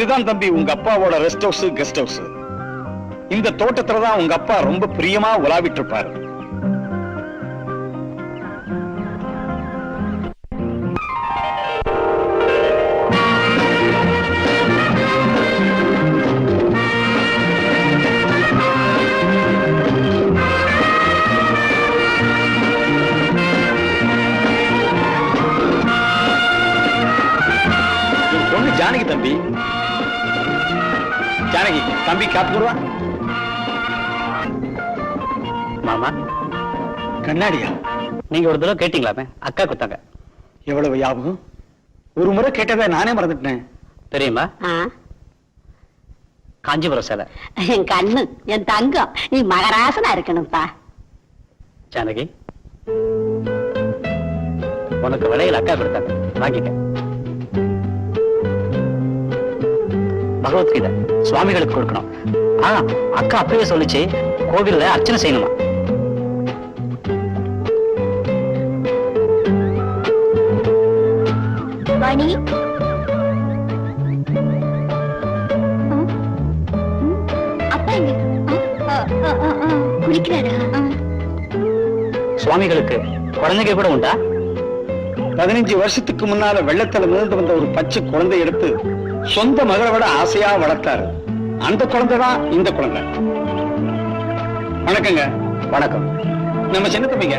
இதுதான் தம்பி உங்க அப்பாவோட ரெஸ்ட் ஹவுஸ், கெஸ்ட் ஹவுஸ். இந்த தோட்டத்துல தான் உங்க அப்பா ரொம்ப பிரியமா உலாவிட்டு இருப்பாரு. பொண்ணு ஜானகி தம்பி. ஜானகி தம்பி காப்பு போடுவா. மாமா கண்ணாடியா? நீங்க ஒரு தடவை கேட்டீங்களாமே, அக்கா கொடுத்தாங்க. எவ்வளவு ஞாபகம்! ஒரு முறை கேட்டதை நானே மறந்துட்டேன். தெரியுமா? காஞ்சிபுரம் சேலை. என் கண்ணு, என் தங்கம், நீ மகராசனா இருக்கணும்ப்பா. ஜானகி, உனக்கு விலையில் அக்கா கொடுத்தாங்க, வாங்கிக்க. பகவத்கீதை சுவாமிகளுக்கு கொடுக்கணும். அக்கா அப்பவே சொல்லிச்சு, கோவில்ல அர்ச்சனை செய்யணுமா. மணி அப்பா எங்க? குளிக்கிறாரா? சுவாமிகளுக்கு குழந்தைங்க கூட உண்டா? 15 வருஷத்துக்கு முன்னால வெள்ளத்துல மிதந்து வந்த ஒரு பச்சை குழந்தை எடுத்து சொந்த மகளை விட ஆசையா வளர்த்தாரு. அந்த குழந்தை தான் இந்த குழந்தை. வணக்கங்க. வணக்கம். நம்ம சின்ன தம்பிங்க.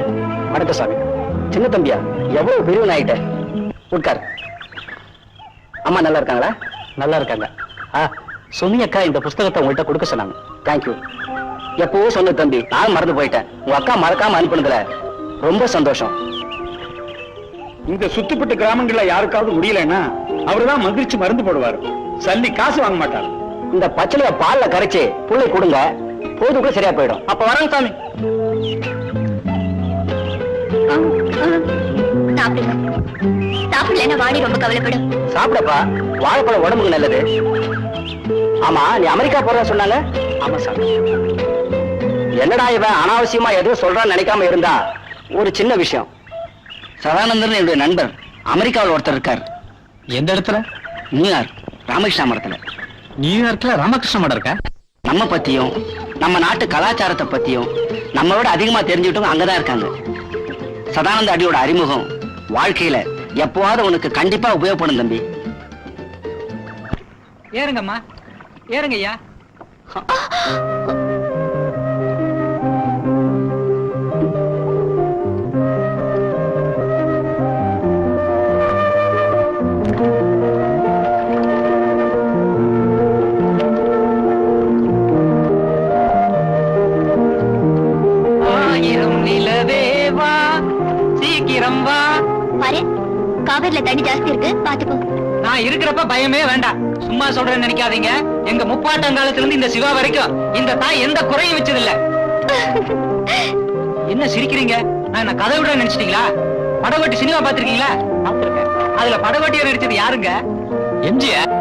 வணக்கம் சாமி. சின்ன தம்பியா? எவ்வளவு பெரியவன் ஆயிட்ட. உட்கார். அம்மா நல்லா இருக்காங்களா? நல்லா இருக்காங்க. சுமி அக்கா இந்த புஸ்தகத்தை உங்கள்கிட்ட கொடுக்க சொன்னாங்க. தேங்க்யூ. எப்பவோ சொன்ன தம்பி, நான் மறந்து போயிட்டேன். உங்க அக்கா மறக்காம அனுப்புனதுல ரொம்ப சந்தோஷம். இந்த சுத்துப்பட்ட கிராமங்கள்ல யாருக்காவது முடியலன்னா அவர்தான் மந்திரிச்சு மருந்து போடுவார். சல்லி காசு வாங்க மாட்டார். இந்த பச்சளைய பால்ல கரைச்சு புள்ளை கொடுங்க, போதுக்குள்ள சரியா போயிடும். அப்ப வரேன் சாமி. சாப்பிடுங்க. சாப்பிடலன்னா வாடி ரொம்ப கவலைப்படும். சாப்பிடப்பா, வாழைப்பழம் உடம்புக்கு நல்லது. ஆமா, நீ அமெரிக்கா போறதா சொன்னாங்க? ஆமா சாமி. என்னடா இவன் அனாவசியமா எதுவும் சொல்றான்னு நினைக்காம இருந்தா ஒரு சின்ன விஷயம். சதானந்தன் என்னுடைய நண்பர் அமெரிக்காவில் ஒருத்தர் இருக்கார். எந்த இடத்துல? நியூயார்க் ராமகிருஷ்ண மடத்துல. நியூயார்க்ல ராமகிருஷ்ண மடம் இருக்க? நம்ம பத்தியும் நம்ம நாட்டு கலாச்சாரத்தை பத்தியும் நம்மளோட அதிகமா தெரிஞ்சுக்கிட்டவங்க அங்கதான் இருக்காங்க. சதானந்த அடியோட அறிமுகம் வாழ்க்கையில எப்பவாவது உனக்கு கண்டிப்பா உபயோகப்படும் தம்பி. ஏறுங்கம்மா, ஏறுங்க ஐயா. காவிரில தண்ணி ஜாஸ்தி இருக்கு, பாத்துக்கோ. நான் இருக்கிறப்ப பயமே வேண்டாம். சும்மா சொல்றேன்னு நினைக்காதீங்க. எங்க முப்பாட்டங்காலத்துல இருந்து இந்த சிவா வரைக்கும் இந்த தாய் எந்த குறையும் வச்சதில்ல. என்ன சிரிக்கிறீங்க? நான் கதை விட நினைச்சிட்டீங்களா? படகோட்டி சினிமா பாத்திருக்கீங்களா? பாத்திருக்கேன். அதுல படகோட்டியா நடிச்சது யாருங்க? எம்ஜிஆர்.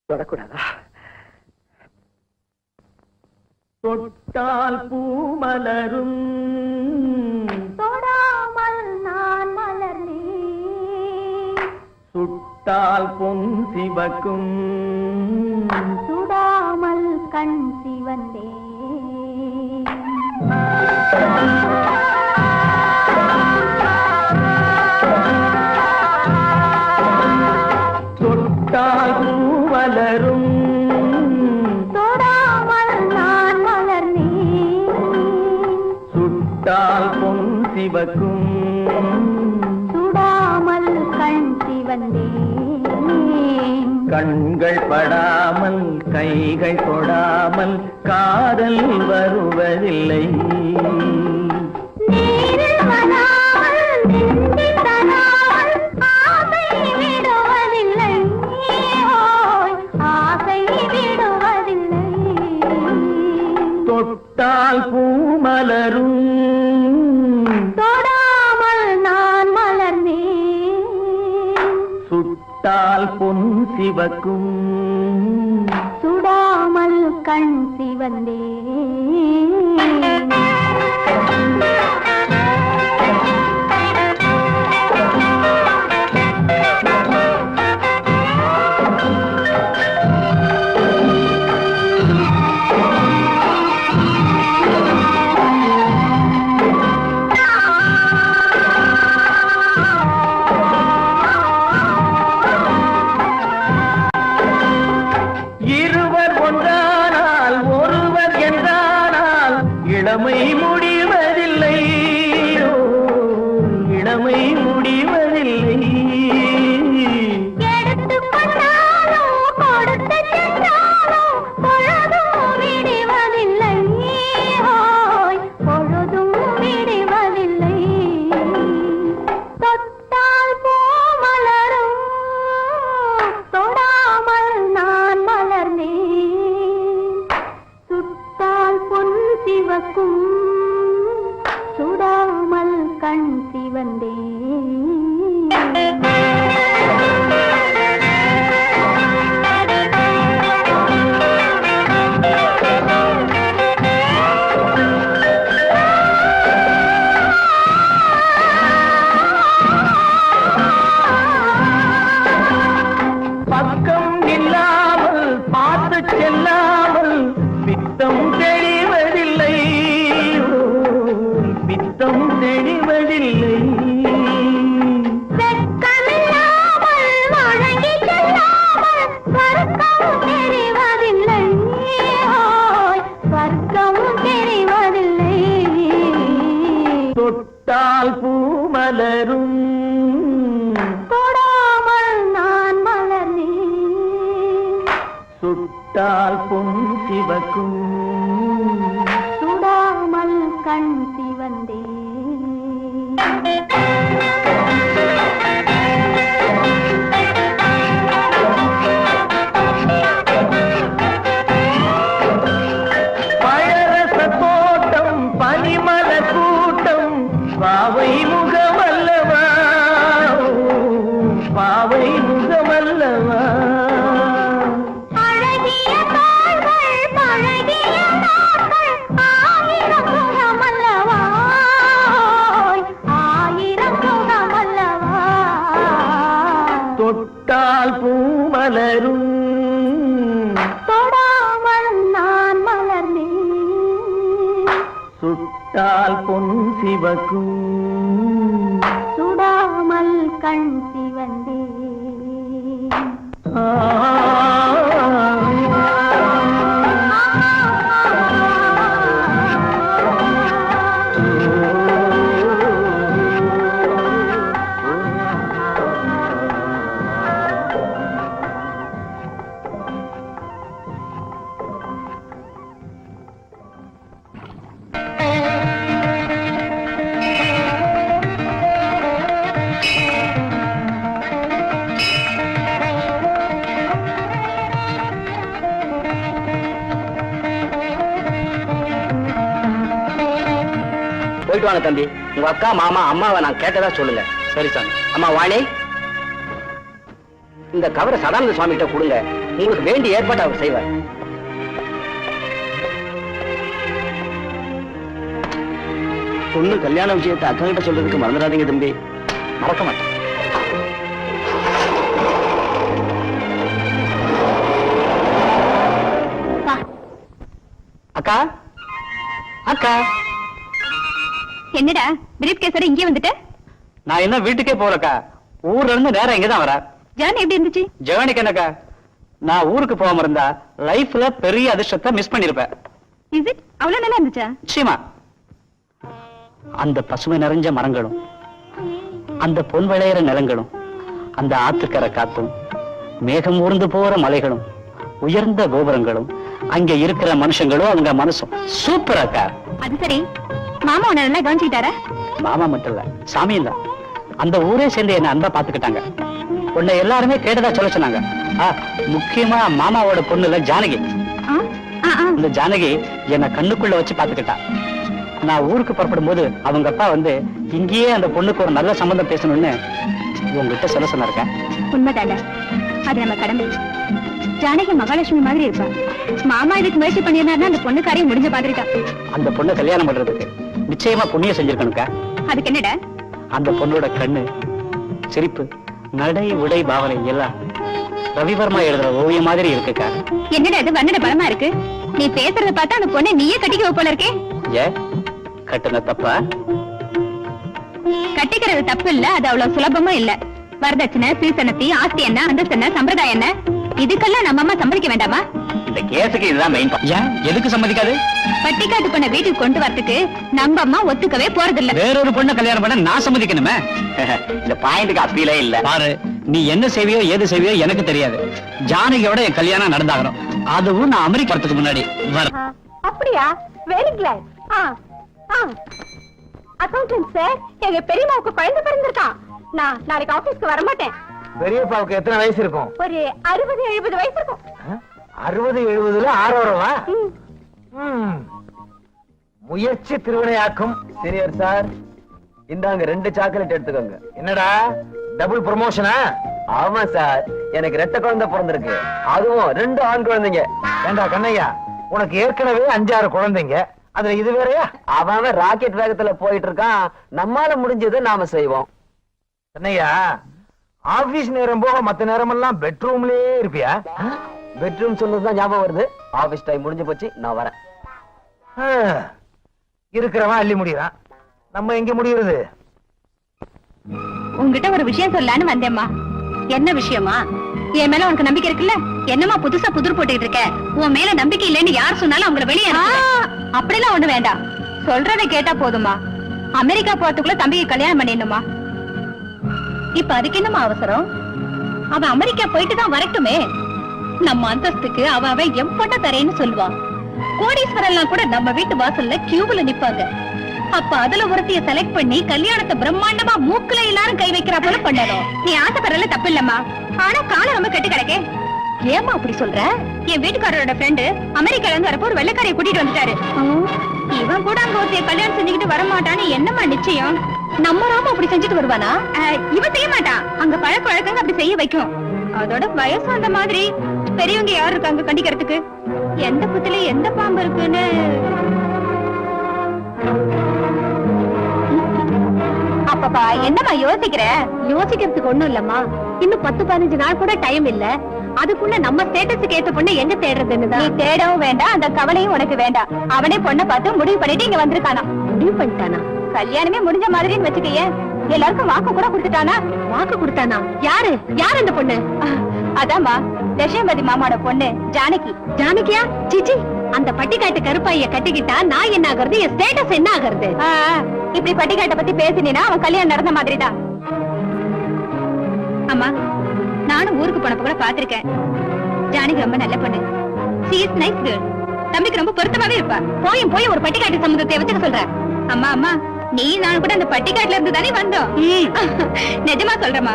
தொடக்கூடாதா? தொட்டால் பூமலரும், தொடாமல் நான் மலர்ந்தேன். சுட்டால் பொன் சிவக்கும், சுடாமல் கண் சிவந்தேன். தொட்டால் பூமலரும், தொடாமல் நான் மலர்ந்தேன். சுட்டால் பொன் சிவக்கும், சுடாமல் கண் சிவந்தேன். கண்கள் படாமல் கைகள் தொடாமல் காதல் வருவதில்லை. நீரில் வராமல் நெஞ்சில் தராமல் ஆசை விடுவதில்லை. ஓய், ஆசை விடுவதில்லை. தொட்டால் பூமலரும், தொடாமல் நான் மலர்ந்தேன். சுட்டால் பொன் சிவக்கும், சுடாமல் கண் சிவந்தேன். சுட்டால் பொன் சிவக்கும் சுடாமல் கண் சிவந்தே பழரச தோட்டம் பனிமல கூட்டம் பாவை முகமல்லவா பாவை முகமல்லவா அழகிய தாள்கள் பழகிய நாட்கள் ஆயிரம் சுகமல்லவா ஆயிரம் சுகமல்லவா தொட்டால் பூமலரும் தொடாமல் நான் மலர்ந்தேன் சுட்டால் பொன் சிவக்கும் சுடாமல் கண் சிவந்தே போயிட்டு வாங்க தம்பி. உங்க அக்கா மாமா அம்மாவை நான் கேட்டதா சொல்லுங்க. சரி சாமி. அம்மா வாணி, இந்த கவரை சதானந்த சுவாமி கிட்ட கொடுங்க. உங்களுக்கு வேண்டிய ஏற்பாடு அவர் செய்வார். பொண்ணு கல்யாண விஷயத்தை அக்கா கிட்ட சொல்றதுக்கு மறந்துடாதீங்க தம்பி. மறக்க மாட்டேன். அக்கா அக்கா, என்னடா பிரீஃப் கேஸோட இங்கே வந்துட்ட? நான் என்ன வீட்டுக்கே போகலக்கா. ஊர்ல இருந்து நேரம் இங்கதான் வர. ஜர்னி எப்படி இருந்துச்சு? ஜேர்னிக்கு என்னக்கா, நான் ஊருக்கு போகாம இருந்தா லைஃப்ல பெரிய அதிர்ஷ்டத்தை மிஸ் பண்ணிருப்பேன். Is it? அவ்வளவு நல்லா இருந்துச்சா? நிச்சயமா. அந்த பசுமை நிறைஞ்ச மரங்களும், அந்த பொன் விளையிற நிலங்களும், அந்த ஆத்துக்கரை காத்தும், மேகம் ஊர்ந்து போற மலைகளும், உயர்ந்த கோபுரங்களும், அங்க இருக்கிற மனுஷங்களும் அவங்க மனசும் சூப்பர் அக்கா. அது சரி, மாமா உன்னை நல்லா கவனிச்சுக்கிட்டாரா? மாமா மட்டும் இல்ல, சாமியும் தான். அந்த ஊரே சேர்ந்து என்ன அன்பா பாத்துக்கிட்டாங்க. உன்னை எல்லாருமே கேட்டதா சொல்ல சொன்னாங்க. முக்கியமா மாமாவோட பொண்ணுல ஜானகி. இந்த ஜானகி என்ன கண்ணுக்குள்ள வச்சு பாத்துக்கிட்டா. நான் ஊருக்கு புறப்படும் போது அவங்க அப்பா வந்து இங்கேயே அந்த பொண்ணுக்கு ஒரு நல்ல சம்பந்தம் பேசணும்னு உங்ககிட்ட சொல்ல சொன்னாருக்கா. உண்மைதாண்டா, அது நம்ம கடமை. ஜானகி மகாலட்சுமி மாதிரி இருப்பா. மாமா இதுக்கு முயற்சி பண்ணியிருந்தாருன்னா அந்த பொண்ணு காரியம் முடிஞ்ச மாதிரிக்கா. அந்த பொண்ணை கல்யாணம் பண்றதுக்கு நிச்சயமா புண்ணியம் செஞ்சிருக்கணுக்கா. அதுக்கு என்னடா? அந்த பொண்ணோட கண்ணு, சிரிப்பு, நடை, உடை, பாவனை எல்லாம் ரவிவர்மா எழுதுற ஓவியம் மாதிரி இருக்குக்கா. என்னடா இது வண்ணட பலமா இருக்கு? நீ பேசுறத பார்த்தா அந்த பொண்ணை நீயே கட்டிக்க போல இருக்கே. ஏ, கட்டுன தப்பா? கட்டிக்கிறது தப்பு இல்ல, அது அவ்வளவு சுலபமா இல்ல. வரதட்சணை, சீசனத்தி, ஆஸ்தி என்ன, அந்தஸ்து என்ன, சம்பிரதாயம் என்ன, இதுக்கெல்லாம் நம்ம அம்மா சம்மதிக்க வேண்டாமா? இந்த கேஸுக்கு இதுதான் மெயின். ஏன் எதுக்கு சம்மதிக்காது? பட்டிக்காட்டு பொண்ணை வீட்டுக்கு கொண்டு வரதுக்கு நம்ம அம்மா ஒத்துக்கவே போறதில்ல. வேறொரு பொண்ணை கல்யாணம் பண்ண நான் சம்மதிக்கணுமே. இந்த பாயிண்ட்க்கு அப்பீலே இல்ல. பாரு, நீ என்ன செய்வியோ ஏது செய்வியோ எனக்கு தெரியாது. ஜானகியோட என் கல்யாணம் நடந்தாகணும். அதுவும் நான் அமெரிக்கா வரதுக்கு முன்னாடி வர. அப்படியா? Very glad. அக்கவுண்டன்ட் சார், எங்க பெரியம்மாவுக்கு குழந்தை பிறந்திருக்கான். நான் நாளைக்கு ஆபீஸ்க்கு வர மாட்டேன். பெரியப்பாவுக்கு எத்தனை வயசு இருக்கும்? ஒரு 60-70 வயசு இருக்கும். 60-70ல ஆரோரவா? முயற்சி திருவினையாக்கும். சீனியர் சார், இந்தாங்க 2 சாக்லேட் எடுத்துக்கோங்க. என்னடா டபுள் ப்ரமோஷனா? ஆமா சார், எனக்கு 2 குழந்தை பிறந்திருக்கு, அதுவும் 2 ஆண் குழந்தைங்க. ஏண்டா கண்ணையா, உனக்கு ஏற்கனவே 5-6 குழந்தைங்க, அதுல இது வேறயா? அவன் ராக்கெட் வேகத்துல போயிட்டு இருக்கான். நம்மால முடிஞ்சதை நாம செய்வோம். கண்ணையா, ஆபீஸ் நேரம் போக மத்த நேரமெல்லாம் பெட்ரூம்லயே இருப்பியா? பெட்ரூம் சொன்னதுதான் ஞாபகம் வருது. ஆபீஸ் டைம் முடிஞ்சு போச்சு, நான் வரேன். இருக்கிறவன் அள்ளி முடியறான், நம்ம எங்க முடியறது? உங்ககிட்ட ஒரு விஷயம் சொல்லலான்னு வந்தேம்மா. என்ன விஷயமா? என் மேல உனக்கு நம்பிக்கை இருக்குல்ல? என்னமா புதுசா புதிர் போட்டுக்கிட்டு இருக்க? உன் மேல நம்பிக்கை இல்லைன்னு யார் சொன்னாலும் அவங்கள வெளியே அப்படிலாம் ஒண்ணு வேண்டாம். சொல்றதை கேட்டா போதுமா? அமெரிக்கா போறதுக்குள்ள தம்பிக்கு கல்யாணம் பண்ணிடணுமா? இப்ப அதுக்கு என்னமா அவசரம்? அவன் அமெரிக்கா போயிட்டு தான் வரட்டுமே. நம்ம அந்தஸ்துக்கு அவ என் பொண்ண தரேன்னு சொல்லுவான். கோடீஸ்வரன் கூட நம்ம வீட்டு வாசல்ல கியூல நிப்பாங்க. அப்ப அதுல ஒருத்தைய செலக்ட் பண்ணி கல்யாணத்தை பிரம்மாண்டமா மூக்குல எல்லாரும் கை வைக்கிறா போல பண்ணணும். நீ ஆசைப்படுறதுல தப்பு இல்லம்மா, ஆனா காலம் ரொம்ப கெட்டு கிடக்கே. ஏமா அப்படி சொல்ற? என் வீட்டுக்காரரோட ஃப்ரெண்டு அமெரிக்கால இருந்து வரப்போ ஒரு வெள்ளைக்காரைய கூட்டிட்டு வந்துட்டாரு. இவன் கூட அங்க ஒருத்தைய கல்யாணம் செஞ்சுக்கிட்டு வரமாட்டான்னு என்னமா நிச்சயம்? நம்ம ராம அப்படி செஞ்சுட்டு வருவானா? இவன் செய்ய மாட்டான். அங்க பழக்க வழக்கங்க அப்படி செய்ய வைக்கும். அதோட வயசு அந்த மாதிரி. பெரியவங்க யாரு இருக்காங்க கண்டிக்கிறதுக்கு? எந்த புத்துல எந்த பாம்பு இருக்குன்னு. அப்பப்பா என்னம்மா யோசிக்கிற? யோசிக்கிறதுக்கு ஒண்ணும் இல்லம்மா. இன்னும் 10-15 நாள் கூட டைம் இல்ல. அதுக்குள்ள நம்ம ஸ்டேட்டஸுக்கு ஏத்த பொண்ணு எங்க தேடுறதுன்னு நீ தேடவும் வேண்டாம், அந்த கவலையும் உனக்கு வேண்டாம். அவனே பொண்ணை பார்த்து முடிவு பண்ணிட்டு இங்க வந்திருக்கானா. முடிவு பண்ணிட்டானா? கல்யாணமே முடிஞ்ச மாதிரின்னு வச்சுக்கையே. எல்லாருக்கும் வாக்கு கூட கொடுத்துட்டானா? வாக்கு கொடுத்தானா? யாரு யாரு அந்த பொண்ணு? அதாம்மா தசம்பதி மாமாவோட பொண்ணு ஜானகி. ஜானகியா? சிச்சி, அந்த பட்டிக்காட்டு கருப்பாய கட்டிக்கிட்டா நான் என்ன ஆகுறது? என் ஸ்டேட்டஸ் என்ன ஆகுறது? இப்படி பட்டிக்காட்டை பத்தி பேசினீனா அவன் கல்யாணம் நடந்த மாதிரிதான். அம்மா, நானும் ஊருக்கு போனப்ப கூட பாத்திருக்கேன். ஜானகி ரொம்ப நல்ல பொண்ணு. she is nice girl. தம்பிக்கு ரொம்ப பொருத்தமாவே இருப்பா. போய் ஒரு பட்டிக்காட்டு சம்பந்தத்தை வச்சுக்க சொல்ற. அம்மா அம்மா, நீ நான் கூட அந்த பட்டிக்காட்டுல இருந்து தானே வந்தோம். நிஜமா சொல்றமா,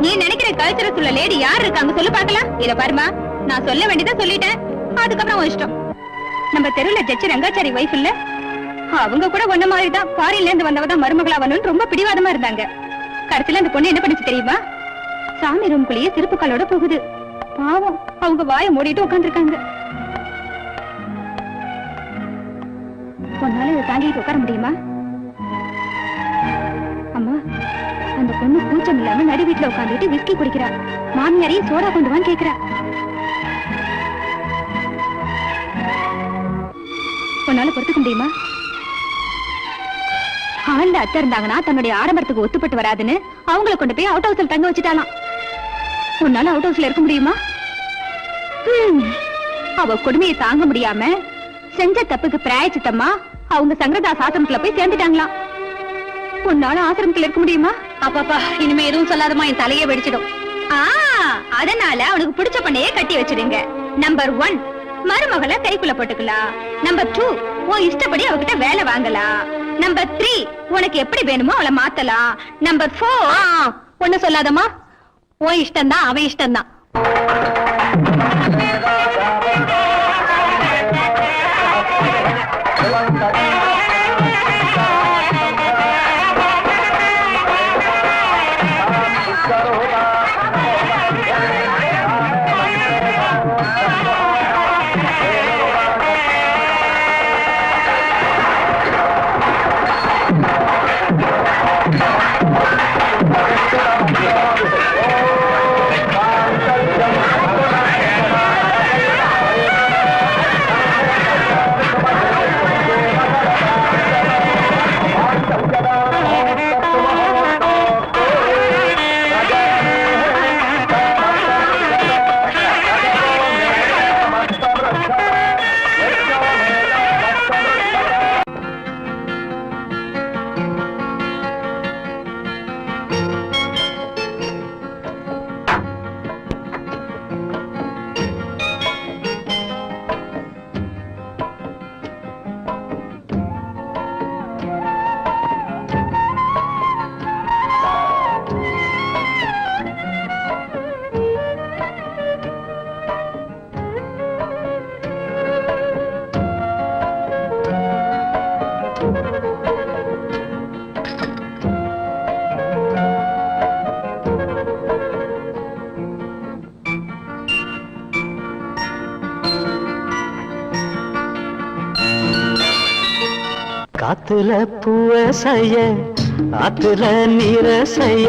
நீ நினைக்கிற கல்ச்சரல் உள்ள லேடி யார் இருக்காங்க சொல்லு பாக்கலாம். இத பாருமா, நான் சொல்ல வேண்டியதை சொல்லிட்டேன். அதுக்கப்புறம் உன் இஷ்டம். நம்ம தெருவுல ஜட்ஜி ரங்காச்சாரி வைஃப் இல்ல, அவங்க கூட ஒன்ன மாதிரிதான் ஃபாரின்ல இருந்து வந்தவதான் மருமகளா வரணும்னு ரொம்ப பிடிவாதமா இருந்தாங்க. கடைசியில அந்த பொண்ணு என்ன பண்ணிச்சு தெரியுமா? சாமி ரூம்குள்ளேயே சிறப்பு காலோட போகுது. பாவம், அவங்க வாயை மூடிட்டு உட்காந்துருக்காங்க. உன்னால இதை தாங்கிட்டு உட்கார முடியுமா? அம்மா, அந்த பொண்ணு கூச்சம் இல்லாம நடு வீட்டுல உட்காந்துட்டு விஸ்கி குடிக்கிறா. மாமியாரையும் சோடா கொண்டு வான்னு கேக்குறா. உன்னால பொறுத்துக்க முடியுமா? ஹால்ல அத்தை இருந்தாங்கன்னா தன்னுடைய ஆடம்பரத்துக்கு ஒத்துப்பட்டு வராதுன்னு அவங்களை கொண்டு போய் அவுட் ஹவுஸ்ல தங்க வச்சுட்டாலாம். உன்னால அவுட் ஹவுஸ்ல இருக்க முடியுமா? அவ கொடுமையை தாங்க முடியாம செஞ்ச தப்புக்கு பிராயச்சித்தமா அவங்க சங்கரதாஸ் ஆசிரமத்துல போய் சேர்ந்துட்டாங்களாம். உன்னால ஆசிரமத்துல இருக்க முடியுமா? அப்பாப்பா, இனிமே எதுவும் சொல்லாதமா, என் தலையே வெடிச்சிடும். அதனால அவனுக்கு பிடிச்ச பண்ணையே கட்டி வச்சிடுங்க. நம்பர் 1, மருமகளை கைக்குள்ள போட்டுக்கலாம். நம்பர் 2, உன் இஷ்டப்படி அவகிட்ட வேலை வாங்கலாம். நம்பர் 3, உனக்கு எப்படி வேணுமோ அவளை மாத்தலாம். நம்பர் 4, ஒண்ணு சொல்லாதமா, உன் இஷ்டம்தான் அவன் இஷ்டம்தான். காத்துல பூவ செய்ய, ஆத்துல நீர செய்ய,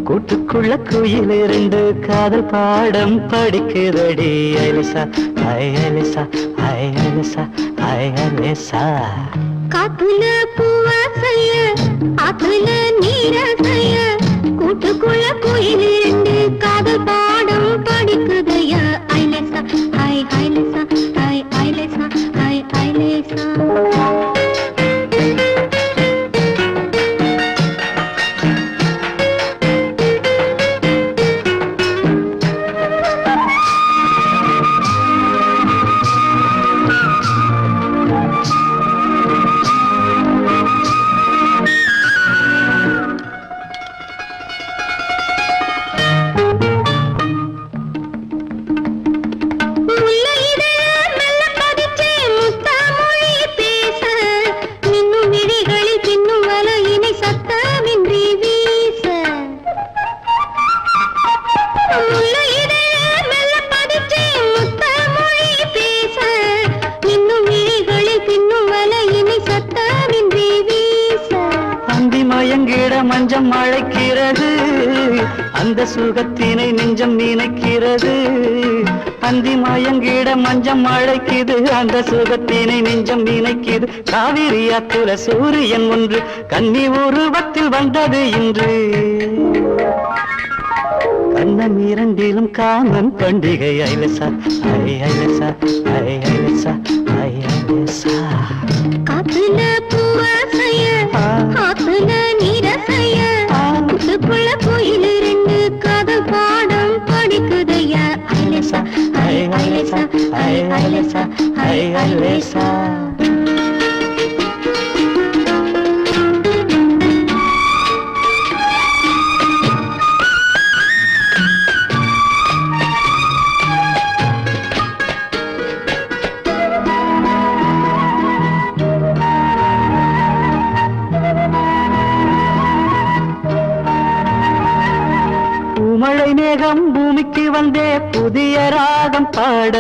கூட்டுக்குள்ள குயில் 2 காதல் பாடம் படிக்குதடி. ஐலசா ஐ ஐலசா ஐ ஐலசா ஐ ஐலசா. காத்துல பூவ செய்ய, ஆத்துல நீர செய்ய, கூட்டுக்குள்ள குயில் 2 காதல் பாடம் படிக்குதையா. ஐலசா ஐ ஐலசா ஐ ஐலசா ஐ ஐலசா. மனம் அழைக்கிறது, அந்த சுகத்தினை நெஞ்சம் நினைக்கிறது. அந்தி மயங்கிட மஞ்சம் அழைக்குது, அந்த சுகத்தினை நெஞ்சம் நினைக்குது. காவிரி ஆத்துல சூரியன் ஒன்று கன்னி உருவத்தில் வந்தது இன்று. கண்ணம் இரண்டிலும் காமன் பண்டிகை. ஐலசா ஐ ஐலசா ஐ ஐலசா ஐ ஐலசா. காத்துல பூவாசைய ஆத்துல நீரசைய கூட்டுக்குள்ள கோயில் ரெண்டு காதல் பாடம் படிக்குதையா. ஐலசா ஐ ஐலசா ஐ ஐலசா ஐ ஐலசா. மழை மேகம் பூமிக்கு வந்தே புதிய ராகம் பாட,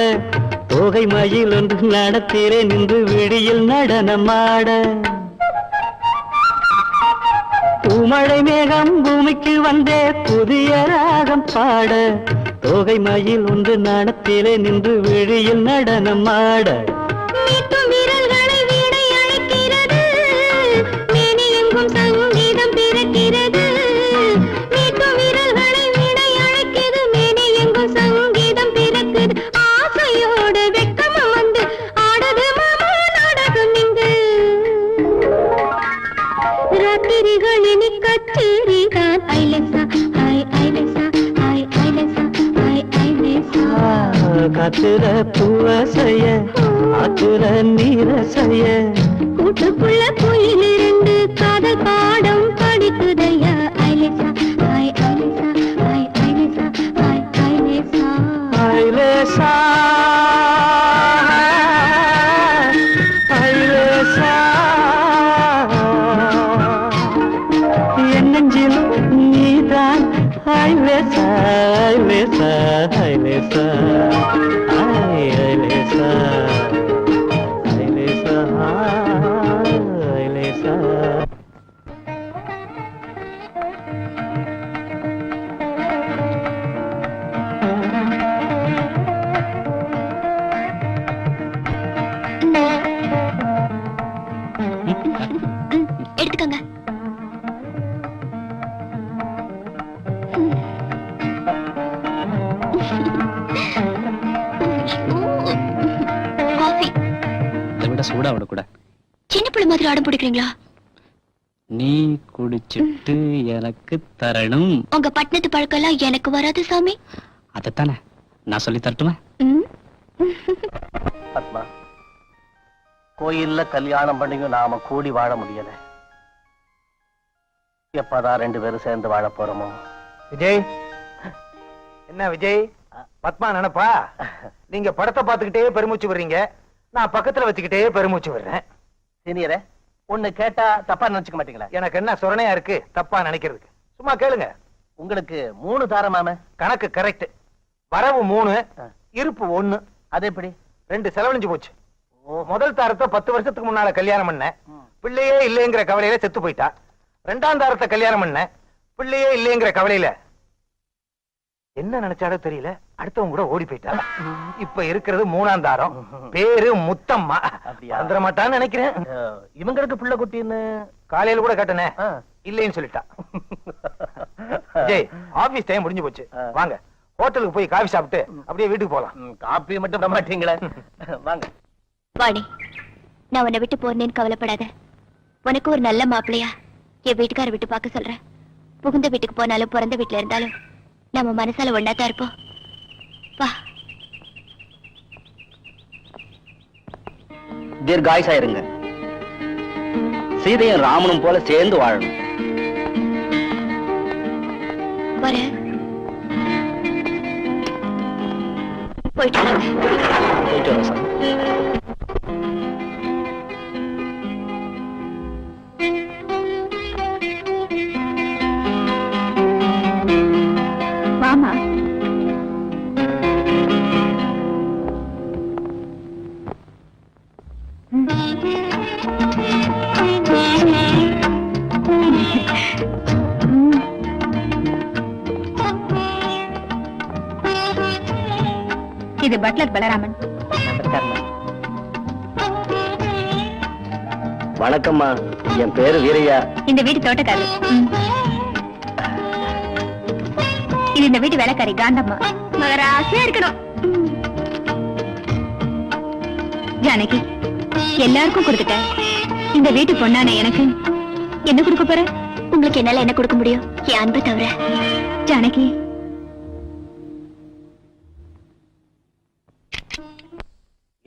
தோகை மயில் ஒன்று நடத்திலே நின்று விடியில் நடனமாட. பூமழை மேகம் பூமிக்கு வந்தே புதிய ராகம் பாட, தோகை மயில் ஒன்று நடத்திலே நின்று விழியில் நடனமாட. சங்கீதம் பிறக்கிறது, சங்கீதம் பிறக்குது. ஆசையோடு வெக்கம் வந்து ஆடுது மாமா நாடகம் இங்கு. ராத்திரிகள் இனி கச்சேரிதான். ஐலசா ஐ ஐலசா ஐ ஐலசா ஐ ஐலசா. காத்துல பூவசைய ஆத்துல நீரசைய கூட்டுக்குள்ள கோயில் இரண்டு காதல் பாடம் படிக்குதையா. ஐலசா ஐ ஐலசா ஐ ஐலசா ஐ ஐலசா. ஐலசா ஐலசா. என் நெஞ்சில் நீதான் ஐலசா ஐலசா ஐலசா ஐ ஐலசா ஐலசா ஐலசா. எடுத்துக்கங்க. காஃபி. இதை விட சூடா விட கூட. சின்ன பிள்ளை மாதிரி ஆடம் பிடிக்கிறீங்களா? நீ குடிச்சிட்டு எனக்கு தரணும். உங்க பட்டணத்து பழக்கம் எல்லாம் எனக்கு வராது சாமி. அதைத்தானே நான் சொல்லி தரட்டுமா? பத்மா, கோயில்ல கல்யாணம் பண்ணிங்க நாம கூடி வாழ முடியல. எப்பதான் ரெண்டு பேரும் சேர்ந்து வாழ போறோமோ? விஜய், என்ன விஜய் பத்மா நினைப்பா? நீங்க படத்தை பார்த்துக்கிட்டே பெருமூச்சு விடுறீங்க, நான் பக்கத்துல வச்சுக்கிட்டே பெருமூச்சு விடுறேன். சீனியரே, ஒண்ணு கேட்டா தப்பா நினைச்சுக்க மாட்டீங்களா? எனக்கு என்ன சொரணையா இருக்கு தப்பா நினைக்கிறதுக்கு? சும்மா கேளுங்க. உங்களுக்கு 3 தாரமாம? கணக்கு கரெக்ட். வரவு 3, இருப்பு 1. அது எப்படி? 2 செலவழிஞ்சு போச்சு. முதல் தாரத்தை 10 வருஷத்துக்கு முன்னால கல்யாணம் பண்ண, பிள்ளையே இல்லைங்கிற கவலையில செத்து போயிட்டா. 2ஆம் தாரத்தை கல்யாணம் பண்ண, பிள்ளையே இல்லைங்கிற கவலையில என்ன நினைச்சாலோ தெரியல அடுத்தவங்க கூட ஓடி போயிட்டா. இப்ப இருக்கிறது 3ஆம் தாரம், பேரு முத்தம்மா. வந்துட மாட்டான்னு நினைக்கிறேன். இவங்களுக்கு பிள்ளை குட்டின்னு காலையில கூட கேட்டனே, இல்லைன்னு சொல்லிட்டா. ஜெய், ஆபீஸ் டைம் முடிஞ்சு போச்சு, வாங்க ஹோட்டலுக்கு போய் காபி சாப்பிட்டு அப்படியே வீட்டுக்கு போலாம். காப்பி மட்டும் விட மாட்டீங்களே, வாங்க. வாணி, நான் உன்னை விட்டு போறேன்னு கவலைப்படாத. உனக்கு ஒரு நல்ல மாப்பிள்ளையா என் வீட்டுக்கார விட்டு பார்க்க சொல்றேன். புகுந்த வீட்டுக்கு போனாலும் பிறந்த வீட்டுல இருந்தாலும் நம்ம மனசால ஒன்னாதான் இருப்போம். வா. தீர்காயுசா இருங்க. சீதையும் ராமனும் போல சேர்ந்து வாழணும். வரேன். போயிட்டு வாங்க. போயிட்டு வரேன் சார். வாமா. இது பட்லர் பலராமன். வணக்கம்மா, என் பேரு வீரையா. இந்த வீட்டு தோட்டக்காரி. இது இந்த வீட்டு வேலைக்காரி காந்தம்மா. மகராசியா இருக்கணும். ஜானகி, எல்லாருக்கும் கொடுத்துட்டேன். இந்த வீட்டு பொண்ணான எனக்கு என்ன கொடுக்க போற? உங்களுக்கு என்னால என்ன கொடுக்க முடியும்? என் அன்பை தவிர. ஜானகி,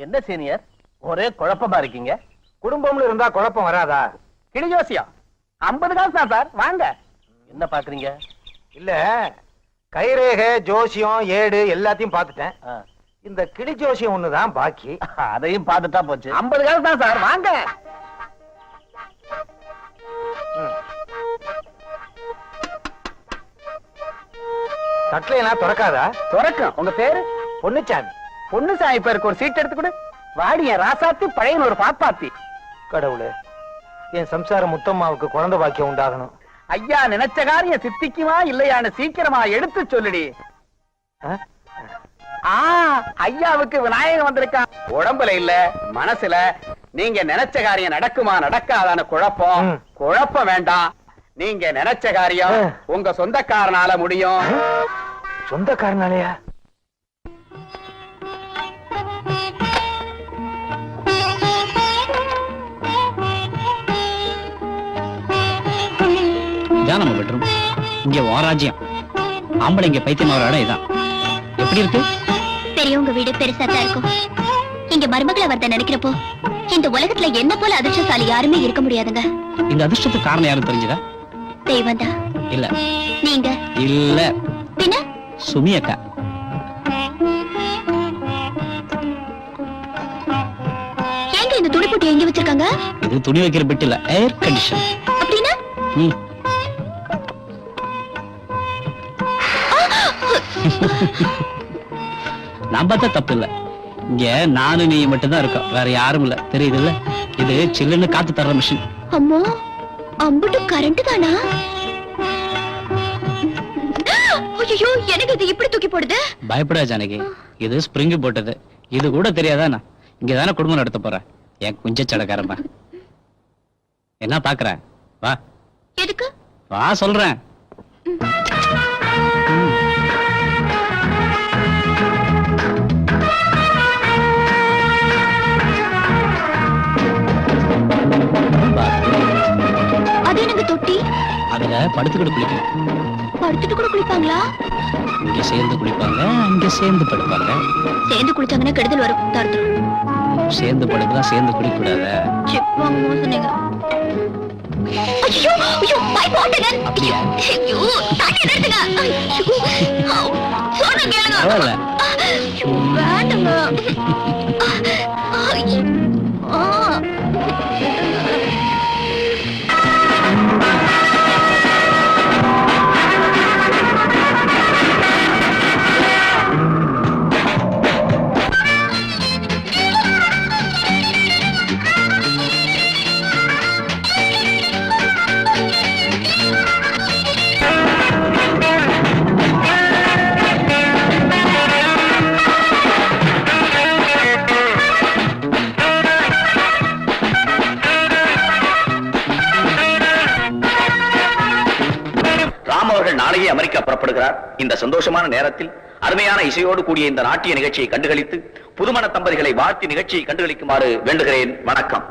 என்ன சீனியர், ஒரே குழப்பமா இருக்கீங்க? குடும்பம்னு இருந்தா குழப்பம் வராதா? கிளி ஜோசியம் 50 காசு தான் சார், வாங்க. என்ன பாக்குறீங்க? இல்ல, கைரேகை, ஜோசியம், ஏடு எல்லாத்தையும் பார்த்துட்டேன். இந்த கிளி ஜோசியம் ஒண்ணுதான் பாக்கி. அதையும் பார்த்துட்டா போச்சு. 50 காசு தான் சார், வாங்க. தட்லையெல்லாம் திறக்காதா? துறக்கும். உங்க பேரு? பொன்னுச்சாமி. பொன்னுசாமி பேருக்கு ஒரு சீட் எடுத்து கொடு. வாடிய ராசாத்தி, பழையன் ஒரு பாப்பாத்தி. கடவுளே, என் சம்சார முத்தம்மாவுக்கு குழந்தை பாக்கியம் உண்டாகணும். ஐயா நினைச்ச காரியம் சித்திக்குமா இல்லையான்னு சீக்கிரமா எடுத்து சொல்லுடி. ஐயாவுக்கு விநாயகம் வந்திருக்கான். உடம்புல இல்ல, மனசுல. நீங்க நினைச்ச காரியம் நடக்குமா நடக்காதான குழப்பம். குழப்பம் வேண்டாம். நீங்க நினைச்ச காரியம் உங்க சொந்தக்காரனால முடியும். சொந்தக்காரனாலயா? இதான் நம்ம பெட்ரூம். இங்க வாராஜ்யம். ஆம்பளை இங்க பைத்தியமாவர இடம் இதான். எப்படி இருக்கு? பெரியவங்க வீடு பெருசா தான் இருக்கும். இங்க மருமகளை வரத நினைக்கிறப்போ இந்த உலகத்துல என்ன போல அதிர்ஷ்டசாலி யாருமே இருக்க முடியாதுங்க. இந்த அதிர்ஷ்டத்துக்கு காரணம் யாரும் தெரிஞ்சதா? தெய்வம் தான். இல்ல. நீங்க? இல்ல. பின்ன? சுமி அக்கா. ஏங்க இந்த துணி போட்டு எங்க வச்சிருக்காங்க? இது துணி வைக்கிற பெட் இல்ல, ஏர் கண்டிஷன். அப்படின்னா? நான் பார்த்தா தப்பு இல்ல. இங்க நானும் நீ மட்டும் தான் இருக்கோம், வேற யாரும் இல்ல. தெரியுது இல்ல? இது சில்லுன்னு காத்து தர்ற மிஷின். அம்மா, அம்புட்டு கரண்ட் தானா? ஐயோ, எனக்கு இது இப்படி தூக்கி போடுது. பயப்படா ஜானகி, இது ஸ்பிரிங் போட்டது. இது கூட தெரியாதா? நான் இங்கதானே குடும்பம் நடத்த போறேன். என் குஞ்ச சடக்காரமா. என்ன பாக்குற? வா. எதுக்கு? வா சொல்றேன். அது எனக்கு தொட்டி. அதுல படுத்துக்கிட்டு குளிக்கணும். படுத்துட்டு கூட குளிப்பாங்களா? இங்க சேர்ந்து குளிப்பாங்க, அங்க சேர்ந்து படுப்பாங்க. சேர்ந்து குளிச்சாங்கன்னா கெடுதல் வரும். தடுத்துரும். சேர்ந்து படுக்கலாம், சேர்ந்து குளிக்க கூடாத. சிப்பாங்க சொன்னீங்க. ஐயோ, ஐயோ, பைப் ஓட்டுங்க. அப்படியா? ஐயோ, தண்ணி நிறுத்துங்க. ஐயோ, சொன்ன கேளுங்க. பரவாயில்ல. ஐயோ, வேண்டாங்க. ஐயோ, நாளையே அமெரிக்கா புறப்படுகிறார். இந்த சந்தோஷமான நேரத்தில் அருமையான இசையோடு கூடிய இந்த நாட்டிய நிகழ்ச்சியை கண்டுகளித்து புதுமண தம்பதிகளை வாழ்த்தி நிகழ்ச்சியை கண்டுகளிக்குமாறு வேண்டுகிறேன். வணக்கம்.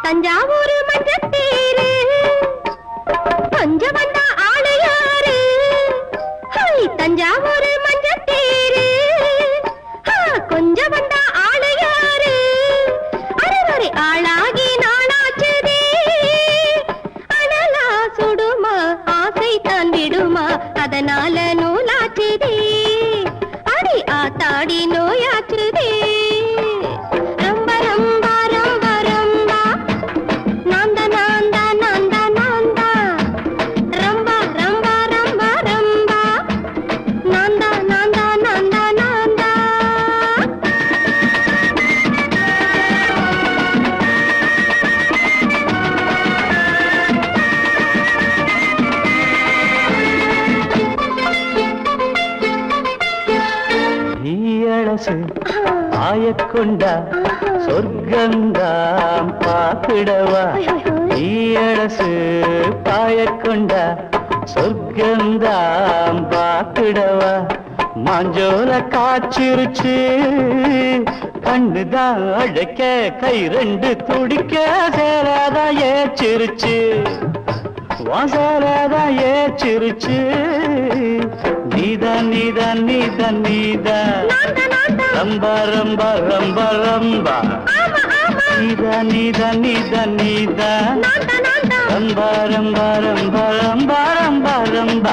தஞ்சாவூர் நாடி நோயாச்சுதே ரொம்ப ரொம்ப ரொம்ப ரொம்ப நான்தா நான்தா நான்தா நான்தா ரொம்ப ரொம்ப ரொம்ப ரொம்ப நான்தா நான்தா நான்தா நான்தா ஈயளசு ஆயக்கொண்டா சொர்க்கந்தாம் பாத்திடவா ஈயளசு பாயக்கொண்டா சொர்க்கந்தாம் பாத்திடவா மாஞ்சோல காய்ச்சிருச்சு கண்ணுதான் அழைக்க கை ரெண்டு துடிக்க சேராதான் ஏச்சிருச்சு வாசராதான் ஏச்சிருச்சு நீதான் நீதான் நீதான் நீதான் ரம்ப ரம்ப ரம்ப ரம்ப நீதான் நீதான் நீதான் நீதான் ரம்ப ரம்ப ரம்ப ரம்ப ரம்ப ரம்ப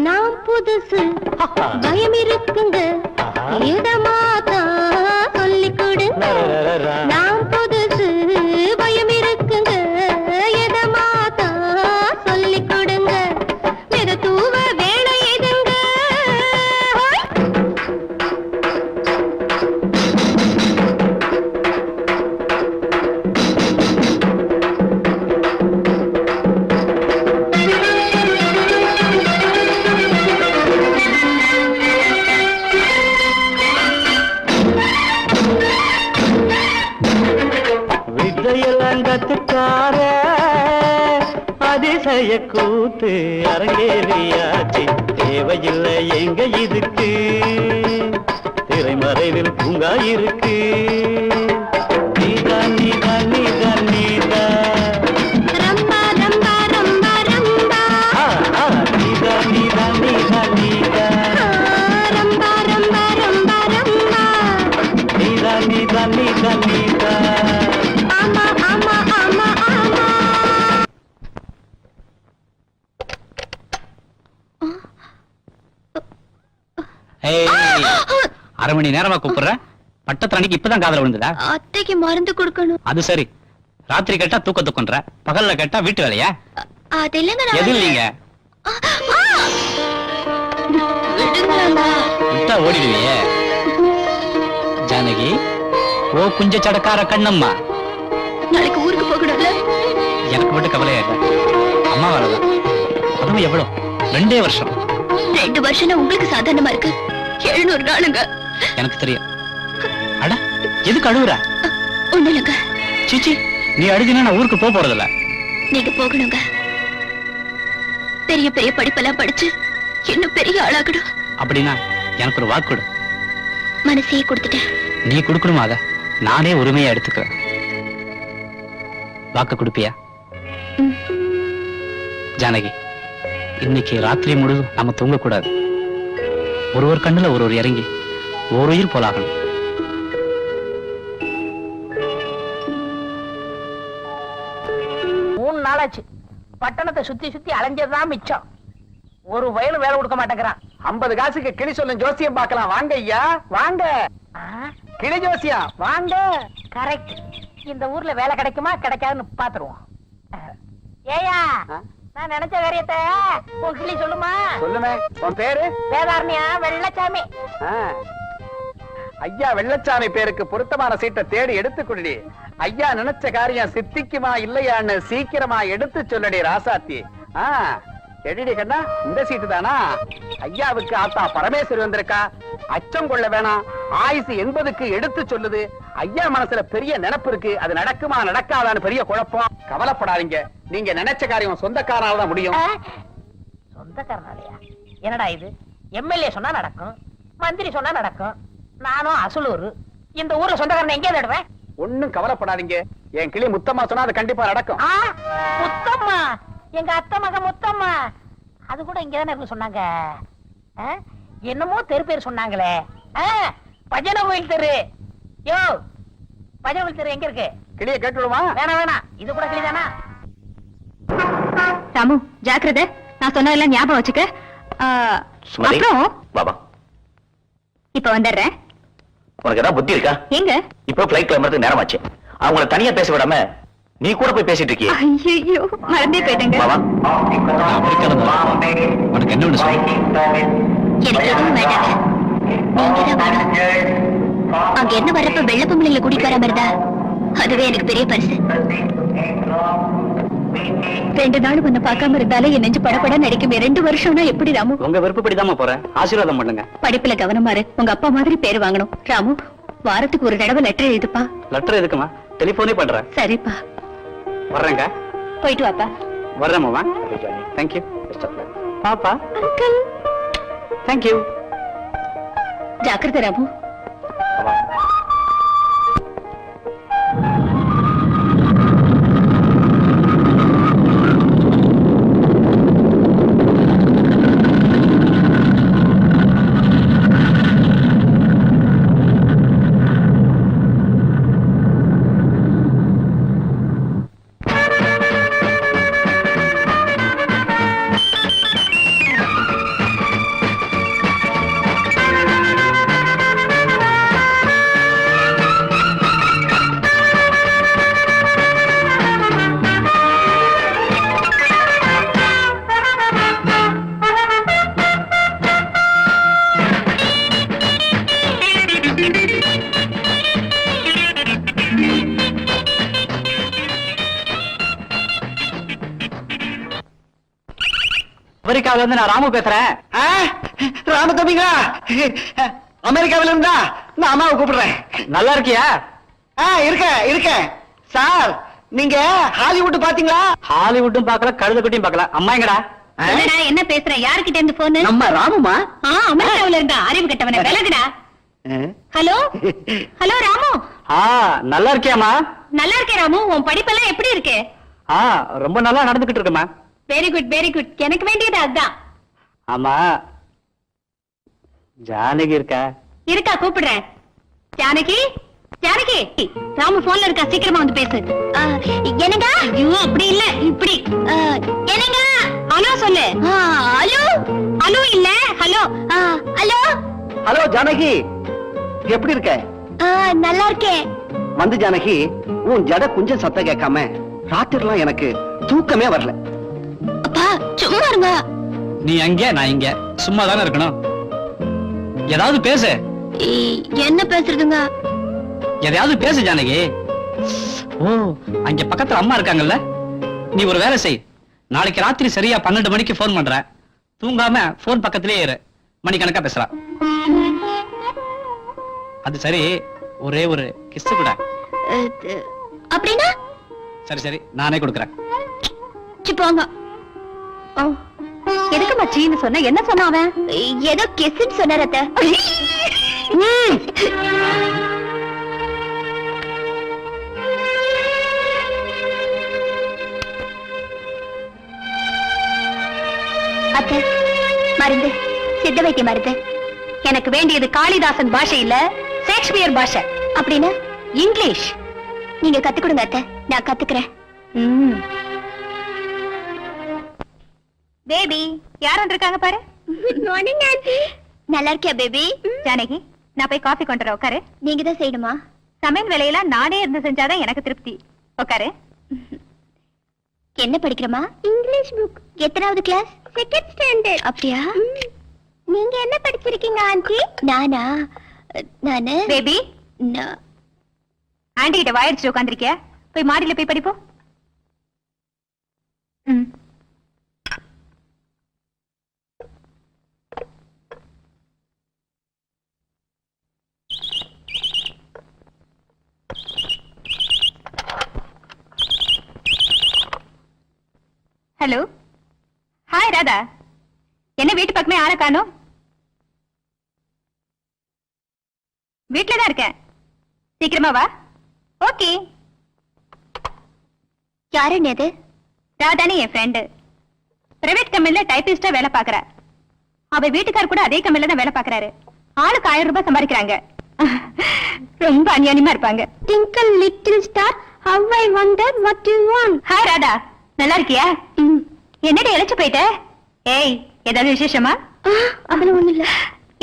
நான் புதுசு பயம் இருக்குங்க இடமாதான் சொல்லி கொடுங்க நான் புதுசு பயம் இருக்குங்க இடமாதான் சொல்லி கொடுங்க மிக தூவ வேலை எதுங்க வித்தையலங்கத்துக்கார அதிசய கூத்து அரங்கேறியாச்சு தேவையில்லை எங்க இதுக்கு திரைமறைவில் பூங்கா இருக்கு நீதான் நீதான் நீதான் நீதான் ரம்பா ரம்பா ரம்பா ரம்பா நீதான் நீதான் நீதான் நீதான் ரம்பா ரம்பா ரம்பா ரம்பா நீதான் நீதான் நீதான் நீதான் ஆமா ஆமா ஆமா ஆமா ஏய், அரை மணி நேரமா கூப்பிடுற பட்டத்து அன்னைக்கு இப்பதான் காதல விழுந்ததா? அத்தைக்கு மருந்து கொடுக்கணும் அது சரி, ராத்திரி கேட்டா தூக்க தூக்கன்ற, பகல்ல கேட்டா வீட்டு வேலையா? அது இல்லைங்க எது இல்லைங்க, விடுங்களா விட்டா ஓடிடுவியே. ஜானகி, ஓ குஞ்ச சடக்கார கண்ணம்மா, நாளைக்கு ஊருக்கு போகணும்ல. எனக்கு மட்டும் கவலையா இல்ல, அம்மா வரதான். அதுவும் எவ்வளவு, 2 வருஷம். 2 வருஷம்னா உங்களுக்கு சாதாரணமா இருக்கு, 700 நாளுங்க. எனக்கு தெரியும். அட, எதுக்கு அழுகுற? ஒண்ணு இல்லைங்க. சீச்சி, நீ அழுதினா நான் ஊருக்கு போறதில்ல. நீங்க போகணுங்க, பெரிய பெரிய படிப்பெல்லாம் படிச்சு இன்னும் பெரிய ஆளாகணும். அப்படின்னா எனக்கு ஒரு வாக்கு கொடு. மனசையே கொடுத்துட்டேன். நீ கொடுக்கணுமா? அத நானே உரிமையா எடுத்துக்கிறேன். வாக்கு கொடுப்பியா? ம். ஜானகி, இன்னைக்கு ராத்திரி முழுதும் நம்ம தூங்க கூடாது. ஒரு கண்ணுல ஒரு இறங்கி ஒரு உயிர் போலாகணும். மூணு நாளாச்சு பட்டணத்தை சுத்தி சுத்தி அலைஞ்சதுதான் மிச்சம். ஒரு வயலும் வேலை கொடுக்க மாட்டேங்கிறான். 50 காசுக்கு கிளி சொல்லும் ஜோசியம் பார்க்கலாம் வாங்க ஐயா வாங்க. கிளி ஜோசியம் வாங்க. கரெக்ட். இந்த ஊர்ல வேலை கிடைக்குமா கிடைக்காதுன்னு பாத்துருவோம். ஏயா, நான் நினைச்ச காரியத்தை உன் கிளி சொல்லுமா? சொல்லுமே. உன் பேரு? வேதாரண்யா வெள்ளச்சாமி. ஐயா வெள்ளச்சாமி பேருக்கு பொருத்தமான சீட்டை தேடி எடுத்துக்கொள்ளி. ஐயா நினைச்ச காரியம் சித்திக்குமா இல்லையான்னு சீக்கிரமா எடுத்து சொல்லடி ராசாத்தி. எடிடி கண்ணா, இந்த சீட்டு தானா? ஐயாவுக்கு ஆத்தா பரமேஸ்வரி வந்திருக்கா. அச்சம் கொள்ள வேணாம், ஆயுசு 80க்கு எடுத்து சொல்லுது. ஐயா மனசுல பெரிய நினைப்பு இருக்கு, அது நடக்குமா நடக்காதான்னு பெரிய குழப்பம். கவலைப்படாதீங்க. நீங்க நினைச்ச காரியம் சொந்தக்காரனால தான் முடியும். சொந்தக்காரனாலயா? என்னடா இது? எம்எல்ஏ சொன்னா நடக்கும், மந்திரி சொன்னா நடக்கும். நானும் அசலூர். இந்த ஊர்ல சொந்தக்காரன் எங்கே தேடுவேன்? ஒண்ணும் கவலைப்படாதீங்க. என் கிளி முத்தம்மா சொன்னா அது கண்டிப்பா நடக்கும். முத்தம்மா, எங்க அத்தை மக முத்தம்மா. அது கூட இங்கதானே இருக்கு சொன்னாங்க. என்னமோ தெரு பேர் சொன்னாங்களே. பஜனை கோயில் தெரு. யோ, பஜனை கோயில் தெரு எங்க இருக்கு? கிளியை கேட்டு விடுமா? வேணாம் வேணாம், இது கூட கிளிதானா? ராமு ஜாக்கிரதை, நான் சொன்னதெல்லாம் ஞாபகம் வச்சுக்க. சுமதி, அப்புறம் பாபா, இப்ப வந்துடுறேன். உனக்கு ஏதாவது புத்தி இருக்கா? எங்க? இப்போ பிளைட் கிளம்புறதுக்கு நேரமாச்சு. அவங்கள தனியா பேச விடாம நீ கூட போய் பேசிட்டு இருக்கியே. ஐயோ, மறந்தே போயிட்டேங்க. பாபா, அமெரிக்கால தான். உனக்கு என்ன ஒண்ணு சொல்லு. எனக்கு எதுவும் வேண்டாங்க, நீங்க தான் வேணும். அங்க என்ன வரப்ப வெள்ள பொம்பளைங்களை கூட்டிட்டு வராம இருந்தா அதுவே எனக்கு பெரிய பரிசு. 2 நாள் உன்னை பார்க்காம இருந்தாலே என் நெஞ்சு படப்பட நடிக்குமே. 2 வருஷம்னா எப்படி ராமு? உங்க விருப்பப்படிதாம்மா போறேன். ஆசீர்வாதம் பண்ணுங்க. படிப்புல கவனமா இரு, உங்க அப்பா மாதிரி பேர் வாங்கணும். ராமு, வாரத்துக்கு ஒரு தடவை லெட்டர் எழுதுப்பா. லெட்டர் எதுக்குமா? டெலிபோனே பண்றேன். சரிப்பா, வர்றேங்க. போயிட்டு வாப்பா. வர்றேன் மாமா. தேங்க்யூ. பாப்பா, அங்கிள், தேங்க்யூ. ஜாக்கிரதை ராமு. அமெரிக்காவில இருந்து நான் ராமு பேசுறேன். ராம தம்பிங்களா? அமெரிக்காவில இருந்தா நான் அம்மாவை கூப்பிடுறேன். நல்லா இருக்கியா? இருக்கேன் சார். நீங்க ஹாலிவுட் பாத்தீங்களா? ஹாலிவுட்டும் பாக்கல, கழுத குட்டியும் பாக்கல. அம்மா எங்கடா? என்னடா, என்ன பேசுற? யாருக்கிட்ட இருந்து போன்? நம்ம ராமுமா? அமெரிக்காவுல இருந்தா. அறிவு கட்டவனே, விலகுடா. Hello hello Ramu. நல்லா இருக்கியாமா? நல்லா இருக்கேன் ராமு. உன் படிப்பெல்லாம் எப்படி இருக்கு? ரொம்ப நல்லா நடந்துகிட்டு இருக்குமா. Very good very good. எனக்கு வேண்டியது அதுதான். ஆமா, ஜானகி இருக்கா? இருக்கா, கூப்பிடுறேன். ஜானகி, ஜானகி. ராமு போன்ல இருக்கா, சீக்கிரமா வந்து பேசு. என்னங்க? ஐயோ, அப்படி இல்ல, இப்படி. என்னங்க? ஹலோ சொல்லு. ஹலோ ஹலோ இல்ல, ஹலோ. ஹலோ ஹலோ ஜானகி, எப்படி இருக்க? நல்லா இருக்கேன். வந்து ஜானகி, உன் ஜட கொஞ்சம் சத்தம் கேட்காம ராத்திரிலாம் எனக்கு தூக்கமே வரல. அப்பா சும்மா இருங்க. நீ அங்க, நான் இங்க. சும்மா தானே இருக்கணும். ஏதாவது பேசு. என்ன பேசுறதுங்க? எதையாவது பேசு ஜானகி. ஓ, அங்க பக்கத்துல அம்மா இருக்காங்கல்ல. நீ ஒரு வேலை செய். நாளைக்கு ராத்திரி சரியா 12 மணிக்கு போன் பண்ற. தூங்காம போன் பக்கத்திலே இரு. மணிக்கணக்கா பேசுறா. அது சரி, ஒரே ஒரு கிஸ் கூட. அப்படின்னா? சரி சரி, நானே கொடுக்கறேன். போங்க. எதுக்கு மச்சின்னு சொன்ன? என்ன சொன்ன அவன்? ஏதோ கிஸ்ன்னு சொன்னார் அத்தை. அத்தை, மருந்து, சித்த வைத்திய மருந்து. எனக்கு வேண்டியது காளிதாசன் பாஷை இல்ல, ஷேக்ஸ்பியர் பாஷை. அப்படின்னா இங்கிலீஷ். நீங்க கத்துக் கொடுங்க அத்தை, நான் கத்துக்கிறேன். பேபி, யார் வந்திருக்காங்க பாரு. Morning aunty. நல்லா இருக்கியா பேபி? ஜானகி, நான் போய் காஃபி கொண்டு வரேன். உட்காரு. நீங்க தான் செய்யணுமா? சமையல் வேலையெல்லாம் நானே இருந்து செஞ்சாதான் எனக்கு திருப்தி. உட்காரு. என்ன படிக்கிறமா? English book. எத்தனாவது கிளாஸ்? Second standard. அப்படியா? நீங்க என்ன படிச்சிருக்கீங்க ஆண்டி? நானா? நானு பேபி, ஆண்டி கிட்ட வாயடிச்சு உட்கார்ந்திருக்கியா? போய் மாடியில போய் படிப்போம். Hello, hi Radha. என்ன வீட்டு பக்கமே ஆளை காணோம்? வீட்டுல தான் இருக்கேன். சீக்கிரமா வா. ஓகே. யாரு அது? ராதானே என் ஃப்ரெண்டு. பிரைவேட் கம்பெனில டைபிஸ்டா வேலை பாக்குறா. அவ வீட்டுக்கார் கூட அதே கம்பெனில தான் வேலை பாக்குறாரு. ஆளுக்கு 1000 ரூபாய் சம்பாதிக்கிறாங்க. ரொம்ப அநியாயமா இருப்பாங்க. Twinkle little star, how I wonder what you want. Hi Radha, நல்லா இருக்கியா? என்னடி இழைச்சு போயிட்ட? ஏய், ஏதாவது விசேஷமா? அதெல்லாம் ஒண்ணு இல்ல.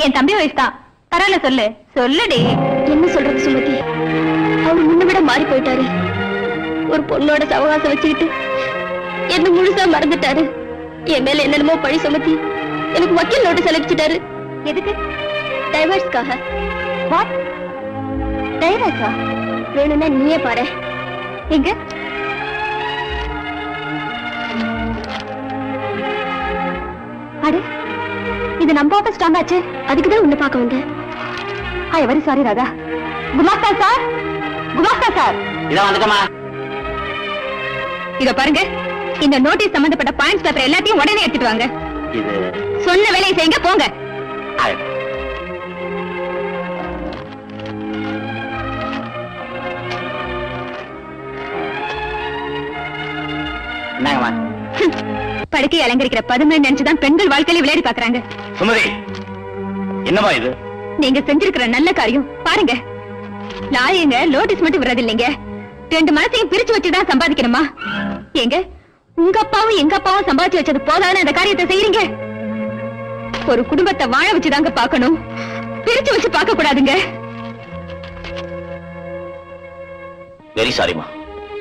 என் தம்பி வயசு தான். பரவாயில்ல, சொல்லு சொல்லுடி. என்ன சொல்றது சுமதி, அவர் முன்ன விட மாறி போயிட்டாரு. ஒரு பொண்ணோட சவகாசம் வச்சுக்கிட்டு என்ன முழுசா மறந்துட்டாரு. என் மேல என்னென்னமோ பழி சுமத்தி எனக்கு வக்கீல் நோட்டீஸ் அனுப்பிச்சிட்டாரு. எதுக்கு? டைவர்ஸ்க்காக. வாட்? டைவர்ஸா? வேணும்னா நீயே பாரு. எங்க? அட, இது நம்ம ஆபீஸ் ஸ்டாண்ட் ஆச்சு. அதுக்குதான் உன்னை பார்க்க வந்தேன். I very sorry Radha. குமாஸ்தா சார், குமாஸ்தா சார். இதான் வந்துட்டமா. இத பாருங்க, இந்த நோட்டீஸ் சம்பந்தப்பட்ட பாயிண்ட்ஸ் பேப்பர் எல்லாத்தையும் உடனே எடுத்துட்டு வாங்க. இது சொன்ன வேலையை செய்யுங்க, போங்க. என்னங்கம்மா? படுக்கை அலங்கரிக்கிற பதுமை நினைச்சுதான் பெண்கள் வாழ்க்கையில விளையாடி பாக்குறாங்க. சுமதி, என்னமா இது? நீங்க செஞ்சிருக்கிற நல்ல காரியம் பாருங்க. நாயங்க நோட்டீஸ் மட்டும் விடுறது இல்லைங்க, 2 மனசையும் பிரிச்சு வச்சுதான் சம்பாதிக்கணுமா? எங்க உங்க அப்பாவும் எங்க அப்பாவும் சம்பாதிச்சு வச்சது போதான்னு அந்த காரியத்தை செய்யறீங்க? ஒரு குடும்பத்தை வாழ வச்சுதாங்க பாக்கணும், பிரிச்சு வச்சு பார்க்க கூடாதுங்க. வெரி சாரிமா,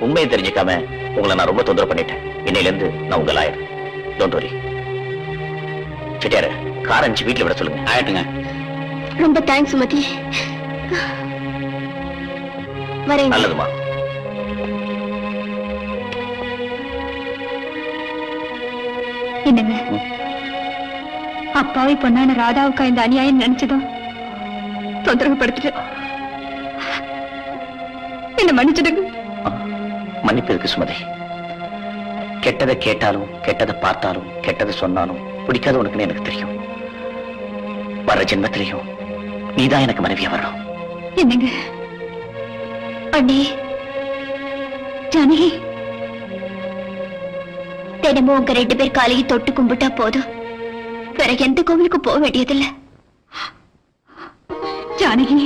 உண்மையை தெரிஞ்சுக்காம உங்களை நான் ரொம்ப தொந்தரவு பண்ணிட்டேன். இன்னையில இருந்து நான் உங்க லாயர். Don't worry. செட்டியார, கார் அனுப்பிச்சு வீட்டுல விட சொல்லுங்க. ஆயிட்டுங்க. ரொம்ப தேங்க்ஸ் சுமதி. வரேன். நல்லதுமா. என்னங்க, அப்பாவை பொண்ணான ராதாவுக்கா இந்த அநியாயம் நினைச்சதும் தொந்தரவு படுத்துட்டு என்ன மன்னிச்சிடுங்க. மன்னிப்பு இருக்கு சுமதி. கெட்டதை கேட்டாலும், கெட்டதை பார்த்தாலும், கெட்டதை சொன்னாலும் பிடிக்காத உனக்குன்னு எனக்கு தெரியும். வர்ற ஜென்மத்திலையும் நீதான் எனக்கு மனைவியா வரணும். என்னங்க அண்ணே, ஜானகி, தினமும் உங்க 2 பேர் காலையை தொட்டு கும்பிட்டா போதும், வேற எந்த கோவிலுக்கு போக வேண்டியதில்லை. ஜானகி,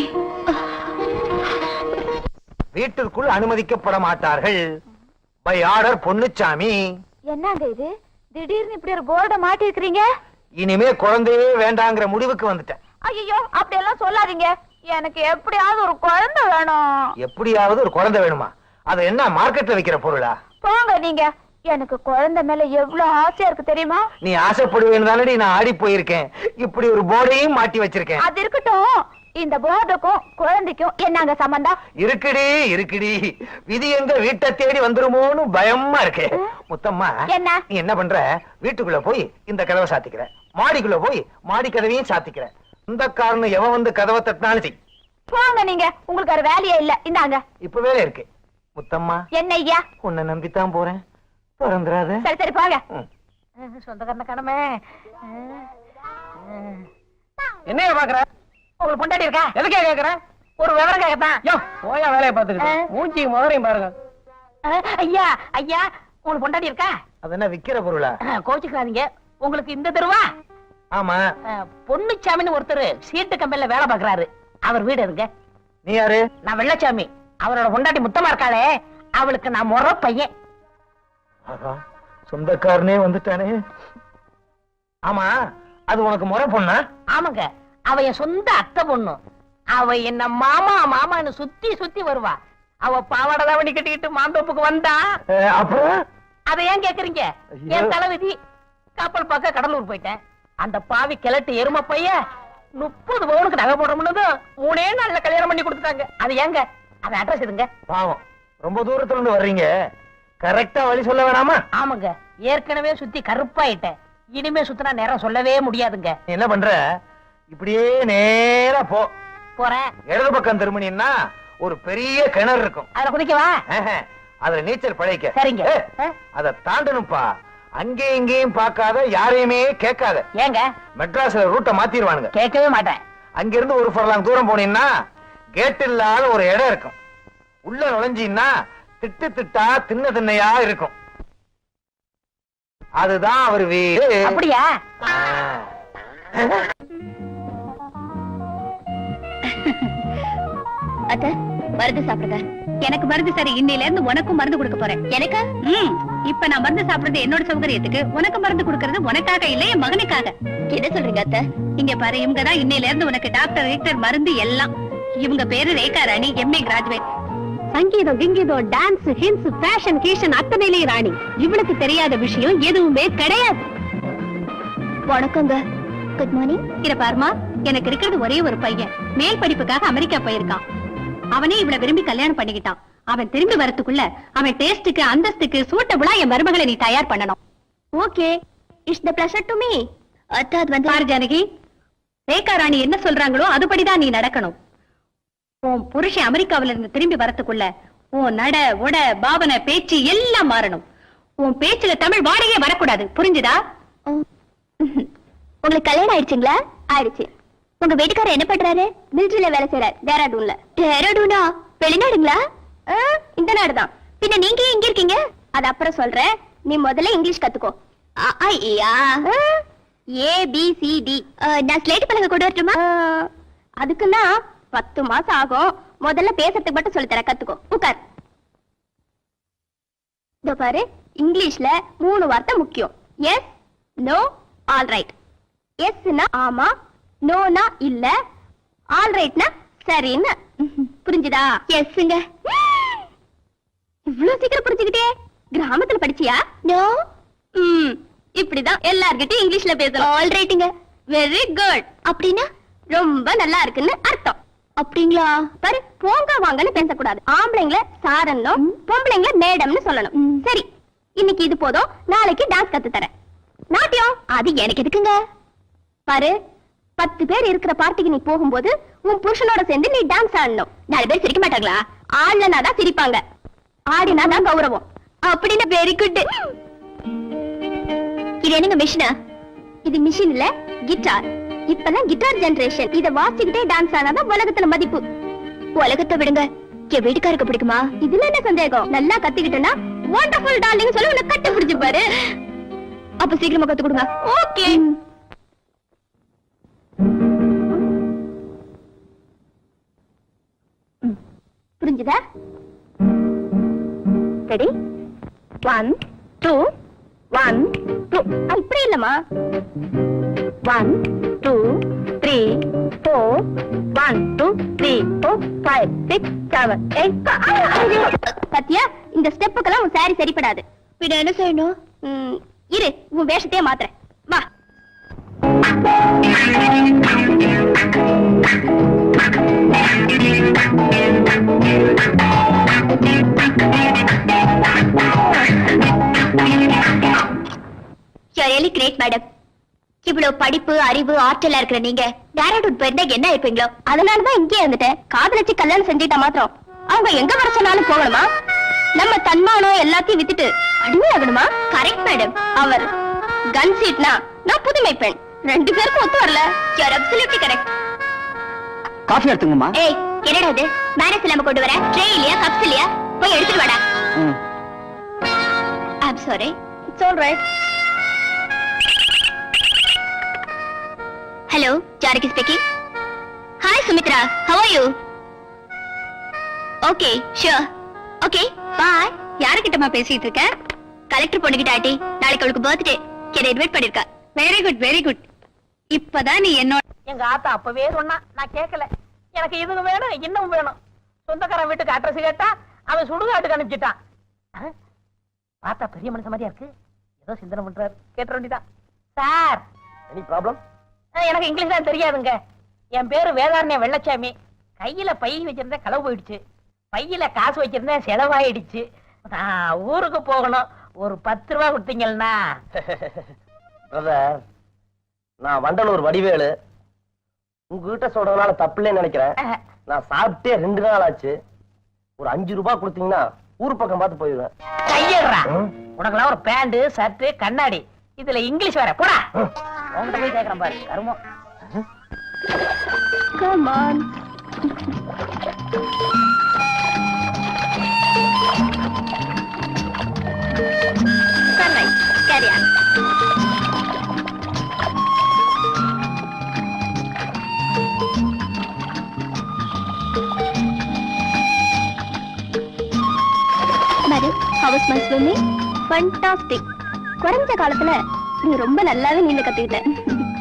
வீட்டிற்குள் அனுமதிக்கப்பட மாட்டார்கள். By order Ponnusamy. என்னங்க இது திடீர்னு இப்படி ஒரு போர்டை மாட்டி இருக்கிறீங்க? இனிமே குழந்தையே வேண்டாங்கிற முடிவுக்கு வந்துட்டேன். ஐயோ, அப்படி எல்லாம் சொல்லாதீங்க. எனக்கு எப்படியாவது ஒரு குழந்தை வேணும். எப்படியாவது ஒரு குழந்தை வேணுமா? அது என்ன மார்க்கெட்ல விக்கிற பொருளா? போங்க நீங்க. எனக்கு குழந்தை மேல எவ்வளவு ஆசையா இருக்கு தெரியுமா? நீ ஆசைப்படுவேன்னு தானடி நான் ஆடி போயிருக்கேன். இப்படி ஒரு போர்டையும் மாட்டி வச்சிருக்கேன். அது இருக்கட்டும், இந்த போர்டுக்கும் குழந்தைக்கும் என்னங்க சம்பந்தம்? இருக்குடி. விதி எங்க வீட்டை தேடி வந்துருமோன்னு பயமா இருக்கு. முத்தம்மா, என்ன நீ என்ன பண்ற? வீட்டுக்குள்ள போய் இந்த கதவை சாத்திக்கிற, மாடிக்குள்ள போய் மாடி கதவையும் சாத்திக்கிற. இந்த காரணம் எவன் வந்து கதவை தட்டினாலும் செய். போங்க நீங்க, உங்களுக்கு ஒரு வேலையே இல்ல. இந்தாங்க. இப்ப வேலை இருக்கு. முத்தம்மா, என்ன ஐயா? உன்னை நம்பித்தான் போறேன், பறந்துராத. சரி சரி போங்க. சொந்தக்காரன கடமை. என்ன பாக்குற? உங்களுக்கு பொண்டாட்டி இருக்கா? எதுக்கே கேக்குற? ஒரு விவரம் கேட்கத்தான். யோ, போயா வேலையை பாத்துக்கிட்டு மூஞ்சி முகரையும் பாருங்க. ஐயா ஐயா, உங்களுக்கு பொண்டாட்டி இருக்கா? அது என்ன விக்கிற பொருளா? கோச்சுக்காதீங்க. உங்களுக்கு இந்த தெருவா? ஆமா. பொன்னுச்சாமின்னு ஒருத்தர் சீட்டு கம்பெனில வேலை பாக்குறாரு. அவர் வீடு எதுங்க? நீ யாரு? நான் வெள்ளச்சாமி. அவரோட பொண்டாட்டி முத்தமா இருக்காளே, அவளுக்கு நான் முறை பையன். சொந்தக்காரனே வந்துட்டானே. ஆமா, அது உனக்கு முறை பொண்ணா? ஆமாங்க, அவ என் சொந்த அத்தை பொண்ணு. அவ என்ன மாமா மாமான்னு சுத்தி சுத்தி வருவா. அவ பாவாடை தாவணி கட்டிக்கிட்டு மாந்தோப்புக்கு வந்தா அப்புறம் அதை ஏன் கேக்குறீங்க? என் தலைவிதி. கப்பல் பார்க்க கடலூர் போயிட்டேன். அந்த பாவி கிழட்டு எரும பைய 30 பவுனுக்கு நகை போடுறோம்னு 3 நாள்ல கல்யாணம் பண்ணி கொடுத்துட்டாங்க. அது ஏங்க? அது அட்ரஸ் எதுங்க? பாவம், ரொம்ப தூரத்துல இருந்து வர்றீங்க, கரெக்டா வழி சொல்ல வேணாமா? ஆமாங்க, ஏற்கனவே சுத்தி கருப்பாயிட்டேன். இனிமே சுத்தினா நேரம் சொல்லவே முடியாதுங்க. நீ என்ன பண்ற? இப்படியே நேரா போ. போறேன். இடது பக்கம் திரும்பினா ஒரு பெரிய கிணறு இருக்கும். அதுல குதிக்கவா? அதுல நீச்சல் பழகிக்க. சரிங்க. அத தாண்டணும்பா. அங்கேயும் இங்கேயும் பார்க்காத, யாரையுமே கேட்காத. ஏங்க மெட்ராஸ்ல ரூட்டை மாத்திடுவானுங்க. கேட்கவே மாட்டேன். அங்கிருந்து ஒரு ஃபர்லாங் தூரம் போனீங்கன்னா கேட் இல்லாத ஒரு இடம் இருக்கும். உள்ள நுழைஞ்சீங்கன்னா திட்டு திட்டா தின்ன திண்ணையா இருக்கும். அதுதான் அவர் வீடு. அப்படியா? அத்த மருந்து சாப்பிடுங்க. எனக்கு மருந்து சரி, இன்னையில இருந்து உனக்கும் மருந்து கொடுக்க போறேன். எனக்கு இப்ப நான் மருந்து சாப்பிடுறது என்னோட சௌகரியத்துக்கு, உனக்கு மருந்து கொடுக்கறது உனக்காக இல்ல என் மகனுக்காக. என்ன சொல்றீங்க அத்த? இங்க பாரு, இவங்க தான் இன்னையில இருந்து உனக்கு டாக்டர் ரீக்டர் மருந்து எல்லாம். இவங்க பேரு ரேகா ராணி, எம்ஏ கிராஜுவேட். சங்கீதம் கிங்கீதம் டான்ஸ் ஹின்ஸ் ஃபேஷன் கீஷன் அத்தனையிலேயே ராணி. இவளுக்கு தெரியாத விஷயம் எதுவுமே கிடையாது. வணக்கங்க. Good morning. இத பாருமா, எனக்கு இருக்கிறது ஒரே ஒரு பையன். மேல் படிப்புக்காக அமெரிக்கா போயிருக்கான். அவனே இவளை விரும்பி கல்யாணம் பண்ணிக்கிட்டான். அவன் திரும்பி வரதுக்குள்ள அவன் டேஸ்டுக்கு அந்தஸ்துக்கு சூட்டபிளா என் மருமகளை நீ தயார் பண்ணணும். Okay, it's the pleasure to me. அத்தாத் வந்து பாரு ஜானகி, ரேகா ராணி என்ன சொல்றாங்களோ அதுபடிதான் நீ நடக்கணும். உன் புருஷன் அமெரிக்காவில இருந்து திரும்பி வரதுக்குள்ள உன் நட உட பாவனை பேச்சு எல்லாம் மாறணும். உன் பேச்சுல தமிழ் வாடகையே வரக்கூடாது, புரிஞ்சுதா? உங்களுக்கு கல்யாணம் ஆயிடுச்சுங்களா? ஆயிடுச்சு. உங்க வீட்டுக்காரர் என்ன பண்றாரு? மிலிட்டரியில வேலை செய்யறாரு. டேராடூன்ல. டேராடூனா? வெளிநாடுங்களா? இந்த நாடுதான். பின்ன நீங்க எங்க இருக்கீங்க? அது அப்புறம் சொல்றேன், நீ முதல்ல இங்கிலீஷ் கத்துக்கோ. ABCD. நான் ஸ்லேட் பலகை கொண்டு வரட்டுமா? அதுக்குன்னா 10 மாசம் ஆகும். முதல்ல பேசுறதுக்கு மட்டும் சொல்லி தர, கத்துக்கோ. உட்கார். இதோ பாரு, இங்கிலீஷ்ல 3 வார்த்தை முக்கியம். Yes, no, all right. எஸ்னா ஆமா, நோனா இல்ல, ஆல் ரைட்னா சரின்னு. புரிஞ்சுதா? எஸ்ங்க. இவ்வளவு சீக்கிரம் புரிஞ்சுக்கிட்டே? கிராமத்துல படிச்சியா? நோ. இப்படிதான் எல்லார்கிட்டயும் இங்கிலீஷ்ல பேசலாம். ஆல் ரைட்டுங்க. Very good. அப்படின்னா ரொம்ப நல்லா இருக்குன்னு அர்த்தம். அப்படிங்களா? பாரு, போங்க வாங்கன்னு பேசக்கூடாது. ஆம்பளைங்கள சாரன்னும் பொம்பளைங்கள மேடம்னு சொல்லணும். சரி, இன்னைக்கு இது போதும். நாளைக்கு டான்ஸ் கத்து தரேன். நாட்டியம் அது எனக்கு எதுக்குங்க? பாரு, 10 பேர் இருக்கிற பார்ட்டிக்கு நீ போகும்போது உன் புருஷனோட சேர்ந்து நீ டான்ஸ் ஆடணும். 4 பேர் சிரிக்க மாட்டாங்களா? ஆடலனாதான் சிரிப்பாங்க, ஆடினாதான் கௌரவம். அப்படின்னு வெரி குட். இது என்னங்க மிஷினா? இது மிஷின் இல்ல, கிட்டார். இப்பதான் கிட்டார் ஜெனரேஷன். இத வாசிக்கிட்டே டான்ஸ் ஆனாதான் உலகத்துல மதிப்பு. உலகத்தை விடுங்க, என் வீட்டுக்காருக்கு பிடிக்குமா? இதுல என்ன சந்தேகம்? நல்லா கத்துக்கிட்டேன்னா வண்டர்ஃபுல் டார்லிங் சொல்லி உன்னை கட்டி பிடிச்சு பாரு. அப்ப சீக்கிரமா கத்து கொடுங்க. ஓகே. புரிஞ்சுதா? ரெடி? 1 2 1 2. இப்படி இல்லம்மா. 1 2 3 4 1 2 3 4 5 6 7 8. சத்யா, இந்த ஸ்டெப்புக்கெல்லாம் உன் சாரி சரிப்படாது. பின்ன என்ன செய்யணும்? இரு, உன் வேஷத்தையே மாத்துறேன். வா. You're really great, madam. இவ்வளவு படிப்பு அறிவு ஆற்றலா இருக்கிற நீங்க டேராடூன் போயிருந்தா என்ன இருப்பீங்களோ? அதனாலதான் இங்கே வந்துட்டேன். காதலிச்சு கல்யாணம் செஞ்சுட்டா மாத்திரம் அவங்க எங்க வர சொன்னாலும் போகணுமா? நம்ம தன்மானம் எல்லாத்தையும் வித்துட்டு அடிமையாகணுமா? Correct madam. அவர் கன் சீட்னா நான் புதுமை பெண். 2 பேருக்கும் ஒத்து வரல. You're absolutely correct. காஃபி எடுத்துங்கம்மா. ஏய், என்னடா இது? மேனேஜ் இல்லாம கொண்டு வர? ட்ரே இல்லையா, கப்ஸ் இல்லையா? போய் எடுத்துட்டு வாடா. I'm sorry. It's all right. Hello, Janaki speaking. Hi, Sumitra. How are you? Okay, sure. Okay, bye. யாருக்கிட்டமா பேசிட்டு இருக்க? கலெக்டர் பொண்ணுகிட்ட ஆட்டி. நாளைக்கு அவளுக்கு பர்த்டே. என்ன இன்வைட் பண்ணிருக்கா. Very good, very good. இப்பதான் நீ என்னோட. எங்க ஆத்தா அப்பவே சொன்னா, நான் கேட்கல. எனக்கு இது வேணும், இன்னும் வேணும். சொந்தக்காரன் வீட்டுக்கு அட்ரஸ் கேட்டா அவன் சுடுகாட்டுக்கு அனுப்பிச்சிட்டான். பார்த்தா பெரிய மனுஷன் மாதிரியா இருக்கு. ஏதோ சிந்தனை பண்றாரு. கேட்ட வேண்டிதான். Sir, any problem? எனக்கு இங்கிலீஷ் தான் தெரியாதுங்க. என் பேரு வேதாரண்ய வெள்ளச்சாமி. கையில பை வச்சிருந்தேன், களவு போயிடுச்சு. பையில காசு வச்சிருந்தேன், செலவாயிடுச்சு. நான் ஊருக்கு போகணும். ஒரு 10 ரூபா கொடுத்தீங்கன்னா. பிரதர், நான் வண்டலூர் வடிவேலு. உங்ககிட்ட சொல்றதுனால தப்புலன்னு நினைக்கிறேன். நான் சாப்பிட்டே 2 நாள் ஆச்சு. ஒரு 5 ரூபாய் கொடுத்தீங்கன்னா ஊர் பக்கம் பார்த்து போயிடுவேன். கையேடுறா உனக்கெல்லாம் ஒரு பேண்ட் ஷர்ட் கண்ணாடி இதுல இங்கிலீஷ் வேற போடா உங்ககிட்ட போய் கேக்குறேன் பாரு கருமம். Come on. Sunlight, carry on. Madam, how was my swimming? Fantastic. குறைஞ்ச காலத்துல நீ ரொம்ப நல்லாவே நீந்த கத்துக்கிட்ட.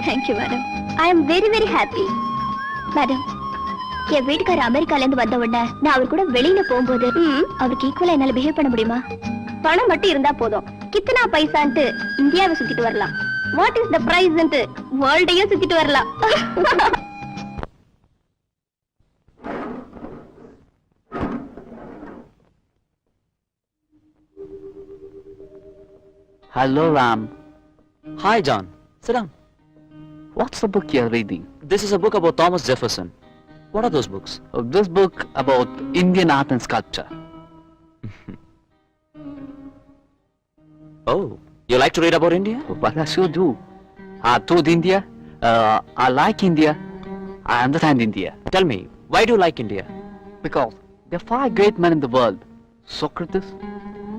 Thank you, madam. I am very very happy. Madam, என் வீட்டுக்கார அமெரிக்கால இருந்து வந்த உடனே நான் அவர் கூட வெளியில போகும்போது அவருக்கு ஈக்குவலா என்னால பிஹேவ் பண்ண முடியுமா? பணம் மட்டும் இருந்தா போதும். கித்தனா பைசான்ட்டு இந்தியாவை சுத்திட்டு வரலாம். வாட் இஸ் த பிரைஸ்ன்ட்டு வேர்ல்டையும் சுத்திட்டு வரலாம். Hello, Ram. Hi, John. Sit down. What's the book you're reading? This is a book about Thomas Jefferson. What are those books? This book about Indian art and sculpture. Oh, you like to read about India? Well, I sure do. I toured India. I like India. I understand India. Tell me, why do you like India? Because there are 5 great men in the world. Socrates,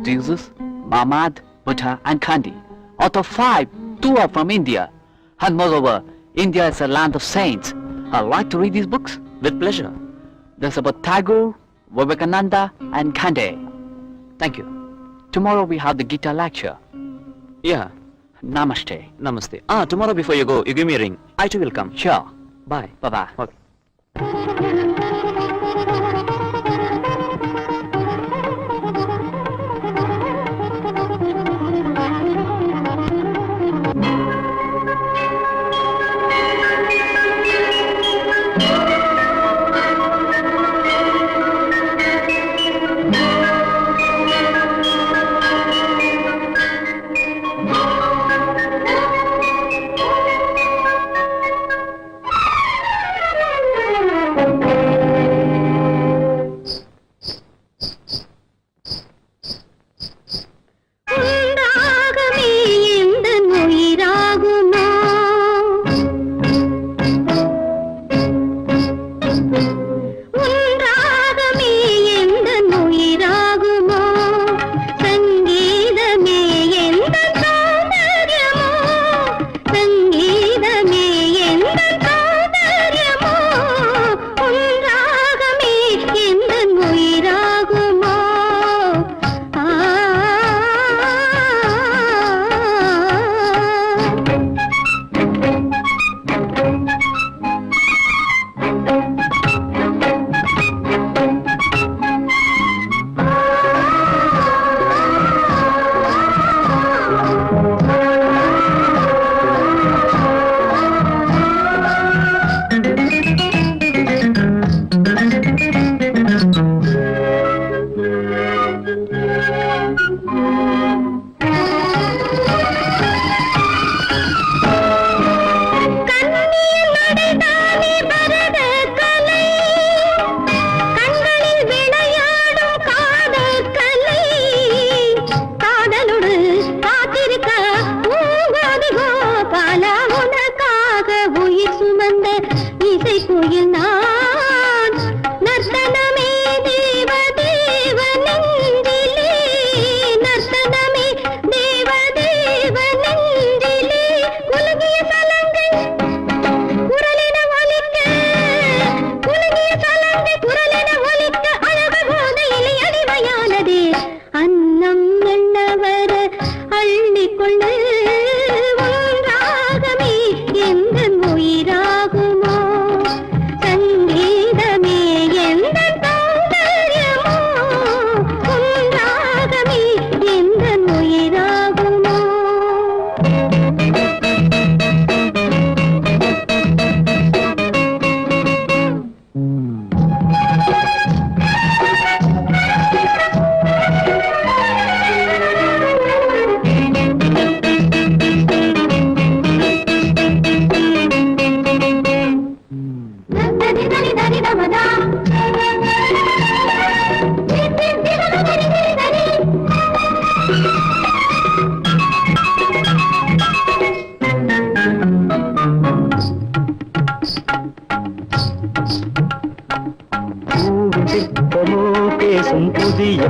Jesus, Muhammad, Buddha and Gandhi. Out of 5, 2 are from India. And moreover, India is a land of saints. I like to read these books. With pleasure. There's about Tagore, Vivekananda and Gandhi. Thank you. Tomorrow we have the guitar lecture. Yeah, Namaste. namaste. Tomorrow before you go, you give me a ring. I too will come. Sure. Bye. Bye-bye. Okay.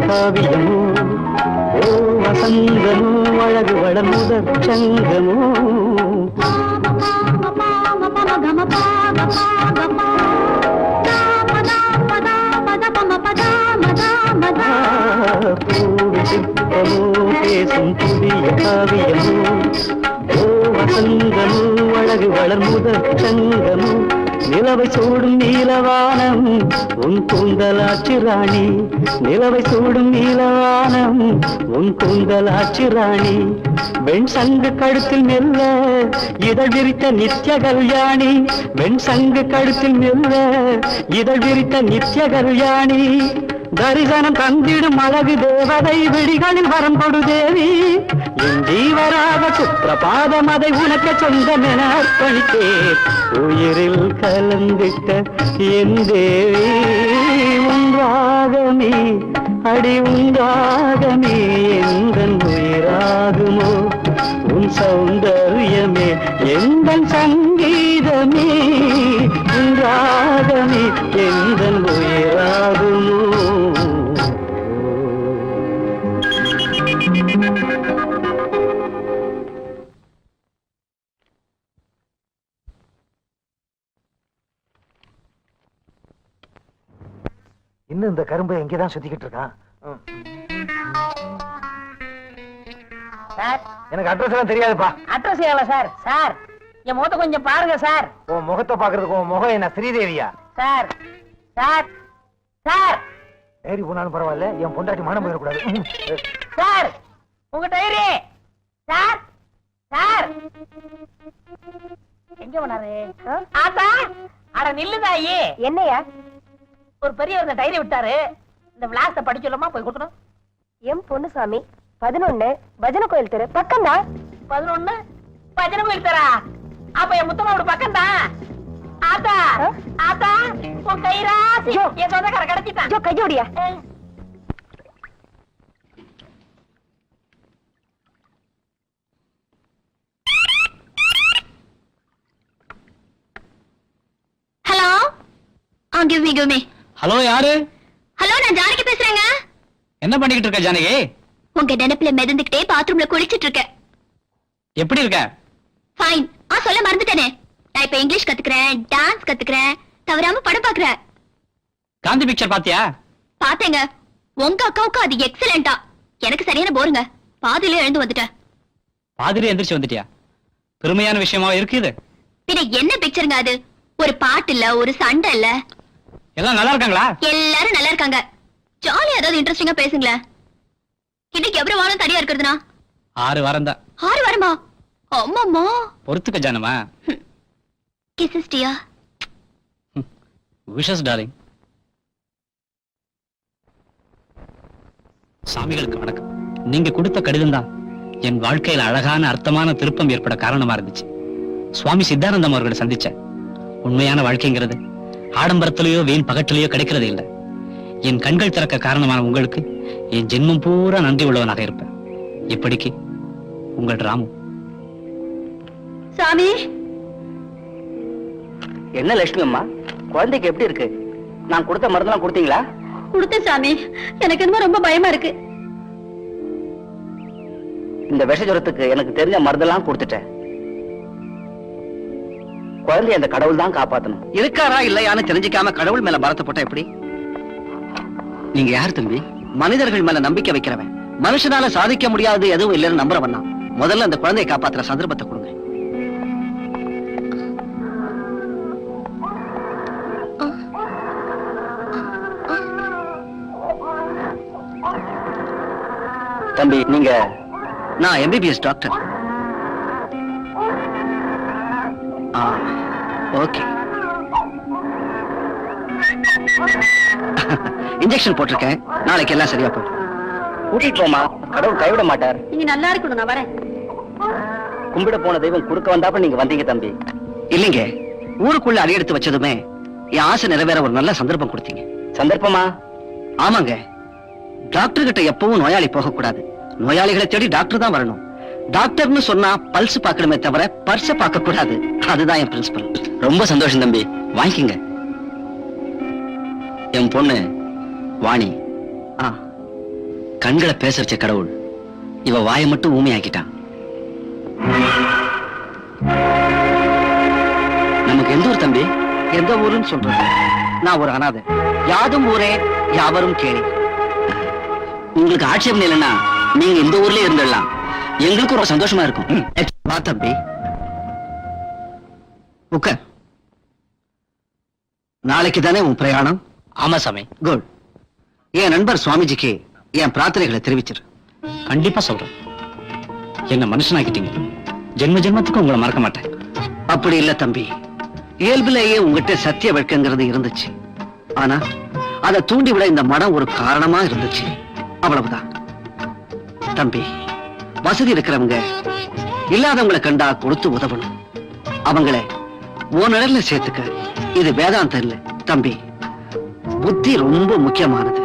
காவியமோ ஓ வசந்தமோ அழகு வளர் முதற் சங்கமோ சிற்பமோ பேசும் புதிய காவியமோ ஓ வசந்தமோ அழகு வளர் முதற் சங்கமோ நிலவை சூடும் நீலவானம் உன் கூந்தலாட்சி ராணி நிலவை சூடும் நீலவானம் உன் கூந்தலாட்சி ராணி வெண் சங்கு கழுத்தில் மெல்ல இதழ் விரித்த நித்ய கல்யாணி வெண் சங்கு கழுத்தில் மெல்ல இதழ் விரித்த நித்ய கல்யாணி தரிசனம் தந்திடும் அழகு தேவதை விழிகளில் வரம் கொடு தேவி என் ஜீவராக சுப்பிரபாதம் அதை உனக்கு சொந்தமென அர்ப்பணித்தேன் உயிரில் கலந்திட்ட என் தேவி உன்றாகமே அடி உன்றாகமே எந்தன் உயிராகுமோ உன் சௌந்தர்யமே எந்தன் சங்கீதமே உன்றாகமே எந்தன் உயிராகுமோ இன்னும் இந்த கரும்பை எங்கேதான் சுத்திக்கிட்டு இருக்கான். சார் எனக்கு அட்ரஸ் எல்லாம் தெரியாதுப்பா. அட்ரஸ் ஏல சார். சார் என் முகத்தை கொஞ்சம் பாருங்க சார். உன் முகத்தை பாக்குறதுக்கு உன் முகம் என்ன ஸ்ரீதேவியா? சார் சார் சார் டைரி போனாலும் பரவாயில்ல, என் பொண்டாட்டி மனம் போயிடக்கூடாது. சார் உங்க டைரி. சார் சார் எங்க போனாரு? ஆத்தா அட நில்லுதாயி. என்னையா? ஒரு பெரியவர் இந்த டைரி விட்டாரு, இந்த விளாசத்தை படிச்சலாமா போய் கொடுக்கணும். எம் பொன்னுசாமி 11 பஜனை கோயில் தெரு பக்கம் தான். 11 பஜனை கோயில் தரா? அப்ப என் முத்தமாவோட பக்கம் தான். ஆத்தா ஆத்தா உன் கைராசி என் சொந்தக்கார கிடைச்சிட்டான். கையோடியா? Hello give me. ஹலோ, யாரு? ஹலோ, நான் ஜானகி பேசுறேங்க. என்ன பண்ணிக்கிட்டு இருக்க ஜானகி? உங்க நினைப்புல மிதந்துக்கிட்டே பாத்ரூம்ல குளிச்சிட்டு இருக்கேன். எப்படி இருக்க? ஃபைன். சொல்ல மறந்துட்டேனே, நான் இப்ப இங்கிலீஷ் கத்துக்கிறேன், டான்ஸ் கத்துக்கிறேன், தவறாம படம் பாக்குறேன். காந்தி பிக்சர் பாத்தியா? பாத்தேங்க. உங்க அக்காவுக்கு அது எக்ஸலண்டா, எனக்கு சரியான போருங்க. பாதியில எழுந்து வந்துட்டேன். பாதிரியே எந்திரிச்சு வந்துட்டியா? பெருமையான விஷயமாவா இருக்கு இது? பின்ன என்ன பிக்சருங்க அது? ஒரு பாட்டு இல்ல, ஒரு சண்டை இல்ல. எல்லாம் நல்லா இருக்காங்களா? எல்லாரும் நல்லா இருக்காங்க. ஜாலியா ஏதாவது இன்ட்ரெஸ்டிங்கா பேசுங்களேன். இன்னைக்கு எவ்வளவு வாரம் தனியா இருக்கிறதுனா? 6 வாரம் தான். 6 வாரமா? அம்மாமா பொறுத்துக்க ஜானமா. Kisses dear. Wishes darling. சாமிகளுக்கு வணக்கம். நீங்க கொடுத்த கடிதம் தான் என் வாழ்க்கையில அழகான அர்த்தமான திருப்பம் ஏற்பட காரணமா இருந்துச்சு. சுவாமி சித்தானந்தம் அவர்களை சந்திச்ச உண்மையான வாழ்க்கைங்கிறது ஆடம்பரத்திலேயோ வீண் பகட்டிலேயோ கிடைக்கிறது இல்லை. என் கண்கள் திறக்க காரணமான உங்களுக்கு என் ஜென்மம் பூரா நன்றி உள்ளவனாக இருப்பேன். இப்படிக்கு உங்கள் ராமு. சாமி. என்ன லட்சுமி அம்மா, குழந்தைக்கு எப்படி இருக்கு? நான் கொடுத்த மருந்தெல்லாம் கொடுத்தீங்களா? கொடுத்தேன் சாமி. எனக்கு என்னமோ ரொம்ப பயமா இருக்கு. இந்த விஷ ஜுரத்துக்கு எனக்கு தெரிஞ்ச மருந்தெல்லாம் கொடுத்துட்டேன். குழந்தை அந்த கடவுள் தான் காப்பாத்தணும். இருக்காரா இல்லையான்னு தெரிஞ்சுக்காம கடவுள் மேல பரத்த போட்டா எப்படி? நீங்க யார் தம்பி? மனிதர்கள் மேல நம்பிக்கை வைக்கிறவன். மனுஷனால சாதிக்க முடியாது எதுவும் இல்லைன்னு நம்புறவன் தான். முதல்ல அந்த குழந்தையை காப்பாத்துற சந்தர்ப்பத்தை கொடுங்க. தம்பி நீங்க? நான் MBBS டாக்டர். ஓகே. இன்ஜெக்ஷன் போட்டிருக்கேன், நாளைக்கு எல்லாம் சரியா போயிடும். கூட்டிட்டு போமா, கடவுள் கைவிட மாட்டார். நீங்க நல்லா இருக்கணும், நான் வரேன். கும்பிட போன தெய்வம் குறுக்க வந்தாப்ப நீங்க வந்தீங்க தம்பி. இல்லைங்க, ஊருக்குள்ள அடியெடுத்து வச்சதுமே என் ஆசை நிறைவேற ஒரு நல்ல சந்தர்ப்பம் கொடுத்தீங்க. சந்தர்ப்பமா? ஆமாங்க. டாக்டர் கிட்ட எப்பவும் நோயாளி போகக்கூடாது. நோயாளிகளை தேடி டாக்டர் தான் வரணும். டாக்டர்னு சொன்னா பல்ஸ் பார்க்கணுமே தவிர பர்ஸ பார்க்க கூடாது. அதுதான் என் பிரின்சிபல். ரொம்ப சந்தோஷம் தம்பி, வாங்கிக்கங்க. என் பொண்ணு வாணி. கண்களை பேச வச்ச கடவுள் இவ வாயை மட்டும் ஊமையாக்கிட்டான். நமக்கு எந்த ஊர் தம்பி? எந்த ஊருன்னு சொல்றது? நான் ஒரு அனாதை. யாதும் ஊரே யாவரும் கேளி. உங்களுக்கு ஆட்சேபம் இல்லைன்னா நீங்க இந்த ஊர்லயே இருந்துடலாம். எங்களுக்கு ஒரு சந்தோஷமா இருக்கும். வா தம்பி, உட்கார். நாளைக்கு தானே உன் பிரயாணம்? ஆமா சாமி. குட். என் நண்பர் சுவாமிஜிக்கு என் பிரார்த்தனைகளை தெரிவிச்சிரு. கண்டிப்பா சொல்றேன். என்ன மனுஷனாக்கிட்டீங்க. ஜென்ம ஜென்மத்துக்கு உங்களை மறக்க மாட்டேன். அப்படி இல்ல தம்பி, இயல்பிலேயே உங்ககிட்ட சத்திய வெட்கங்கிறது இருந்துச்சு. ஆனா அதை தூண்டிவிட இந்த மடம் ஒரு காரணமா இருந்துச்சு. அவ்வளவுதான் தம்பி. வசதி இருக்கிறவங்க இல்லாதவங்களை கண்டா கொடுத்து உதவணும். அவங்கள உன் நிழல்ல சேர்த்துக்க. இது வேதாந்தம் இல்ல தம்பி. புத்தி ரொம்ப முக்கியமானது.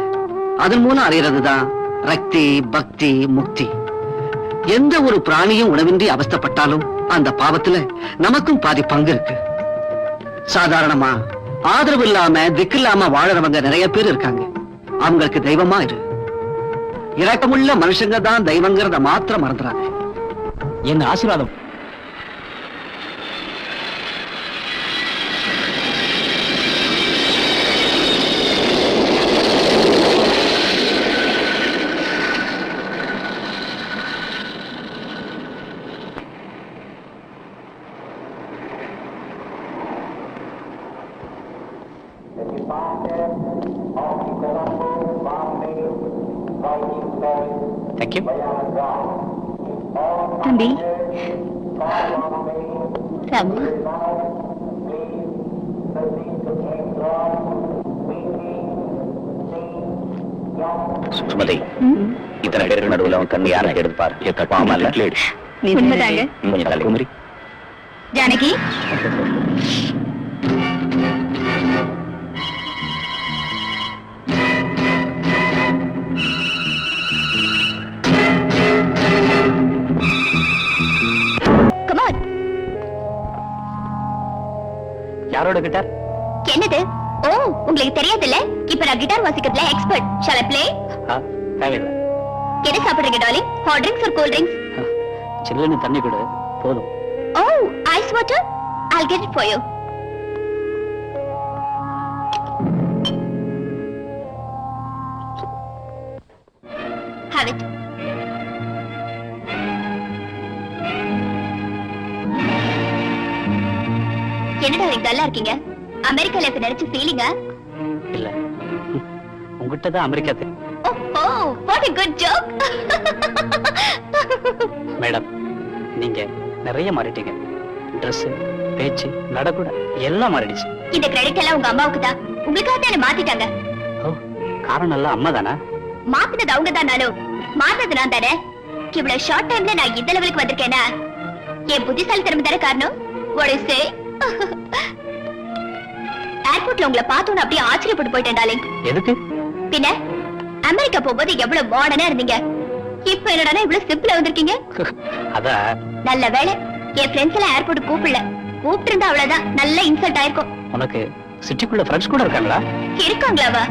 அதன் மூலம் அறியறதுதான் ரக்தி, பக்தி, முக்தி. எந்த ஒரு பிராணியும் உணவின்றி அவஸ்தைப்பட்டாலும் அந்த பாவத்துல நமக்கும் பாதி பங்கு இருக்கு. சாதாரணமா ஆதரவு இல்லாம திக்கு இல்லாம வாழறவங்க நிறைய பேர் இருக்காங்க. அவங்களுக்கு தெய்வமா இரு. இரக்கமுள்ள மனுஷங்க தான் தெய்வங்கிறத மாத்திரம் மறந்துறாங்க. என்ன ஆசீர்வாதம். தேங்க்யூ. தம்பி ராமு, சுமதி, இத்தனை பேருக்கு நடுவில் அவன் கண்ணு யாரை எடுப்பார்? உண்மைதாங்க. குமரி, ஜானகி, யாரோட கிட்டார்? என்னது? ஓ, உங்களுக்கு தெரியாதுல்ல? இப்ப நான் கிட்டார் வாசிக்கிறதுல எக்ஸ்பர்ட். Shall I play? தேவையில்லை. என்ன சாப்பிடுறீங்க darling? Hot drinks or cool drinks? சில்லுன்னு தண்ணி கொடு, போதும். Oh, ice water? I'll get it for you. Have it. என்னடா டல்லா இருக்கீங்க? அமெரிக்கா லைஃப் நினைச்சு ஃபீலிங்கா? இல்ல, உங்ககிட்ட தான் அமெரிக்கா தெரியும். ஓ, what a good joke. Madam, நீங்க நிறைய மாறிட்டீங்க. Dress, பேச்சு, நடக்கூட எல்லாம் மாறிடுச்சு. இந்த கிரெடிட் எல்லாம் உங்க அம்மாவுக்கு தான். உங்களுக்காக தான் மாத்திட்டாங்க. ஓ, காரணம் எல்லாம் அம்மா தானா? மாத்தினது அவங்க தானாலும் மாத்தினது நான் தானே. இவ்வளவு ஷார்ட் டைம்ல நான் இந்த லெவலுக்கு வந்திருக்கேனா என் புத்திசாலித்தனம் தானே காரணம். What do you say? ஏர்போர்ட்ல உங்களை பார்த்தோன்னு அப்படியே ஆச்சரியப்பட்டு போயிட்டேன் டார்லிங். எதுக்கு? பின்ன அமெரிக்கா போகும்போது எவ்வளவு மாடர்னா இருந்தீங்க. இப்ப என்னடா இவ்வளவு சிம்பிளா வந்திருக்கீங்க. அதான். நல்ல வேளை என் ஃப்ரெண்ட்ஸ் எல்லாம் ஏர்போர்ட் கூப்பிடல. கூப்பிட்டு இருந்தா அவ்வளவுதான் நல்ல இன்சல்ட் ஆயிருக்கும். உனக்கு சிட்டிக்குள்ள ஃப்ரெண்ட்ஸ் கூட இருக்காங்களா? இருக்காங்களாவா?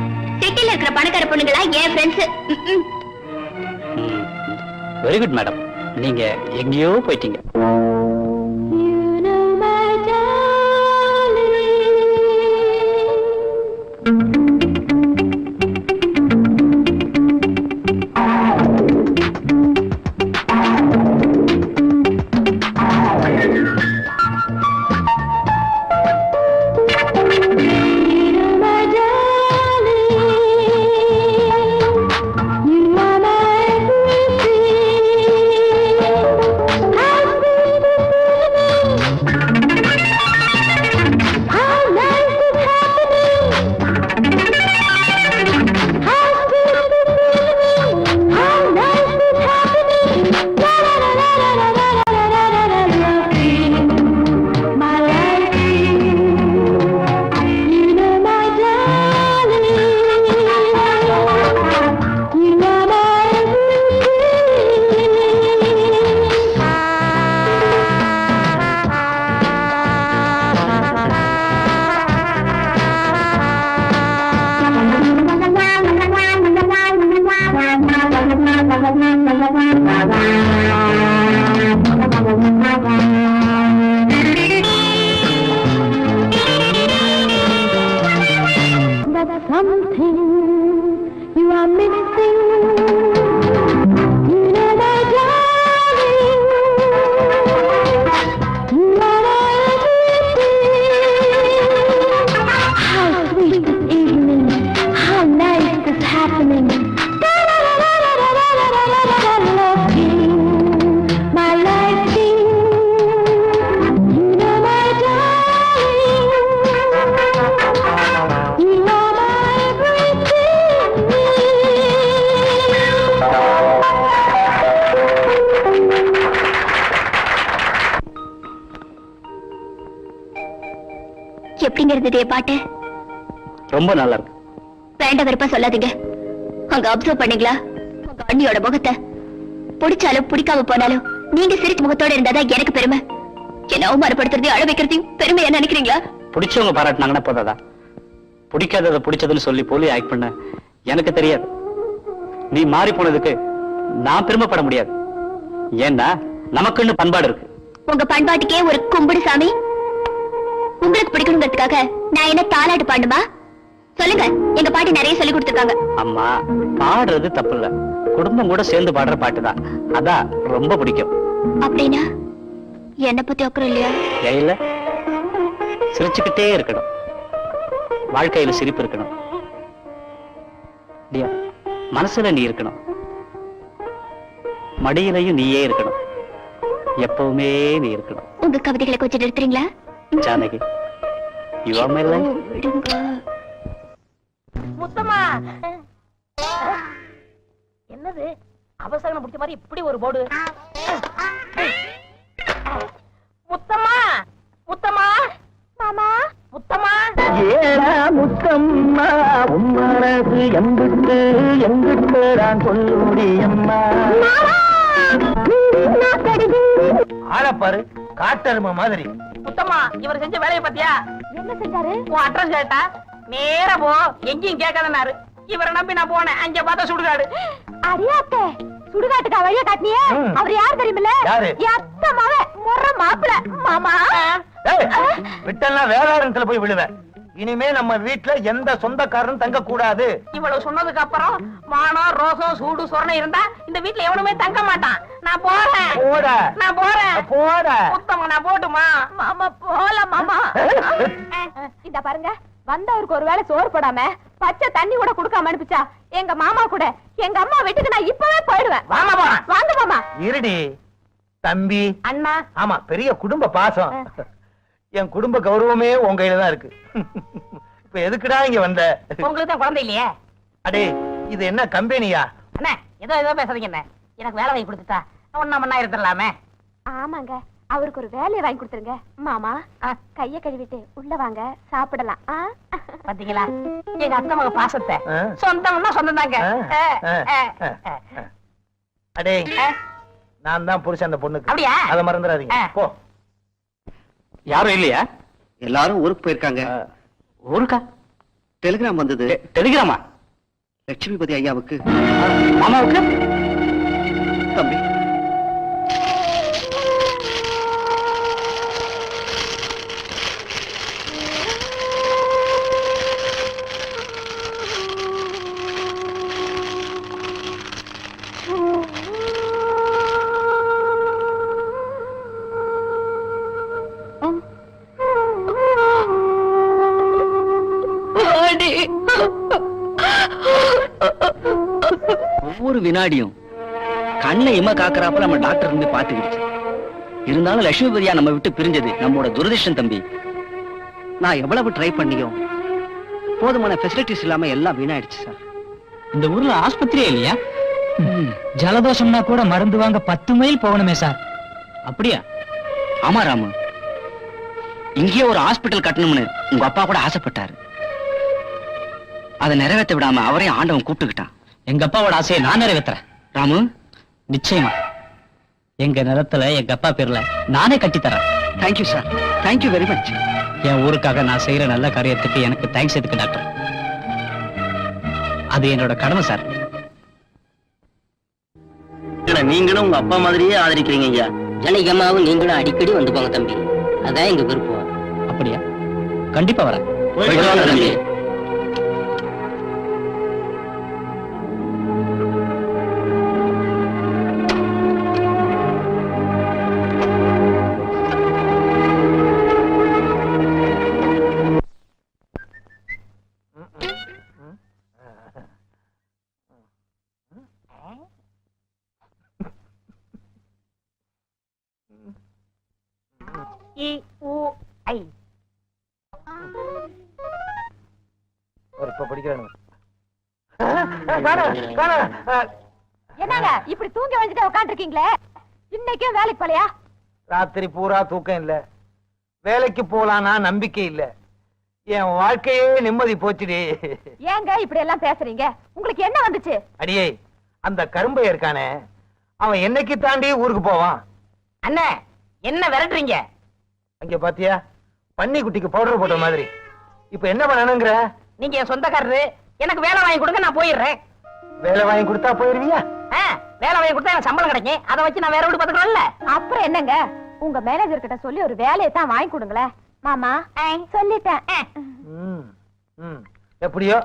சிட்டில இருக்கிற பணக்கார பொண்ணுங்களா என் ஃப்ரெண்ட்ஸ். Very good madam. நீங்க எங்கேயோ போயிட்டீங்க. எப்படிங்க இருந்தது என் பாட்டு? ரொம்ப நல்லா இருக்கு. வேண்ட வெறுப்பா சொல்லாதீங்க. அங்க அப்சர்வ் பண்ணீங்களா உங்க அண்ணியோட முகத்தை? பிடிச்சாலும் பிடிக்காம போனாலும் நீங்க சிரிச்ச முகத்தோட இருந்தாதான் எனக்கு பெருமை. என்ன அவமானப்படுத்துறதையும் அழ வைக்கிறதையும் பெருமை என்ன நினைக்கிறீங்களா? பிடிச்சவங்க பாராட்டினாங்கன்னா போதாதா? பிடிக்காததை பிடிச்சதுன்னு சொல்லி போலி ஆக்ட் பண்ண எனக்கு தெரியாது. நீ மாறி போனதுக்கு நான் பெருமைப்பட முடியாது. ஏன்னா நமக்குன்னு பண்பாடு இருக்கு. உங்க பண்பாட்டுக்கே ஒரு கும்பிடு சாமி. உங்களுக்கு பிடிக்கணுங்கிறதுக்காக நான் என்ன தாலாட்டு பாடுமா? சொல்லுங்க. எங்க பாட்டி நிறைய சொல்லி கொடுத்துருக்காங்க. அம்மா, பாடுறது தப்பு இல்ல, குடும்பம் கூட சேர்ந்து பாடுற பாட்டுதான். அதான் ரொம்ப பிடிக்கும். அப்படின்னா என்ன பத்தி அக்கறம் இல்லையா? இல்ல, சிரிச்சுக்கிட்டே இருக்கணும், வாழ்க்கையில சிரிப்பு இருக்கணும், மனசுல நீ இருக்கணும், மடியிலையும் நீயே இருக்கணும், எப்பவுமே நீ இருக்கணும். உங்க கவிதைகளை கொஞ்சம் நிறுத்துறீங்களா? Janaki, you are my life. Muthamma, என்னது அவசரம் பிடிச்ச மாதிரி இப்படி ஒரு போர்டு? முத்தம்மா, முத்தம்மா, மாமா, முத்தம்மா. ஏடா முத்தம்மா, உன் மனசு எங்கிட்டு எங்கிட்டு நான் சொல்லுடியம்மா. ஆளப்பாரு காட்டரும மாதிரி. முத்தம்மா, இவர் செஞ்ச வேலையை பத்தியா? என்ன செஞ்சாரு? உன் அட்ரஸ் கேட்டா நேரா போ, எங்கேயும் கேட்காதனாரு. இவரை நம்பி நான் போனேன். அங்க பார்த்தா சுடுகாடு. அரியாத்தே, சுடுகாட்டுக்கு வழியா காட்டினியே. அவர் யார் தெரியுமில்ல? யாரு? அத்தமாவே முற மாப்பிள. மாமா, விட்டெல்லாம் வேளாரத்துல போய் விழுவேன். இனிமே நம்ம வீட்டுல எந்த சொந்தக்காரனும் தங்க கூடாது. இவ்வளவு சொன்னதுக்கு அப்புறம் மானம், ரோசம், சூடு, சொரணை இருந்தா இந்த வீட்டுல எவனுமே தங்க மாட்டான். நான் போறேன். போட நான் போறேன். போட முத்தம்மா, நான் போட்டுமா? மாமா போல மாமா. இந்த பாருங்க, வந்தவருக்கு ஒரு வேளை சோறு போடாம பச்சை தண்ணி கூட கொடுக்காம அனுப்பிச்சா எங்க மாமா கூட எங்க அம்மா வீட்டுக்கு நான் இப்பவே போயிடுவேன். வாமா வா. வாங்க மாமா. இருடி தம்பி. அண்ணா. ஆமா, பெரிய குடும்ப பாசம். என் குடும்ப கௌரவமே உன் கையில தான் இருக்கு. இப்ப எதுக்குடா இங்க வந்த? உங்களுக்கு தான் குழந்தை இல்லையே? அடே, இது என்ன கம்பெனியா? அண்ணா, ஏதோ பேசுறீங்க. என்ன எனக்கு வேலை வாங்கி கொடுத்துட்டா ஒன்னா மண்ணா இருந்துடலாமே. ஆமாங்க, அவருக்கு ஒரு வேலையை வாங்கி கொடுத்துருங்க. மாமா, கைய கழுவிட்டு உள்ள வாங்க, சாப்பிடலாம். பாத்தீங்களா எங்க அத்தை மக பாசத்தை? சொந்தம்னா சொந்தம் தாங்க. அடே, நான் தான் புருஷன் அந்த பொண்ணுக்கு. அப்படியா? அத மறந்துடாதீங்க. போ. யாரும் இல்லையா? எல்லாரும் ஊருக்கு போயிருக்காங்க. ஊருக்கா? டெலிகிராம் வந்தது. டெலிகிராமா? லட்சுமிபதி ஐயாவுக்கு. மாமாவுக்கு? தம்பி, ஒவ்வொரு வினாடியும் கண்ணை இம காக்கறாப்ப நம்ம டாக்டர் இருந்து பாத்துக்கிடுச்சு. இருந்தாலும் லட்சுமிபதியா நம்ம விட்டு பிரிஞ்சது நம்மோட துரதிர்ஷ்டம் தம்பி. நான் எவ்வளவு ட்ரை பண்ணியும் போதுமான ஃபெசிலிட்டிஸ் இல்லாம எல்லாம் வீணாயிடுச்சு சார். இந்த ஊர்ல ஆஸ்பத்திரியே இல்லையா? ஜலதோஷம்னா கூட மருந்து வாங்க 10 மைல் போகணுமே சார். அப்படியா? ஆமா ராமு, இங்கேயே ஒரு ஹாஸ்பிட்டல் கட்டணும்னு உங்க அப்பா கூட ஆசைப்பட்டாரு. அதை நிறைவேற்ற விடாம அவரே ஆண்டவன் கூப்பிட்டுக்கிட்டான். எங்க அப்பாவோட ஆசையை நான் நிறைவேற்றுறேன் ராமு. நிச்சயமா. எங்க நிலத்துல எங்க அப்பா பேர்ல நானே கட்டித்தரேன். Thank you sir, thank you very much. என் ஊருக்காக நான் செய்யற நல்ல காரியத்துக்கு எனக்கு தேங்க்ஸ் எதுக்கு டாக்டர்? அது என்னோட கடமை சார். நீங்களும் உங்க அப்பா மாதிரியே ஆதரிக்கிறீங்க ஐயா. ஜனகி அம்மாவும் நீங்களும் அடிக்கடி வந்து போங்க தம்பி. அதான் எங்க விருப்பம். அப்படியா? கண்டிப்பா வரேன். இப்ப படிக்கிறேன். என்னங்க இப்படி தூங்கி வச்சுட்டு உட்காந்துருக்கீங்களே? இன்னைக்கும் வேலைக்கு போலையா? ராத்திரி பூரா தூக்கம் இல்ல, வேலைக்கு போலானா நம்பிக்கை இல்ல. என் வாழ்க்கையே நிம்மதி போச்சுடி. ஏங்க இப்படி எல்லாம் பேசுறீங்க? உங்களுக்கு என்ன வந்துச்சு? அடியே, அந்த கரும்பை இருக்கானே, அவன் என்னைக்கு தாண்டி ஊருக்கு போவான்? அண்ணே என்ன விரட்டுறீங்க? அங்க பாத்தியா, பன்னி குட்டிக்கு பவுடர் போட்ட மாதிரி. இப்ப என்ன பண்ணணுங்கிற? நீங்க என் சொந்தக்காரரு, எனக்கு வேலை வாங்கி கொடுங்க, நான் போயிடுறேன். வேலை வாங்கி கொடுத்தா போயிருவியா? வேலை வாங்கி கொடுத்தா எனக்கு சம்பளம் கிடைக்கும், அதை வச்சு நான் வேற வீடு பாத்துக்கலாம்ல. அப்புறம் என்னங்க, உங்க மேனேஜர் கிட்ட சொல்லி ஒரு வேலையை தான் வாங்கி கொடுங்களேன். மாமா சொல்லிட்டேன். எப்படியோ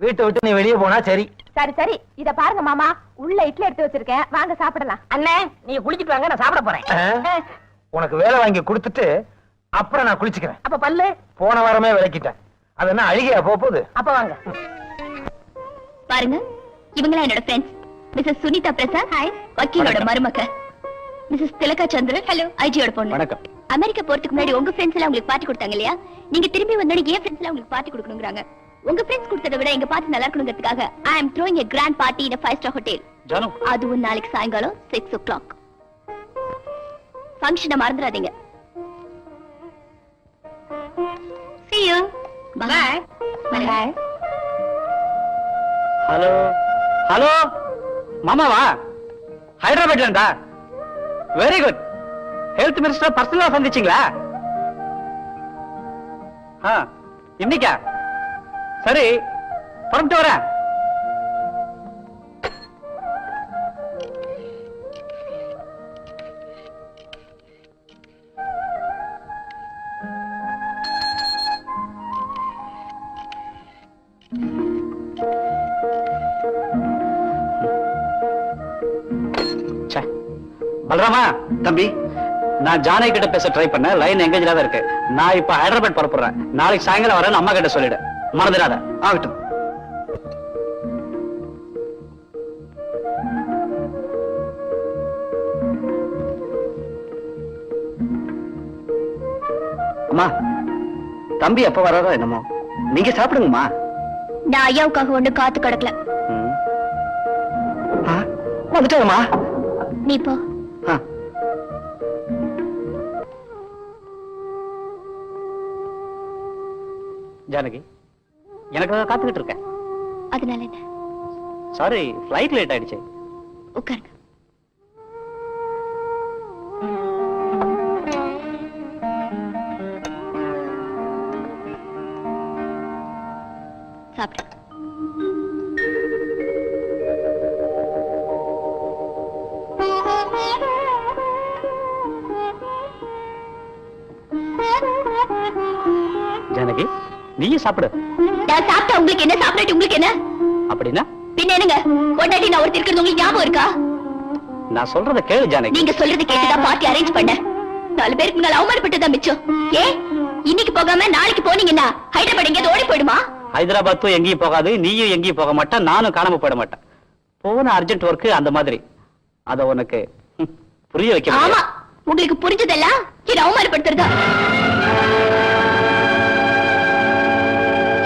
வீட்டை விட்டு நீ வெளியே போனா சரி. சரி சரி, இத பாருங்க மாமா, உள்ள இட்லி எடுத்து வச்சிருக்கேன், வாங்க சாப்பிடலாம். அண்ணே நீங்க குளிச்சிட்டு வாங்க, நான் சாப்பிட போறேன். உனக்கு வேலை வாங்கி கொடுத்துட்டு அப்புறம் நான் குளிச்சுக்கிறேன். அப்ப பல்லு போன வாரமே விளக்கிட்டேன், அது என்ன அழுகியா போகுது? அப்ப வாங்க. பாருங்க, இவங்களா என்னோட friends. Mrs Sunita Prasad, hi, வக்கீலோட மருமக. மிஸ்ஸஸ் திலகா சந்திரன், ஹலோ, ஐஜியோட பொண்ணு. வணக்கம். அமெரிக்கா போறதுக்கு முன்னாடி உங்க ஃப்ரெண்ட்ஸ் எல்லாம் உங்களுக்கு பார்ட்டி கொடுத்தாங்க இல்லையா? நீங்க திரும்பி வந்தோட ஏன் ஃப்ரெண்ட்ஸ் எல்லாம் உங்களுக்கு பார்ட்டி கொடுக்கணும்ங்கறாங்க. உங்க ஃப்ரெண்ட்ஸ் கொடுத்ததை விட எங்க பார்ட்டி நல்லா இருக்கணும்ங்கிறதுக்காக I am throwing a grand party in a 5-star hotel. Janu, அதுவும் நாளைக்கு சாயங்காலம் 6 o'clock. ஃபங்க்ஷனை மறந்துடாதீங்க. See you. Bye. Bye. Hello hello, மாமாவா? ஹைதராபாத்ல இருந்தா? Very good. ஹெல்த் மினிஸ்டர் பர்சனலா சந்திச்சீங்களா? இன்னைக்கா? சரி, புறப்பட்டு வரேன். பலராமா தம்பி, நான் ஜானகி கிட்ட பேச ட்ரை பண்ண, லைன் எங்கேஜ்ல தான் இருக்கு. நான் இப்ப ஹைதராபாத் புறப்படுறேன். நாளைக்கு சாயங்காலம் வரேன், அம்மா கிட்ட சொல்லிடு. மறந்துடாத. ஆகட்டும். அம்மா, தம்பி எப்ப வராரோ என்னமோ, நீங்க சாப்பிடுங்கம்மா. நான் ஐயாவுக்காக ஒண்ணு காத்து கிடக்கல. வந்துட்டேம்மா. நீ போ. ஜானகி, எனக்கு காத்துக்கிட்டு இருக்கேன். அதனால என்ன? சாரி, ஃப்ளைட் லேட் ஆயிடுச்சு. உட்காருங்க. சாப்பிடு. ஜானகி, நீயும் சாப்பிடு. நான் சாப்பிட்டா உங்களுக்கு என்ன, சாப்பிட்டு உங்களுக்கு என்ன? அப்படின்னா பின்ன என்னங்க, கொண்டாடி நான் ஒருத்தர் இருக்கிறது உங்களுக்கு ஞாபகம் இருக்கா? நான் சொல்றத கேளு ஜானகி. நீங்க சொல்றது கேட்டுதான் பார்ட்டி அரேஞ்ச் பண்ண. 4 பேருக்கு முன்னால அவமானப்பட்டதா மிச்சம். ஏ, இன்னைக்கு போகாம நாளைக்கு போனீங்கன்னா ஹைதராபாத் எங்கேயாவது ஓடி போயிடுமா? ஹைதராபாத்தும் எங்கேயும் போகாது, நீயும் எங்கேயும் போக மாட்டேன், நானும் காணாம போயிட மாட்டேன். போன அர்ஜென்ட் ஒர்க் அந்த மாதிரி. அத உனக்கு புரிய வைக்க. ஆமா, உங்களுக்கு புரிஞ்சதெல்லாம் என்ன அவமானப்படுத்துறதா?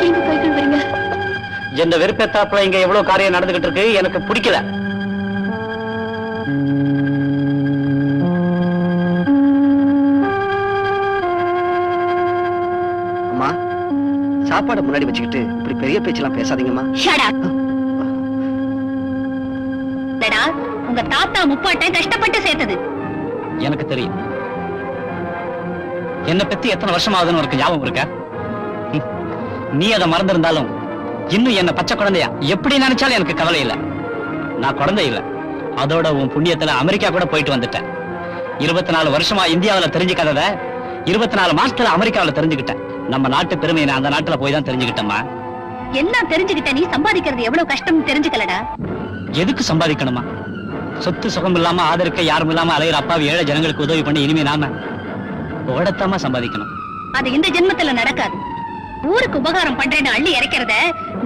எங்க கைகள் வரீங்க? என்ன வெறுப்பேத்தாப்புல இங்க எவ்வளவு காரியம் நடந்துகிட்டு இருக்கு, எனக்கு பிடிக்கல. அம்மா, சாப்பாடு முன்னாடி வச்சுக்கிட்டு இப்படி பெரிய பேச்செல்லாம் பேசாதீங்கம்மா. Shut up. உங்க தாத்தா முப்பாட்டை கஷ்டப்பட்டு சேர்த்தது எனக்கு தெரியும். என்ன பத்தி எத்தனை வருஷம் ஆகுதுன்னு உனக்கு ஞாபகம் இருக்க? நீ அதை மறந்திருந்தாலும் இன்னும் என்ன பச்சை குழந்தையா எப்படி நினைச்சாலும் எனக்கு கவலை இல்லை. நான் குழந்தை இல்லை, அதோட உன் புண்ணியத்துல அமெரிக்கா கூட போயிட்டு வந்துட்டேன். 24 வருஷமா இந்தியாவில தெரிஞ்சுக்காதத 24 மாசத்துல அமெரிக்காவில தெரிஞ்சுக்கிட்டேன். நம்ம நாட்டு பெருமையை நான் அந்த நாட்டுல போய் தான் தெரிஞ்சுக்கிட்டேம்மா. என்ன தெரிஞ்சுக்கிட்ட? நீ சம்பாதிக்கிறது எவ்வளவு கஷ்டம் தெரிஞ்சுக்கலடா. எதுக்கு சம்பாதிக்கணுமா? சொத்து சுகம் இல்லாம ஆதரிக்க யாரும் இல்லாம அலையிற அப்பாவி ஏழை ஜனங்களுக்கு உதவி பண்ணி இனிமே நாம ஓடத்தாம சம்பாதிக்கணும். அது இந்த ஜென்மத்துல நடக்காது. ஊருக்கு உபகாரம் பண்றேன்னு அள்ளி இறக்கிறத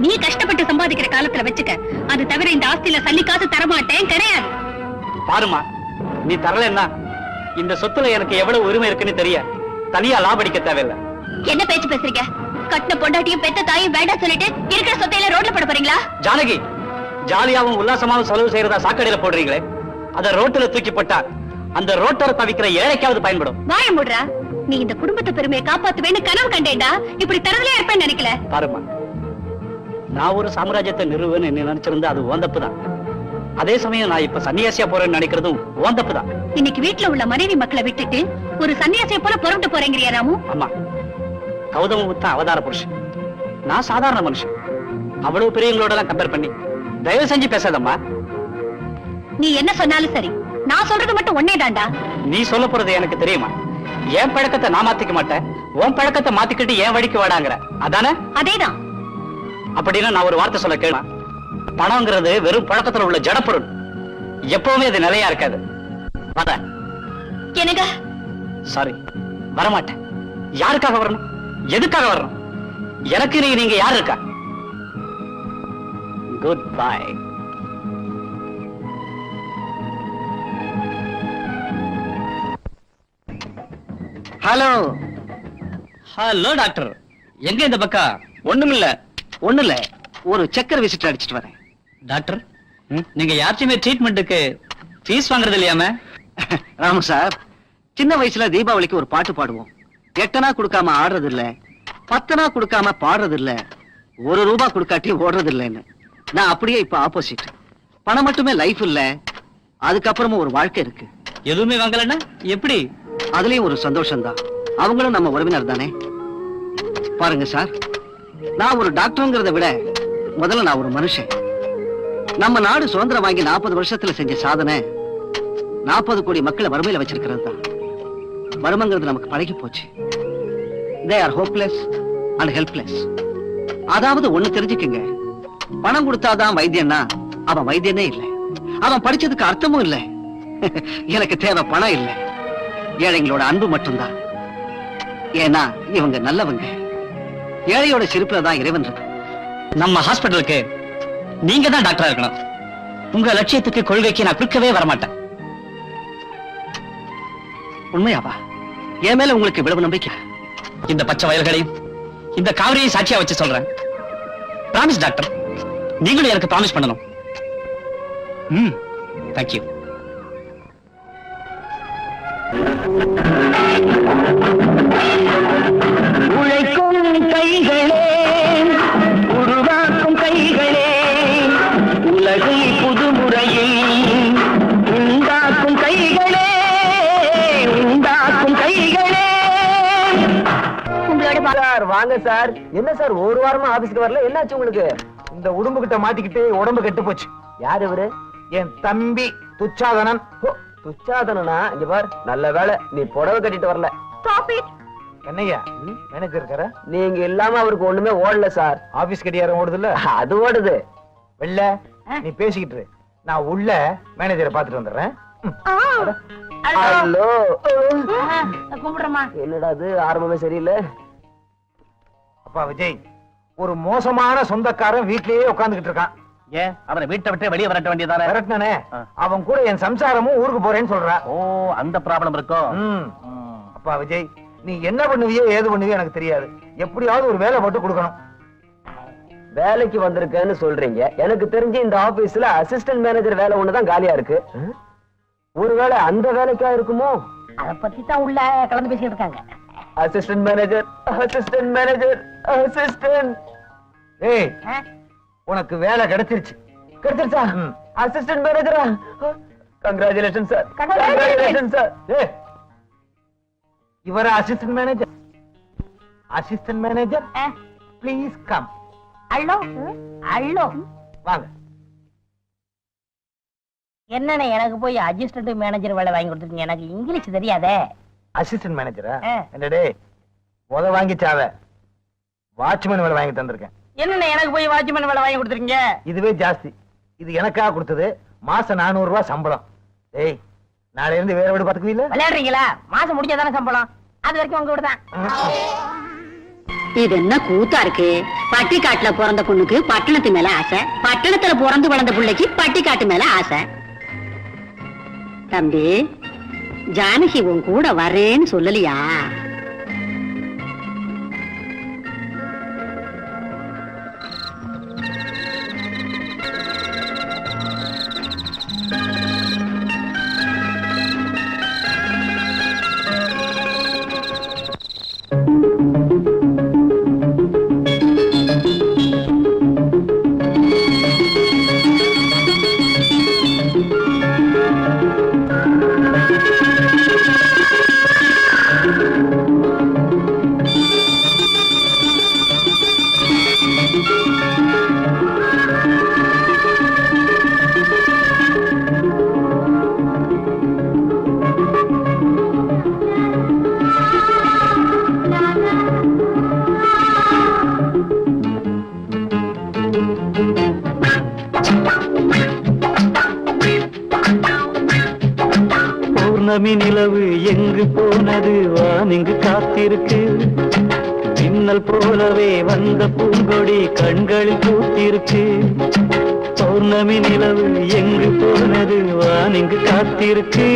நீ கஷ்டப்பட்டு சம்பாதிக்கிற காலத்துல வச்சுக்க. அது தவிர இந்த ஆஸ்தியில சல்லி காசு தரமாட்டேன் கிடையாது. பாருமா, நீ தரலன்னா இந்த சொத்துல எனக்கு எவ்வளவு உரிமை இருக்குன்னு தெரிய தனியா லாபடிக்க தேவையில்லை. என்ன பேச்சு பேசுறீங்க? கட்டின பொண்டாட்டியும் பெத்த தாயும் வேண்டாம் சொல்லிட்டு இருக்கிற சொத்தையில ரோட்ல போட போறீங்களா? ஜானகி, ஜாலியாவும் உல்லாசமாவும் செலவு செய்யறதா சாக்கடையில போடுறீங்களே, அத ரோட்டுல தூக்கி போட்டா அந்த ரோட்டோர தவிக்கிற ஏழைக்காவது பயன்படும். வாய மூடுறா. நீ இந்த குடும்பத்து பெருமையை காப்பாத்துவேன்னு கனவு கண்டேன்டா. இப்படி தரதுலயே இருப்பேன்னு நினைக்கல. பாருமா, நான் ஒரு சாம்ராஜ்யத்தை நிறுவன்னு நினைச்சிருந்தா அது ஓந்தப்பு தான். அதே சமயம் நான் இப்ப சன்னியாசியா போறேன்னு நினைக்கிறதும் ஓந்தப்பு தான். இன்னைக்கு வீட்டுல உள்ள மனைவி மக்களை விட்டுட்டு ஒரு சன்னியாசியை போல புறப்பட்டு போறேங்கிறியா ராமு? ஆமா, கௌதம புத்தா அவதார புருஷன், நான் சாதாரண மனுஷன். அவ்வளவு பெரியவங்களோட எல்லாம் கம்பேர் பண்ணி தயவு செஞ்சு பேசாதம்மா. நீ என்ன சொன்னாலும் சரி, நான் சொல்றது மட்டும் ஒன்னே தான்டா. நீ சொல்ல போறது எனக்கு தெரியுமா? என் பழக்கத்தை நான் மாத்திக்க மாட்டேன், உன் பழக்கத்தை மாத்திக்கிட்டு என் வழிக்கு வாடாங்கிற, அதானே? அதேதான். அப்படின்னா நான் ஒரு வார்த்தை சொல்ல கேளு. பணம்ங்கிறது வெறும் பழக்கத்துல உள்ள ஜடப்பொருள், எப்பவுமே அது நிலையா இருக்காது. எனக்கு சாரி, வரமாட்டேன். யாருக்காக வரணும், எதுக்காக வரணும்? எனக்கு நீங்க யாரு இருக்கா? Good bye. Hello hello doctor, எங்க இந்த பக்கம்? ஒண்ணும் இல்ல, ஒரு செக்கர் விசிட் அடிச்சிட்டு வரேன். டாக்டர், நீங்க யார்ச்சுமே ட்ரீட்மெண்ட்டுக்கு ஃபீஸ் வாங்குறது இல்லையாம? ராமு சார், சின்ன வயசுல தீபாவளிக்கு ஒரு பாட்டு பாடுவோம். 8 கொடுக்காம ஆடுறது இல்ல, 10 கொடுக்காம பாடுறது இல்ல, 1 ரூபாய் கொடுக்காட்டி ஓடுறது இல்லைன்னு. நான் அப்படியே இப்ப ஆப்போசிட். பணம் மட்டுமே லைஃப் இல்ல, அதுக்கப்புறமும் ஒரு வாழ்க்கை இருக்கு. எதுவுமே வாங்கலன்னா எப்படி? அதுலயும் ஒரு சந்தோஷம் தான். அவங்களும் நம்ம உறவினர் தானே. பாருங்க சார், நான் ஒரு டாக்டர்ங்கிறத விட முதல்ல நான் ஒரு மனுஷன். நம்ம நாடு சுதந்திரம் வாங்கி 40 வருஷத்துல செஞ்ச சாதனை 40 கோடி மக்களை வறுமையில வச்சிருக்கிறது தான். வறுமைங்கிறது நமக்கு பழகி போச்சு. They are hopeless and helpless. அதாவது ஒண்ணு தெரிஞ்சுக்குங்க, பணம் கொடுத்தாதான் வைத்தியன்னா அவன் வைத்தியனே இல்லை. அவன் படிச்சதுக்கு அர்த்தமும் இல்லை. எனக்கு தேவை பணம் இல்லை, ஏழைங்களோட அன்பு மட்டும்தான். ஏன்னா இவங்க நல்லவங்க. ஏழையோட சிரிப்புல தான் இறைவன் இருக்கு. நம்ம ஹாஸ்பிட்டலுக்கு நீங்க தான் டாக்டரா இருக்கணும். உங்க லட்சியத்துக்கு கொள்கைக்கு நான் குறுக்கவே வரமாட்டேன். உண்மையாவா? என் மேல உங்களுக்கு இவ்வளவு நம்பிக்கை? இந்த பச்சை வயல்களையும் இந்த காவிரியை சாட்சியா வச்சு சொல்றேன். பிராமிஸ் டாக்டர், நீங்களும் எனக்கு பிராமிஸ் பண்ணணும். தேங்க்யூ. உழைக்கும் கைகளே, உருவாக்கும் கைகளே, உலகை புதுமுறையில் உண்டாக்கும் கைகளே, உண்டாக்கும் கைகளே. உங்களோட சார் வாங்க சார். என்ன சார் ஒரு வாரமா ஆபீஸ்க்கு வரல, என்னாச்சு உங்களுக்கு? இந்த உடம்பு கிட்ட மாட்டிக்கிட்டு உடம்பு கெட்டு போச்சு. யார் இவரு? என் தம்பி துச்சாதனன். ஓ, துச்சாதனனா? இங்க பார், நல்ல வேளை நீ புடவை கட்டிட்டு வரல. Stop it. என்னையா மேனேஜர் இருக்கார? நீங்க இல்லாம அவருக்கு ஒண்ணுமே ஓடல சார். ஆபீஸ் கடியாரம் ஓடுது இல்ல, அது ஓடுது. வெள்ள நீ பேசிக்கிட்டு இரு. நான் உள்ள மேனேஜரை பாத்துட்டு வந்துடுறேன். ஹலோ. கும்பிடுறமா. என்னடா அது, ஆரம்பமே சரியில்லை. அப்பா விஜய், ஒரு மோசமான சொந்தக்காரன் வீட்லயே உட்கார்ந்துகிட்டு இருக்கான். ஏன் அவனை வீட்டை விட்டு வெளியே வரட்ட வேண்டியதானே? விரட்டினானே, அவன் கூட என் சம்சாரமும் ஊருக்கு போறேன்னு சொல்றா. ஓ, அந்த ப்ராப்ளம் இருக்கோ? அப்பா விஜய், நீ என்ன பண்ணுவியோ ஏது பண்ணுவியோ எனக்கு தெரியாது. எப்படியாவது ஒரு வேலை போட்டு கொடுக்கணும். வேலைக்கு வந்திருக்கேன்னு சொல்றீங்க. எனக்கு தெரிஞ்சு இந்த ஆபீஸ்ல அசிஸ்டன்ட் மேனேஜர் வேலை ஒண்ணுதான் காலியா இருக்கு. ஒருவேளை அந்த வேலைக்கா இருக்குமோ? அத பத்தி தான் உள்ள கலந்து பேசிட்டு இருக்காங்க. Assistant manager, assistant manager, assistant. ஏய், உனக்கு வேலை கிடைச்சிருச்சு. கிடைச்சிருச்சா? அசிஸ்டன்ட் மேனேஜரா? Congratulation sir. Congratulation sir. ஏய், இவர assistant manager. Assistant manager please come. Hello hello, வாங்க. என்னண்ணே எனக்கு போய் அசிஸ்டன்ட் மேனேஜர் வேலை வாங்கி கொடுத்துருக்கீங்க? எனக்கு இங்கிலீஷ் தெரியாதே. அசிஸ்டன்ட் மேனேஜரா? என்னடே உத வாங்கிச்சாவ, வாட்ச்மேன் வேலை வாங்கி தந்திருக்கேன். என்னண்ணே எனக்கு போய் வாட்ச்மேன் வேலை வாங்கி கொடுத்துருக்கீங்க? இதுவே ஜாஸ்தி. இது எனக்காக கொடுத்தது. மாசம் 400 ரூபாய் சம்பளம். ஏய், நாளையில இருந்து வேற வீடு பாத்துக்குவீல்ல? விளையாடுறீங்களா? மாசம் முடிஞ்சாதானே சம்பளம். அது வரைக்கும் உங்க வீடு தான். இது என்ன கூத்தா இருக்கு? பட்டிக்காட்டுல பிறந்த பொண்ணுக்கு பட்டணத்து மேல ஆசை, பட்டணத்துல பிறந்து வளர்ந்த பிள்ளைக்கு பட்டிக்காட்டு மேல ஆசை. தம்பி, ஜானகி உன் கூட வரேன்னு சொல்லலையா? பௌர்ணமி நிலவு எங்கு போனது வானிங்கு காத்திருக்கு மின்னல் போலவே வந்த பூங்கொடி கண்களில் பூத்திருக்கு பௌர்ணமி நிலவு எங்கு போனது வானிங்கு காத்திருக்கு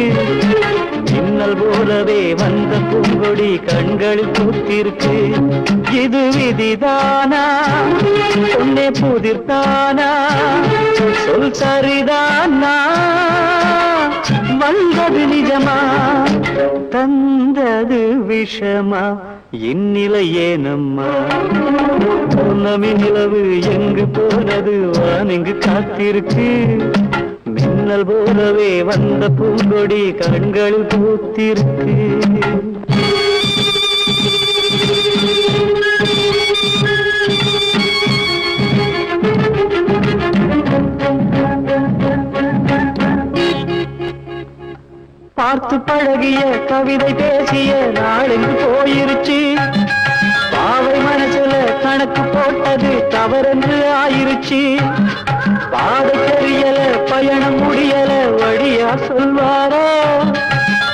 மின்னல் போலவே வந்த பூங்கொடி கண்களில் பூத்திருக்கு இது விதிதானா பொன்னே புதிர்தானா சொல் சரிதானா வந்தது நிஜமா தந்தது விஷமா இந்நிலை ஏனம்மா பௌர்ணமி நிலவு எங்கு போனது வானிங்கு காத்திருக்கு மின்னல் போலவே வந்த பூங்கொடி கண்களில் பூத்திருக்கு பார்த்து பழகிய கவிதை பேசிய நாளெங்கு போயிருச்சு பாவை மனசுல கணக்கு போட்டது தவறென்று ஆயிருச்சு பாதை தெரியல பயணம் முடியல வழியா சொல்வாரோ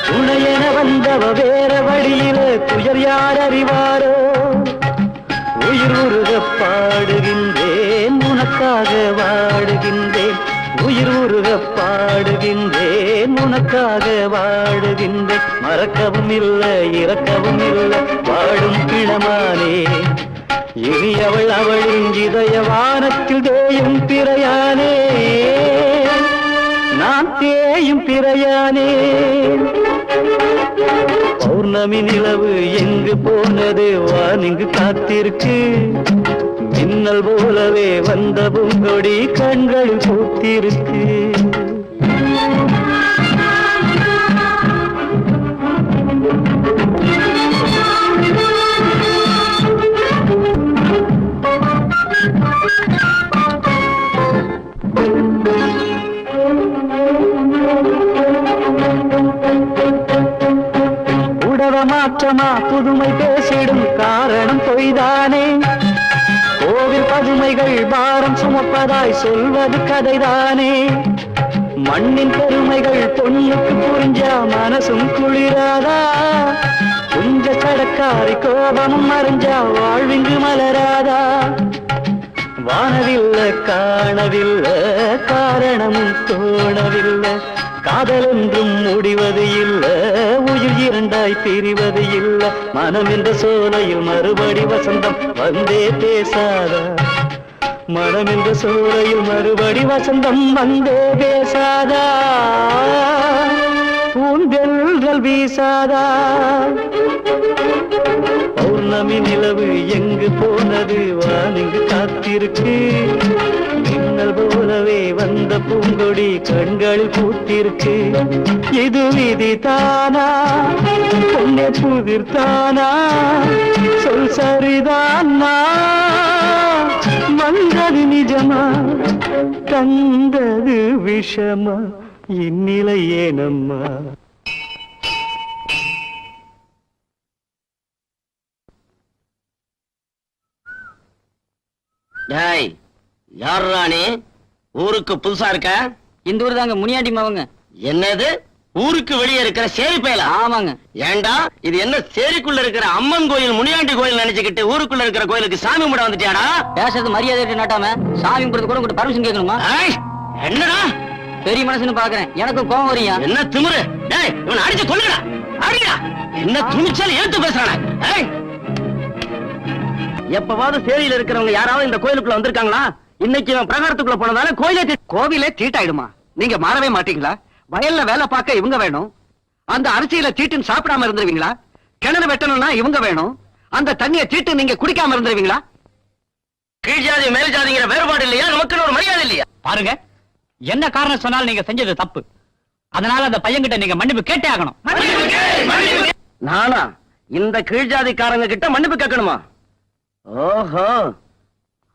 துணையென வந்தவ வேற வழியில துயர் யார் அறிவாரோ உயிர் உருக பாடுகின்றேன் உனக்காக வாடுகின்றேன் உயிர் உருக பாடுகின்றேன் உனக்காக வாடுகின்றேன் மறக்கவும் இல்லை இறக்கவும் இல்லை வாடும் கிழமானே இனி அவளின் இதய வானத்தில் தேயும் பிறையானே நான் தேயும் பிறையானே பௌர்ணமி நிலவு எங்கு போனது வானிங்கு காத்திருக்கு மின்னல் போலவே வந்த பூங்கொடி கண்கள் பூத்திருக்கு உடவ மாற்றமா புதுமை பேசிடும் காரணம் பொய்தானே கோவில் பதுமைகள் பாரம் சுமப்பதாய் சொல்வது கதைதானே மண்ணின் பெருமைகள் பொண்ணுக்கு புரிஞ்சா மனசும் குளிராதா குஞ்ச சடக்காரி கோபமும் மறைஞ்சா வாழ்விங்கு மலராதா வானவில்லை காணவில்லை காரணமும் தோணவில்லை காதல் என்றும் முடிவது இல்லை உயிர் இரண்டாய் பிரிவது இல்லை மனம் என்ற சோலையில் மறுபடி வசந்தம் வந்தே பேசாதா மனம் என்ற சோலையில் மறுபடி வசந்தம் வந்தே பேசாதா பூந்தெல்கள் வீசாதா பௌர்ணமி நிலவு எங்கு போனது வானிங்கு காத்திருக்கு மின்னல் போலவே வந்த பூங்கொடி கண்களில் பூத்திருக்கு இது விதி தானா பொன்னே புதிர்தானா சொல் சரிதானா வந்தது நிஜமா தந்தது விஷமா இந்நிலை ஏனம்மா டேய் யாருடா நீ ஊருக்கு புதுசா இருக்க இந்த ஊர் தாங்க முனியாண்டி மாவங்க என்னது ஊருக்கு வெளியே இருக்கிற சேரி பயலா ஆமாங்க ஏண்டா இது என்ன சேரிக்குள்ள இருக்கிற அம்மன் கோயில் முனியாண்டி கோயில் நினைச்சுக்கிட்டு ஊருக்குள்ள இருக்கிற கோயிலுக்கு சாமி கும்பிட வந்துட்டியாடா பேசுறது மரியாதை நாட்டாம சாமி கும்பிடுறது கூட உங்கள்கிட்ட பர்மிஷன் கேட்கணுமா ஏய், என்னடா பெரிய மனசுன்னு பாக்குறேன் எனக்கும் கோவம் வரியா என்ன திமிரு டேய் இவனை அடிச்சு கொல்லுடா அடிடா என்ன துணிச்சல் ஏத்து பேசுறானே ஏய் எப்பவாவது சேரியில இருக்கிறவங்க யாராவது இந்த கோயிலுக்குள்ள வந்திருக்காங்களா இன்னைக்கு இவன் பிரகாரத்துக்குள்ள போனதால கோவிலே தீட்டாயிடுமா நீங்க மாறவே மாட்டீங்களா வயல்ல வேலை பார்க்க இவங்க வேணும் அந்த அரிசியில தீட்டுன்னு சாப்பிடாம இருந்துருவீங்களா கிணறு வெட்டணும்னா இவங்க வேணும் அந்த தண்ணிய தீட்டு நீங்க குடிக்காம இருந்துருவீங்களா கீழ் ஜாதி மேல் ஜாதிங்கிற வேறுபாடு இல்லையா நமக்குன்னு ஒரு மரியாதை இல்லையா பாருங்க என்ன காரணம் சொன்னாலும் நீங்க செஞ்சது தப்பு அதனால அந்த பையன்கிட்ட நீங்க மன்னிப்பு கேட்டே ஆகணும் நானா இந்த கீழ் ஜாதிக்காரங்க கிட்ட மன்னிப்பு கேட்கணுமா ஓஹோ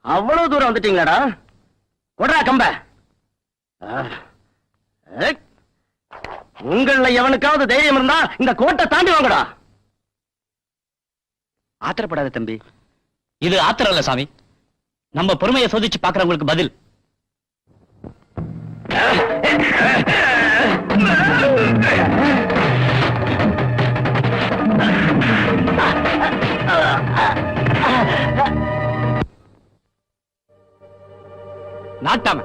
அவ்வளவு தூரம் வந்துட்டீங்களாடா கொடா கம்ப உங்கள எவனுக்காவது தைரியம் இருந்தா இந்த கோட்டை தாண்டி வாங்கடா ஆத்திரப்படாத தம்பி இது ஆத்திரம் இல்ல சாமி நம்ம பொறுமையை சோதிச்சு பாக்குறவங்களுக்கு பதில் நாட்டாம.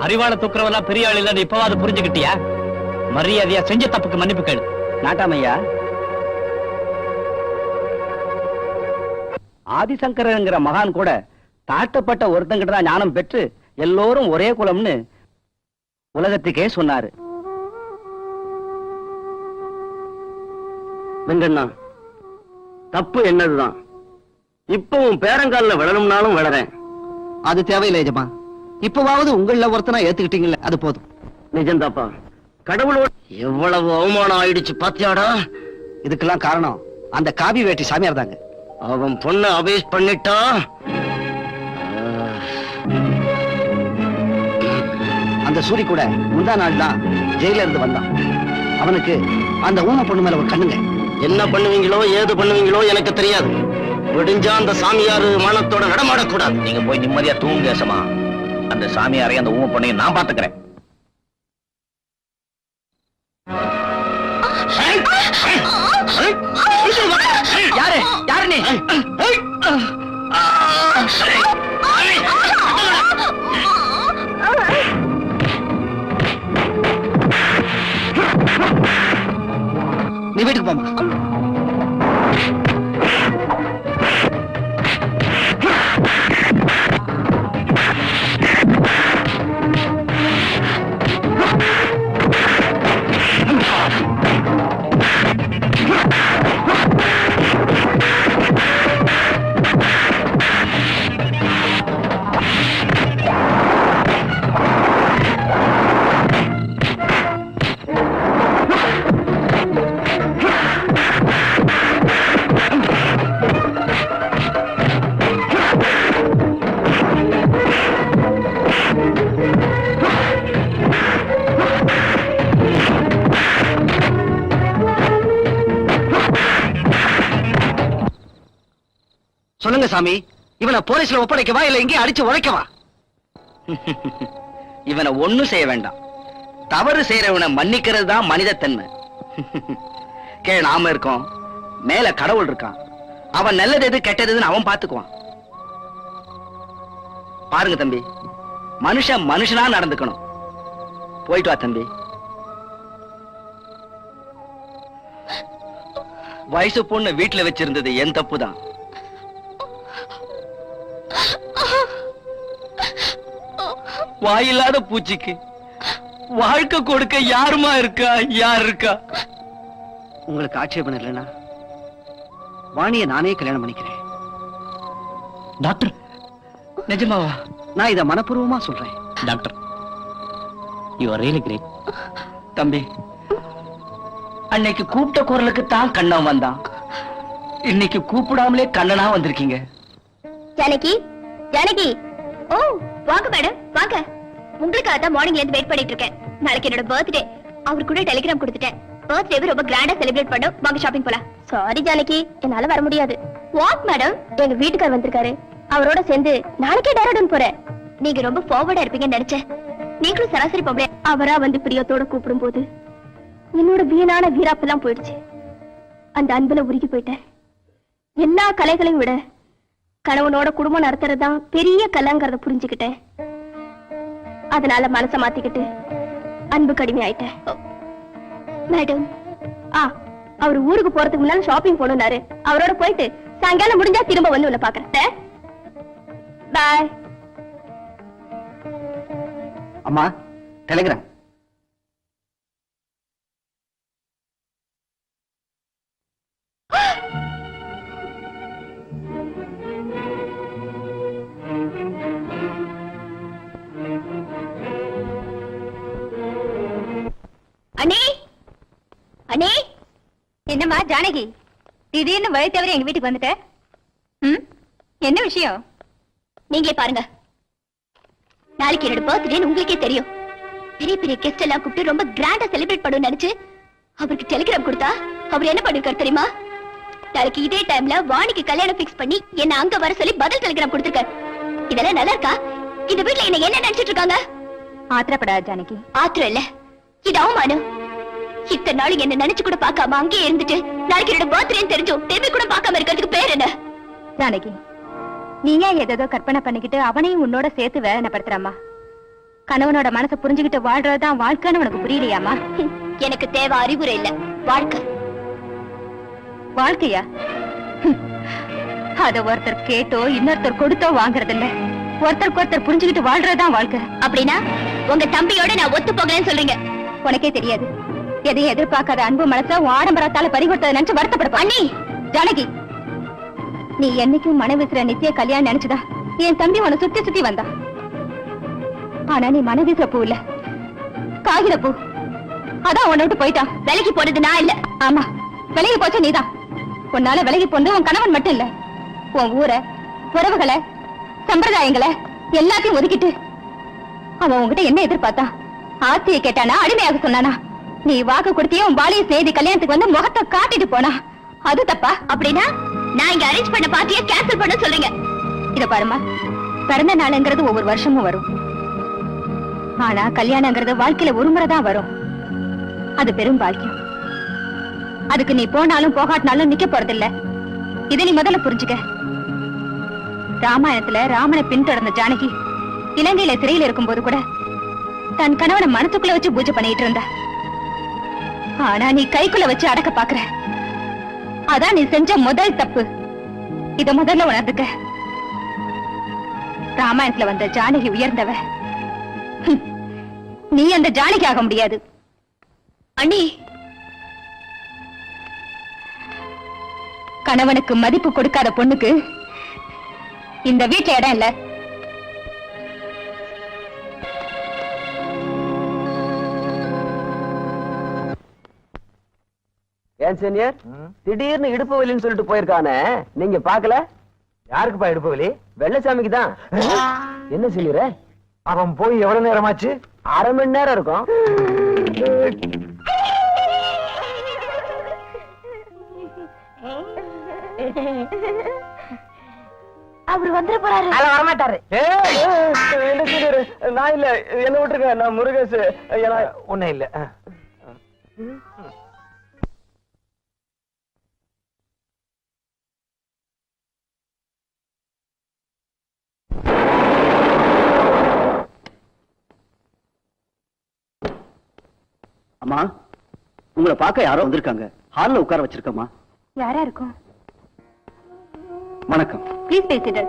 அறிவாள தூக்குறவெல்லாம் பெரிய ஆள் இல்லன்னு இப்பவாது புரிஞ்சுக்கிட்டியா? மரியாதையா செஞ்ச தப்புக்கு மன்னிப்பு கேளு. நாட்டாமையா, ஆதிசங்கரங்கிற மகான் கூட தாழ்த்தப்பட்ட ஒருத்தங்கிட்ட தான் ஞானம் பெற்று எல்லோரும் ஒரே குலம்னு உலகத்துக்கே சொன்னாரு. வெங்கண்ணா, தப்பு என்னதுதான். இப்பவும் பேரங்கால விழணும்னாலும் விழறேன். அது தேவையில்லை எஜமா. இப்பவாவது உங்கள ஒருத்தனா ஏத்துக்கிட்டீங்கல்ல, அது போதும். நிஜம்தாப்பா. கடவுளோட எவ்வளவு அவமானம் ஆயிடுச்சு பாத்தியாடா. இதுக்கெல்லாம் காரணம் அந்த காவி வேட்டி சாமியார் தாங்க. அவன் பொண்ண அபேஸ் பண்ணிட்டா. அந்த சூரி கூட முந்தா நாள் தான் ஜெயில இருந்து வந்தான். அவனுக்கு அந்த ஊம பொண்ணு மேல ஒரு கண்ணுங்க. என்ன பண்ணுவீங்களோ ஏது பண்ணுவீங்களோ எனக்கு தெரியாது. விடிஞ்சா அந்த சாமியாரு மனத்தோட நடமாடக்கூடாது. நீங்க போய் நிம்மதியா தூங்குங்க ஏசமா. அந்த சாமியாரையும் அந்த ஊம பொண்ணையும் நான் பாத்துக்கிறேன். யாரு யாரு நீ? நீ வீட்டுக்கு போமா. சொல்லுங்க சாமி, இவனை போலீஸ்ல ஒப்படைக்கவா இல்ல எங்கேயும் அடிச்சு உடைக்கவா? இவனை ஒண்ணும் செய்ய வேண்டாம். தவறு செய்யறவனை மன்னிக்கிறது தான் மனிதத்தன்மை. கீழே நாம இருக்கோம், மேல கடவுள் இருக்கான். அவன் நல்லது எது கெட்டதுன்னு அவன் பாத்துக்குவான். பாருங்க தம்பி, மனுஷன் மனுஷனா நடந்துக்கணும். போயிட்டு வா தம்பி. வயசு பொண்ணு வீட்டுல வச்சிருந்தது என் தப்புதான். வாயில்லாத பூச்சிக்கு வாழ்க்கை கொடுக்க யாருமா இருக்கா? யார் இருக்கா? உங்களுக்கு ஆட்சேபம் இல்லைன்னா வாணியை நானே கல்யாணம் பண்ணிக்கிறேன். டாக்டர், நிஜமாவா? நான் இதை மனப்பூர்வமா சொல்றேன். Doctor, you are really great. தம்பி, அன்னைக்கு கூப்பிட்ட குரலுக்கு தான் கண்ணன் வந்தான். இன்னைக்கு கூப்பிடாமலே கண்ணனா வந்திருக்கீங்க. ஜானகி, ஜானகி. ஓ, வாங்க மேடம், வாங்க. உங்களுக்காக தான் மார்னிங்ல இருந்து வெயிட் பண்ணிட்டு இருக்கேன். நாளைக்கு என்னோட பர்த்டே. அவர் கூட டெலிகிராம் கொடுத்துட்டேன். பர்த்டேவை ரொம்ப கிராண்டா செலிப்ரேட் பண்ணோம். வாங்க ஷாப்பிங் போலாம். சாரி ஜானகி, என்னால வர முடியாது. What madam? எங்க வீட்டுக்கார் வந்திருக்காரு. அவரோட சேர்ந்து நாளைக்கே டேரடூன் போறேன். நீங்க ரொம்ப ஃபார்வர்டா இருப்பீங்கன்னு நினைச்சேன். நீங்களும் சராசரி பொம்பளை. அவரா வந்து பிரியத்தோட கூப்பிடும் போது என்னோட வீணான வீராப்பெல்லாம் போயிடுச்சு. அந்த அன்புல உருகி போயிட்டேன். எல்லா கலைகளையும் விட கணவனோட குடும்பம் நடத்துறதுதான் பெரிய கலைங்கிறத புரிஞ்சுக்கிட்டேன். அதனால மனச மாத்திக்கிட்டு அன்பு கடுமை ஆயிட்டேன். மேடம், அவர் ஊருக்கு போறதுக்கு முன்னால ஷாப்பிங் போனாரு. அவரோட போயிட்டு சாயங்காலம் முடிஞ்சா திரும்ப வந்து உன்னை பாக்குறேன். பாய். அம்மா, டெலிகிராம். அண்ணே, அண்ணே. என்னம்மா ஜானகி, திடீர்னு வழி தவிர எங்க வீட்டுக்கு வந்துட்ட? என்ன விஷயம்? நீங்களே பாருங்க. நாளைக்கு என்னோட பர்த்டே உங்களுக்கே தெரியும். பெரிய பெரிய கெஸ்ட் எல்லாம் கூப்பிட்டு ரொம்ப கிராண்டா செலிப்ரேட் பண்ணணும்னு நினைச்சு அவருக்கு டெலிகிராம் கொடுத்தா அவர் என்ன பண்ணிருக்காரு தெரியுமா? நாளைக்கு இதே டைம்ல வாணிக்கு கல்யாணம் பிக்ஸ் பண்ணி என்ன அங்க வர சொல்லி பதில் டெலிகிராம் கொடுத்திருக்காரு. இதெல்லாம் நல்லா இருக்கா? இந்த வீட்டுல என்ன என்ன நினைச்சிட்டு இருக்காங்க? ஆத்திரப்படாத ஜானகி. ஆத்திரம் இல்ல, இது அவமானம். இத்தனை நாள் என்ன நினைச்சு கூட பார்க்காம அங்கேயே இருந்துட்டு நாளைக்கு என்னோட பர்த்டே தெரிஞ்சும் திரும்பி கூட பார்க்காம இருக்கிறதுக்கு பேர் என்ன? ஜானகி, நீ ஏன் ஏதேதோ கற்பனை பண்ணிக்கிட்டு அவனையும் உன்னோட சேர்த்து வேதனைப்படுத்துறாமா? கணவனோட மனசை புரிஞ்சுக்கிட்டு வாழ்றதுதான் வாழ்க்கைன்னு உனக்கு புரியலையாமா? எனக்கு தேவை அறிவுரை இல்ல, வாழ்க்கை. வாழ்க்கையா? அத ஒருத்தர் கேட்டோ இன்னொருத்தர் கொடுத்தோ வாங்குறது இல்ல, ஒருத்தருக்கு ஒருத்தர் புரிஞ்சுக்கிட்டு வாழ்றதுதான் வாழ்க்கை. அப்படின்னா உங்க தம்பியோட நான் ஒத்து போகலன்னு சொல்றீங்க? உனக்கே தெரியாது, எதையும் எதிர்பார்க்காத அன்பு மனச ஆடம்பரத்தால பறிகொடுத்ததை நினைச்சு வருத்தப்படுப்ப. அண்ணி ஜானகி, நீ என்னைக்கும் மனைவிசுற நித்திய கல்யாணம் நினைச்சுதான் என் தம்பி உன்னை சுத்தி சுத்தி வந்தா. ஆனா நீ மனைவிசுற பூ இல்ல, காகித பூ. அதான் உன்னை விட்டு போயிட்டான். விலகி போனது நான் இல்ல. ஆமா, விலகி போச்சு நீதான். உன்னால விலகி போனது உன் கணவன் மட்டும் இல்ல, உன் ஊரை, உறவுகளை, சம்பிரதாயங்களை எல்லாத்தையும் ஒதுக்கிட்டு அவன் உன்கிட்ட என்ன எதிர்பார்த்தான்? ஆத்தியை கேட்டானா, அடிமையாக சொன்னானா? நீ வாக்கு கொடுத்தியே உன் பாலிய செய்தி கல்யாணத்துக்கு வந்து முகத்தை காட்டிட்டு போனா, அது தப்பா? அப்படின்னா நான் இங்க அரேஞ்ச் பண்ண பார்ட்டியை கேன்சல் பண்ண சொல்றீங்க? இத பாருமா, பிறந்த நாளுங்கிறது ஒவ்வொரு வருஷமும் வரும். ஆனா கல்யாணங்கிறது வாழ்க்கையில ஒரு முறைதான் வரும். அது பெரும் பாக்கியம். அதுக்கு நீ போனாலும் போகாட்டினாலும் நிக்க போறதில்ல. இதை நீ முதல்ல புரிஞ்சுக்க. ராமாயணத்துல ராமனை பின்தொடர்ந்த ஜானகி இலங்கையில சிறையில் இருக்கும் போது கூட தன் கணவனை மனத்துக்குள்ள வச்சு பூஜை பண்ணிட்டு இருந்தா. ஆனா நீ கைக்குள்ள வச்சு அடக்க பாக்குற. அதான் நீ செஞ்ச முதல் தப்பு. இத முதல்ல உணர்ந்துக்க. ராமாயணத்துல வந்த ஜானகி உயர்ந்தவ, நீ அந்த ஜானகி ஆக முடியாது. அண்ணி, கணவனுக்கு மதிப்பு கொடுக்காத பொண்ணுக்கு இந்த வீட்டுல இடம் இல்ல. ஏன் சீனியர், திடீர்னு இடுப்பு வலின்னு சொல்லிட்டு போயிருக்கானே, நீங்க பாக்கல? யாருக்குப்பா இடுப்பு வலி? வெள்ளசாமிக்கு தான். என்ன சீனியர், அவன் போய் எவ்வளவு நேரமாச்சு? அரை மணி நேரம் இருக்கும். அவர் வந்துட போறாரு. அதெல்லாம் வரமாட்டாரு. நான் இல்ல, என்ன விட்டுருக்க, நான் முருகேஷ். ஒண்ணும் இல்ல. அம்மா, உங்களை பார்க்க யாரோ வந்திருக்காங்க. ஹால்ல உட்கார வச்சிருக்கம்மா. யாரா இருக்கும்? வணக்கம். ப்ளீஸ் பேசிட்டு.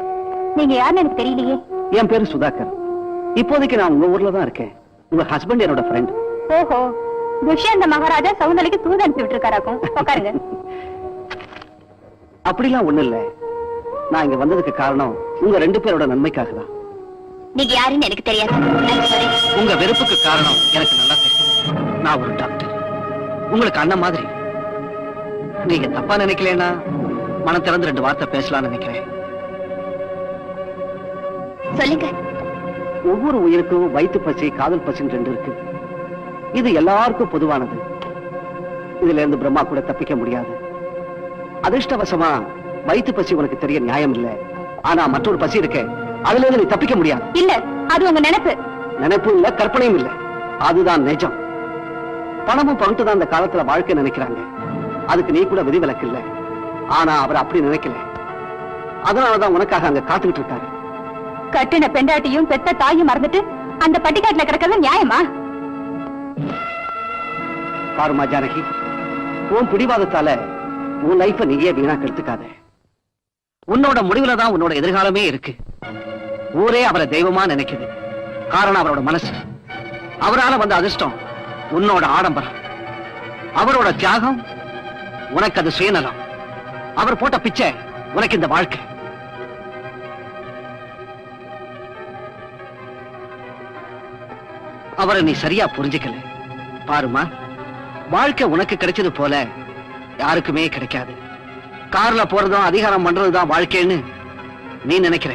நீங்க யாருன்னு எனக்கு தெரியலையே. என் பேரு சுதாகர். இப்போதைக்கு நான் உங்க ஊர்ல தான் இருக்கேன். உங்க ஹஸ்பண்ட் என்னோட ஃப்ரெண்ட். ஓஹோ, துஷ்யந்த மகாராஜா சவுந்தலைக்கு தூது அனுப்பி விட்டுருக்காராக்கும். உட்காருங்க. அப்படிலாம் ஒண்ணு இல்ல. நான் இங்க வந்ததுக்கு காரணம் உங்க 2 பேரோட நன்மைக்காக தான். நீங்க யாருன்னு எனக்கு தெரியாது. உங்க வெறுப்புக்கு காரணம் எனக்கு நல்லா தெரியும். நான் ஒரு டாக்டர், உங்களுக்கு அண்ணன் மாதிரி. நீங்க தப்பா நினைக்கலன்னா மனம் திறந்து 2 வார்த்தை பேசலாம்னு நினைக்கிறேன். சொல்லுங்க. ஒவ்வொரு உயிருக்கும் வயிற்று பசி, காதல் பசின்னு 2 இருக்கு. இது எல்லாருக்கும் பொதுவானது. இதுல இருந்து பிரம்மா கூட தப்பிக்க முடியாது. அதிர்ஷ்டவசமா வயிற்று பசி உனக்கு தெரிய நியாயம் இல்ல. ஆனா மற்றொரு பசி இருக்கு, அதுல இருந்து நீ தப்பிக்க முடியாது. இல்ல, அது உங்க நினைப்பு. நினைப்பும் இல்ல, கற்பனையும் இல்ல, அதுதான் நிஜம். பணமும் பகுட்டு தான் அந்த காலத்துல வாழ்க்கை நினைக்கிறாங்க. அதுக்கு நீ கூட விதிவிலக்கு இல்ல. ஆனா அவர் அப்படி நினைக்கல. அதனாலதான் உனக்காக அங்க காத்துக்கிட்டு இருக்காரு. கட்டின பெண்டாட்டியும் பெத்த தாயும் மறந்துட்டு அந்த பட்டிக்காட்டுல கிடக்கிறது நியாயமா? பாருமா ஜானகி, உன் பிடிவாதத்தால உன் லைஃப நீயே வீணா கெடுத்துக்காத. உன்னோட முடிவுல தான் உன்னோட எதிர்காலமே இருக்கு. ஊரே அவரை தெய்வமா நினைக்குது. காரணம் அவரோட மனசு. அவரால வந்த அதிர்ஷ்டம் உன்னோட ஆடம்பரம். அவரோட தியாகம் உனக்கு அது சுயநலம். அவர் போட்ட பிச்சை உனக்கு இந்த வாழ்க்கை. அவரை நீ சரியா புரிஞ்சுக்கல. பாருமா, வாழ்க்கை உனக்கு கிடைச்சது போல யாருக்குமே கிடைக்காது. கார்ல போறதும் அதிகாரம் பண்றதுதான் வாழ்க்கைன்னு நீ நினைக்கிற.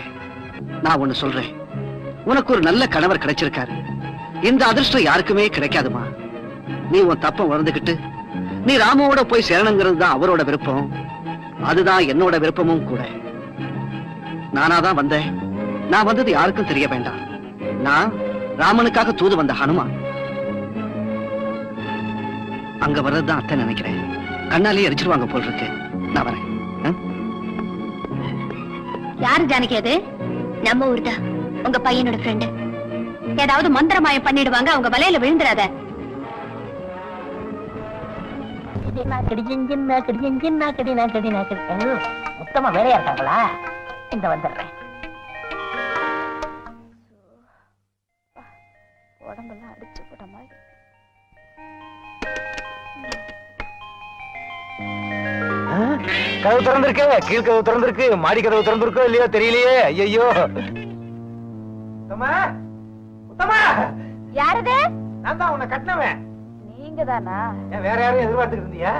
நான் ஒண்ணு சொல்றேன், உனக்கு ஒரு நல்ல கணவர் கிடைச்சிருக்காரு. இந்த அதிர்ஷ்டம் யாருக்குமே கிடைக்காதுமா. நீ உன் தப்ப உணர்ந்துகிட்டு நீ ராமோட போய் சேரணுங்கிறது தான் அவரோட விருப்பம். அதுதான் என்னோட விருப்பமும் கூட. நானாதான் வந்தேன். நான் வந்தது யாருக்கும் தெரிய வேண்டாம். நான் ராமனுக்காக தூது வந்த ஹனுமான். அங்க வர்றதுதான் அத்தை நினைக்கிறேன். கண்ணாலேயே எரிச்சிருவாங்க போல் இருக்கு. நான் வரேன். யாரு ஜானகி அது? நம்ம ஊர் தான், உங்க பையனோட ஃப்ரெண்டு. ஏதாவது மந்திரமாயம் பண்ணிடுவாங்க, அவங்க வலையில விழுந்துடாத. மொத்தமா வேலையா இருக்காங்களா? இந்த வந்துடுறேன். உடம்பெல்லாம் அடிச்சு போட்ட மாதிரி. கதவு திறந்திருக்கு, கீழ் கதவு திறந்திருக்கு, மாடி கதவு திறந்திருக்கோ இல்லையோ தெரியலையே. ஐயோ யாரது? நான் தான் உன்னை கட்டினவன். நீங்க தானா? வேற யாரும் எதிர்பார்த்துட்டு இருந்தியா?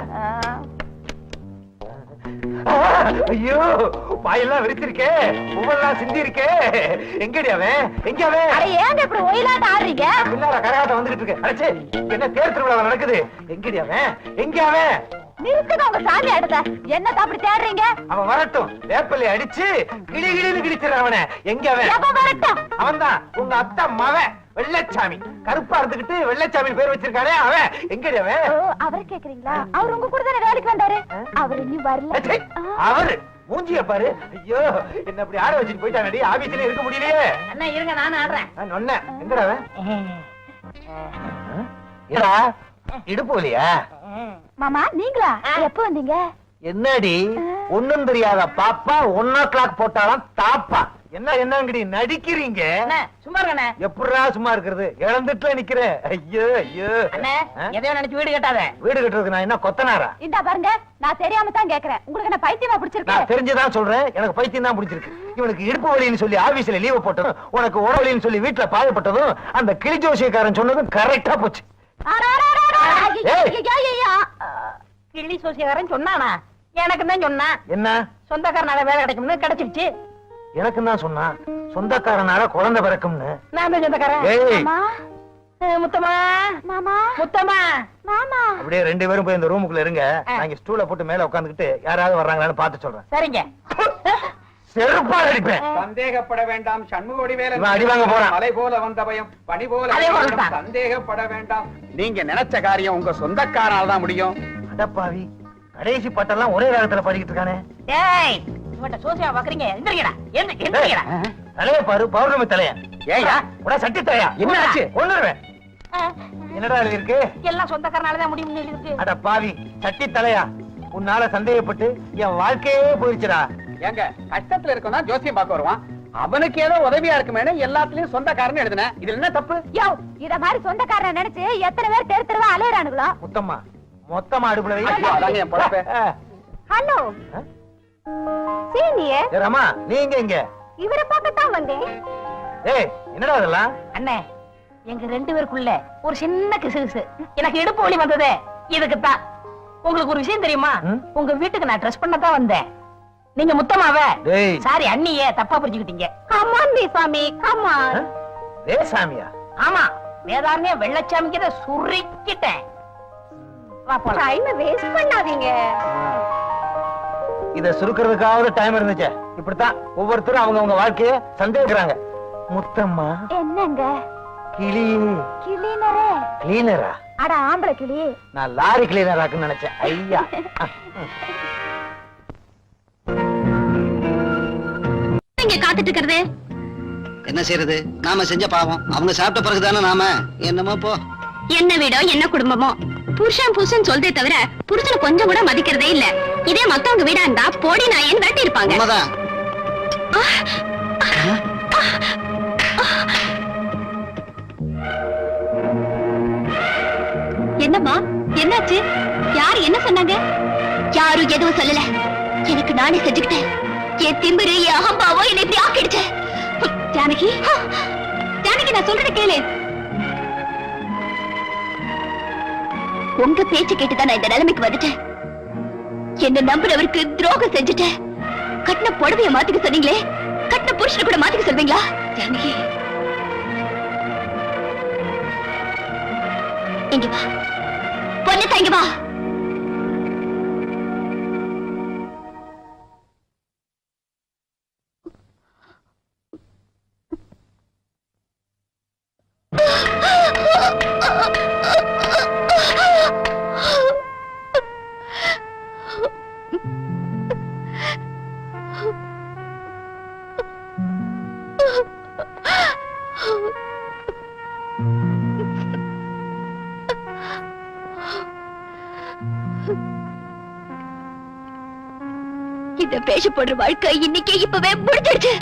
ஐயோ பாயெல்லாம் விரிச்சிருக்கே, பூவெல்லாம் சிந்தி இருக்கே. எங்கடி அவன்? எங்க அவன்? ஏங்க இப்படி ஒயிலாட்ட ஆடுறீங்க? பின்னால கரகாட்டம் வந்துகிட்டு இருக்கு. அடச்சே, என்ன தேர் திருவிழா நடக்குது. எங்கடி அவன்? எங்க அவன்? நிறுத்துங்க உங்க சாமி அடுத்த. என்னத்த அப்படி தேடுறீங்க? அவன் வரட்டும், வேப்பலை அடிச்சு கிளி கிளின்னு கிழிச்சிடறான் அவனை. எங்க அவன்? எப்ப வரட்டும்? அவன் தான் உங்க அத்தை மவன் வெள்ளச்சாமி. கருப்பா இருந்துகிட்டு வெள்ளச்சாமி பேர் வச்சிருக்கானே அவன். எங்கடி அவன்? அவரை கேக்குறீங்களா? அவர் உங்க கூட தானே வேலைக்கு வந்தாரு. அவர் இன்னும் வரல. அச்சே, அவரு மூஞ்சிய பாரு. ஐயோ என்ன அப்படி ஆட வச்சுட்டு போயிட்டானடி. ஆபீஸ்ல இருக்க முடியலையே. அண்ணா இருங்க, நானும் ஆடுறேன். நான் சொன்னேன். எங்கடா அவன்? ஏடா இடுப்பு வலியா? மாமா நீங்களா? எப்ப வந்தீங்க? என்னடி ஒண்ணும் தெரியாத பாப்பா 1 o'clock போட்டாலும் தாப்பா. என்ன என்னங்கடி நடிக்கிறீங்க? அண்ணா சும்மா இருங்கண்ணே. எப்படா சும்மா இருக்கிறது? இழந்துட்டுல நிக்கிறேன். ஐயோ ஐயோ. அண்ணே எதையோ நினைச்சு வீடு கட்டாத. வீடு கட்டுறதுக்கு நான் என்ன கொத்தனாரா? இந்த பாருங்க, நான் தெரியாம தான் கேக்குறேன். உங்களுக்கு என்ன பைத்தியமா பிடிச்சிருக்கு? நான் தெரிஞ்சுதான் சொல்றேன். எனக்கு பைத்தியம் தான் பிடிச்சிருக்கு. இவனுக்கு இடுப்பு வலின்னு சொல்லி ஆபீஸ்ல லீவ் போட்டதும், உனக்கு உடம்பு வலின்னு சொல்லி வீட்டுல பாயப்பட்டதும், அந்த கிளி ஜோசியக்காரன் சொன்னதும் கரெக்டா போச்சு. கிள்ளி சோசியக்காரன் சொன்னானா? எனக்கு தான் சொன்னான். என்ன? சொந்தக்காரனால வேலை கிடைக்கும்னு கிடைச்சிருச்சு. எனக்கு தான் சொன்னா சொந்தக்காரனால குழந்தை பிறக்கும்னு. நான் தான் சொந்தக்காரன். ஏய், முத்தமா மாமா முத்தமா மாமா அப்படியே 2 பேரும் போய் இந்த ரூமுக்குள்ள இருங்க. நான் இங்க ஸ்டூல போட்டு மேல உட்கார்ந்துகிட்டு யாராவது வர்றாங்களான்னு பார்த்து சொல்றேன். சரிங்க. செருப்பால் அடிப்பேன். சந்தேகப்பட வேண்டாம். சண்முகோடி வேலை இவன் அடி வாங்க போறான். மலை போல வந்த பயம், பனி போல அதே போல வேகம். தான். சந்தேகப்பட வேண்டாம். நீங்க நினைச்ச காரியம் உங்க சொந்தக்காரனால தான் முடியும். அடப்பாவி, கடைசி பாட்டெல்லாம் ஒரே ராகத்துல பாடிக்கிட்டு இருக்கானே. ஏய் இவன்ட்ட சோசியா பாக்குறீங்க? எந்திரிங்கடா, எந்திரிங்கடா. தலைய பாரு, பௌர்ணமி தலைய. ஏய்யா உட சட்டி தலையா? என்ன ஆச்சு? கொன்னுருவேன். என்னடா எழுதி இருக்கு? எல்லாம் சொந்தக்காரனால தான் முடியும்னு எழுதிருக்கு. அட பாவி, சட்டி தலையா, உன்னால சந்தேகப்பட்டு என் வாழ்க்கையே போயிடுச்சுடா. ஏங்க கஷ்டத்துல இருக்கா ஜோசியம் பார்க்க வருவான். அவனுக்கு ஏதோ உதவியா இருக்குமேனு எல்லாத்துலயும் சொந்தக்காரன் எழுதுனேன். இதுல என்ன தப்பு? யோ, இத மாதிரி சொந்தக்காரனை நினைச்சு எத்தனை பேர் தெரு தெருவா அலையறானுங்களோ. முத்தம்மா, மொத்தமா அடுப்புல வை. ஐயோ, அதாங்க என் பொழப்பே. ஹலோ சீனியே, ஏய் ரமா, நீங்க இங்க? இவரை பார்க்கத்தான் வந்தேன். ஏய் என்னடா இதெல்லாம்? அண்ணே எங்க 2 பேருக்குள்ள ஒரு சின்ன கிசுகிசு. எனக்கு இடுப்பு வலி வந்ததே இதுக்கு தான். உங்களுக்கு ஒரு விஷயம் தெரியுமா? உங்க வீட்டுக்கு நான் ட்ரெஸ் பண்ண தான் வந்தேன். நீங்க முத்தமாவ டேய், சாரி அண்ணியே தப்பா புரிஞ்சுக்கிட்டீங்க. கமான் மே சாமி, கமான். டேய் சாமியா? ஆமா, வேதாரண்ய வெள்ளச்சாமிக்கு சுருக்கிட்டேன். வா போலாம். டைம் வேஸ்ட் பண்ணாதீங்க. இத சுருக்கிறதுக்காவது டைம் இருந்துச்சு. இப்படித்தான் ஒவ்வொருத்தரும் அவங்க வாழ்க்கைய சந்தேகிக்கிறாங்க. முத்தம்மா என்னங்க கிளி கிளீனரே? கிளீனரா? அட ஆம்பளை கிளி. நான் லாரி கிளீனராக்குன்னு நினைச்சேன். ஐயா இங்க காத்துட்டு இருக்கிறது என்ன செய்யறது? நாம செஞ்ச பாவம். அவங்க சாப்பிட்ட பிறகுதானே நாம. என்னமோ போ. என்ன வீடோ என்ன குடும்பமோ, புருஷன் புருஷன் சொல்றதே தவிர புருஷனை கொஞ்சம் கூட மதிக்கிறதே இல்ல. இதே மத்தவங்க வீடா இருந்தா போடி நாயன் வெட்டி இருப்பாங்க. உண்மைதான். என்னம்மா என்னாச்சு? யாரு என்ன சொன்னாங்க? யாரும் எதுவும் சொல்லல. எனக்கு நானே செஞ்சுக்கிட்டேன். என் திமிரு என் அகம்பாவோ என்னை இப்படி ஆக்கிடுச்சு. ஜானகி, ஜானகி நான் சொல்றத கேளு. உங்க பேச்சு கேட்டுதான் நான் இந்த நிலைமைக்கு வந்துட்டேன். என்ன நம்புறவருக்கு துரோகம் செஞ்சுட்டேன். கட்டின புடவைய மாத்திக்க சொன்னீங்களே, கட்டின புருஷனை கூட மாத்திக்க சொல்வீங்களா? ஜானகி இங்க வா, பொண்ணு தாங்க வா. இந்த பேச போடுற வாழ்க்கை இன்னைக்கே இப்பவே முடிஞ்சிருச்சு.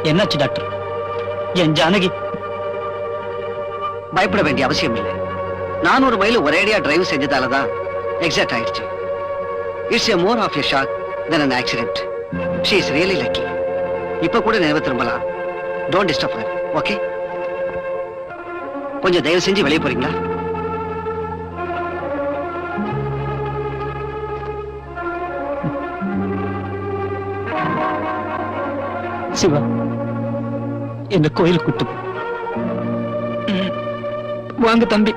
என்னாச்சு டாக்டர்? என் ஜானகி பயப்பட வேண்டிய அவசியம் இல்லை. 400 மைல் ஒரேடியா டிரைவ் செஞ்சதாலதான் எக்ஸாக்ட் ஆயிடுச்சு. It's a more of a shock than an accident. She is really lucky. இப்ப கூட நினைவு திரும்பலாம். Don't disturb her. Okay? கொஞ்சம் தயவு செஞ்சு வெளியே போறீங்களா? சிவா, இந்த கோயில் கூட்டு வாங்க தம்பி.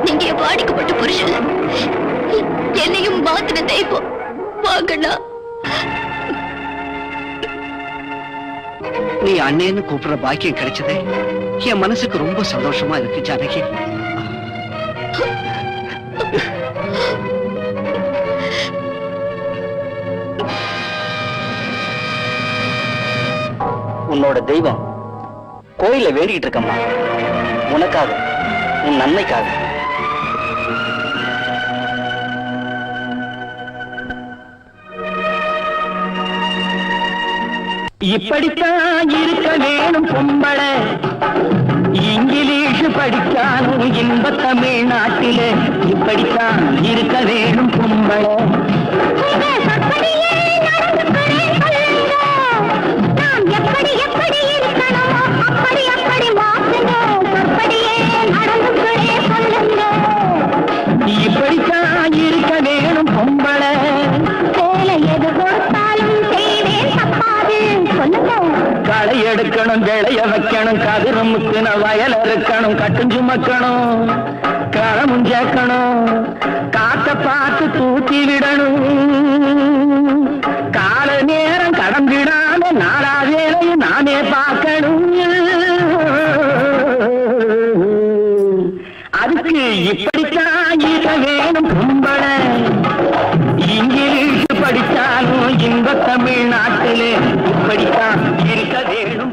நீங்க வாடிக்கப்பட்ட புருஷன், என்னையும் மாத்தின தெய்வம். வாங்கண்ணா. நீ அண்ணேன்னு கூப்பிடுற பாக்கியம் கிடைச்சதே என் மனசுக்கு ரொம்ப சந்தோஷமா இருக்கு ஜானகி. உன்னோட தெய்வம் கோயில வேண்டிட்டு இருக்கம்மா. உனக்காக, உன் நன்மைக்காக. இப்படித்தான் இருக்க வேணும் பொம்பள, இங்கிலீஷ் படிச்சாலும் இன்ப தமிழ்நாட்டில இப்படித்தான் இருக்க வேணும் பொம்பள. இப்படித்தான் இருக்க வேணும் பொம்பள. களை எடுக்கணும், கிளைய வைக்கணும், கதிரமுக்கு வயல் இருக்கணும், கட்டும் சுமக்கணும், களமும் சேர்க்கணும், காத்த பார்த்து தூக்கி விடணும், கால நேரம் கடந்திடாம நாளா வேலையும் நாமே பார்க்கணும். அதுக்கு இப்படித்தான் இருக்க வேணும் பொம்பள. இங்கிலீஷ் படித்தாலும் இன்ப தமிழ்நாட்டிலே இப்படித்தான் இருக்க வேணும்.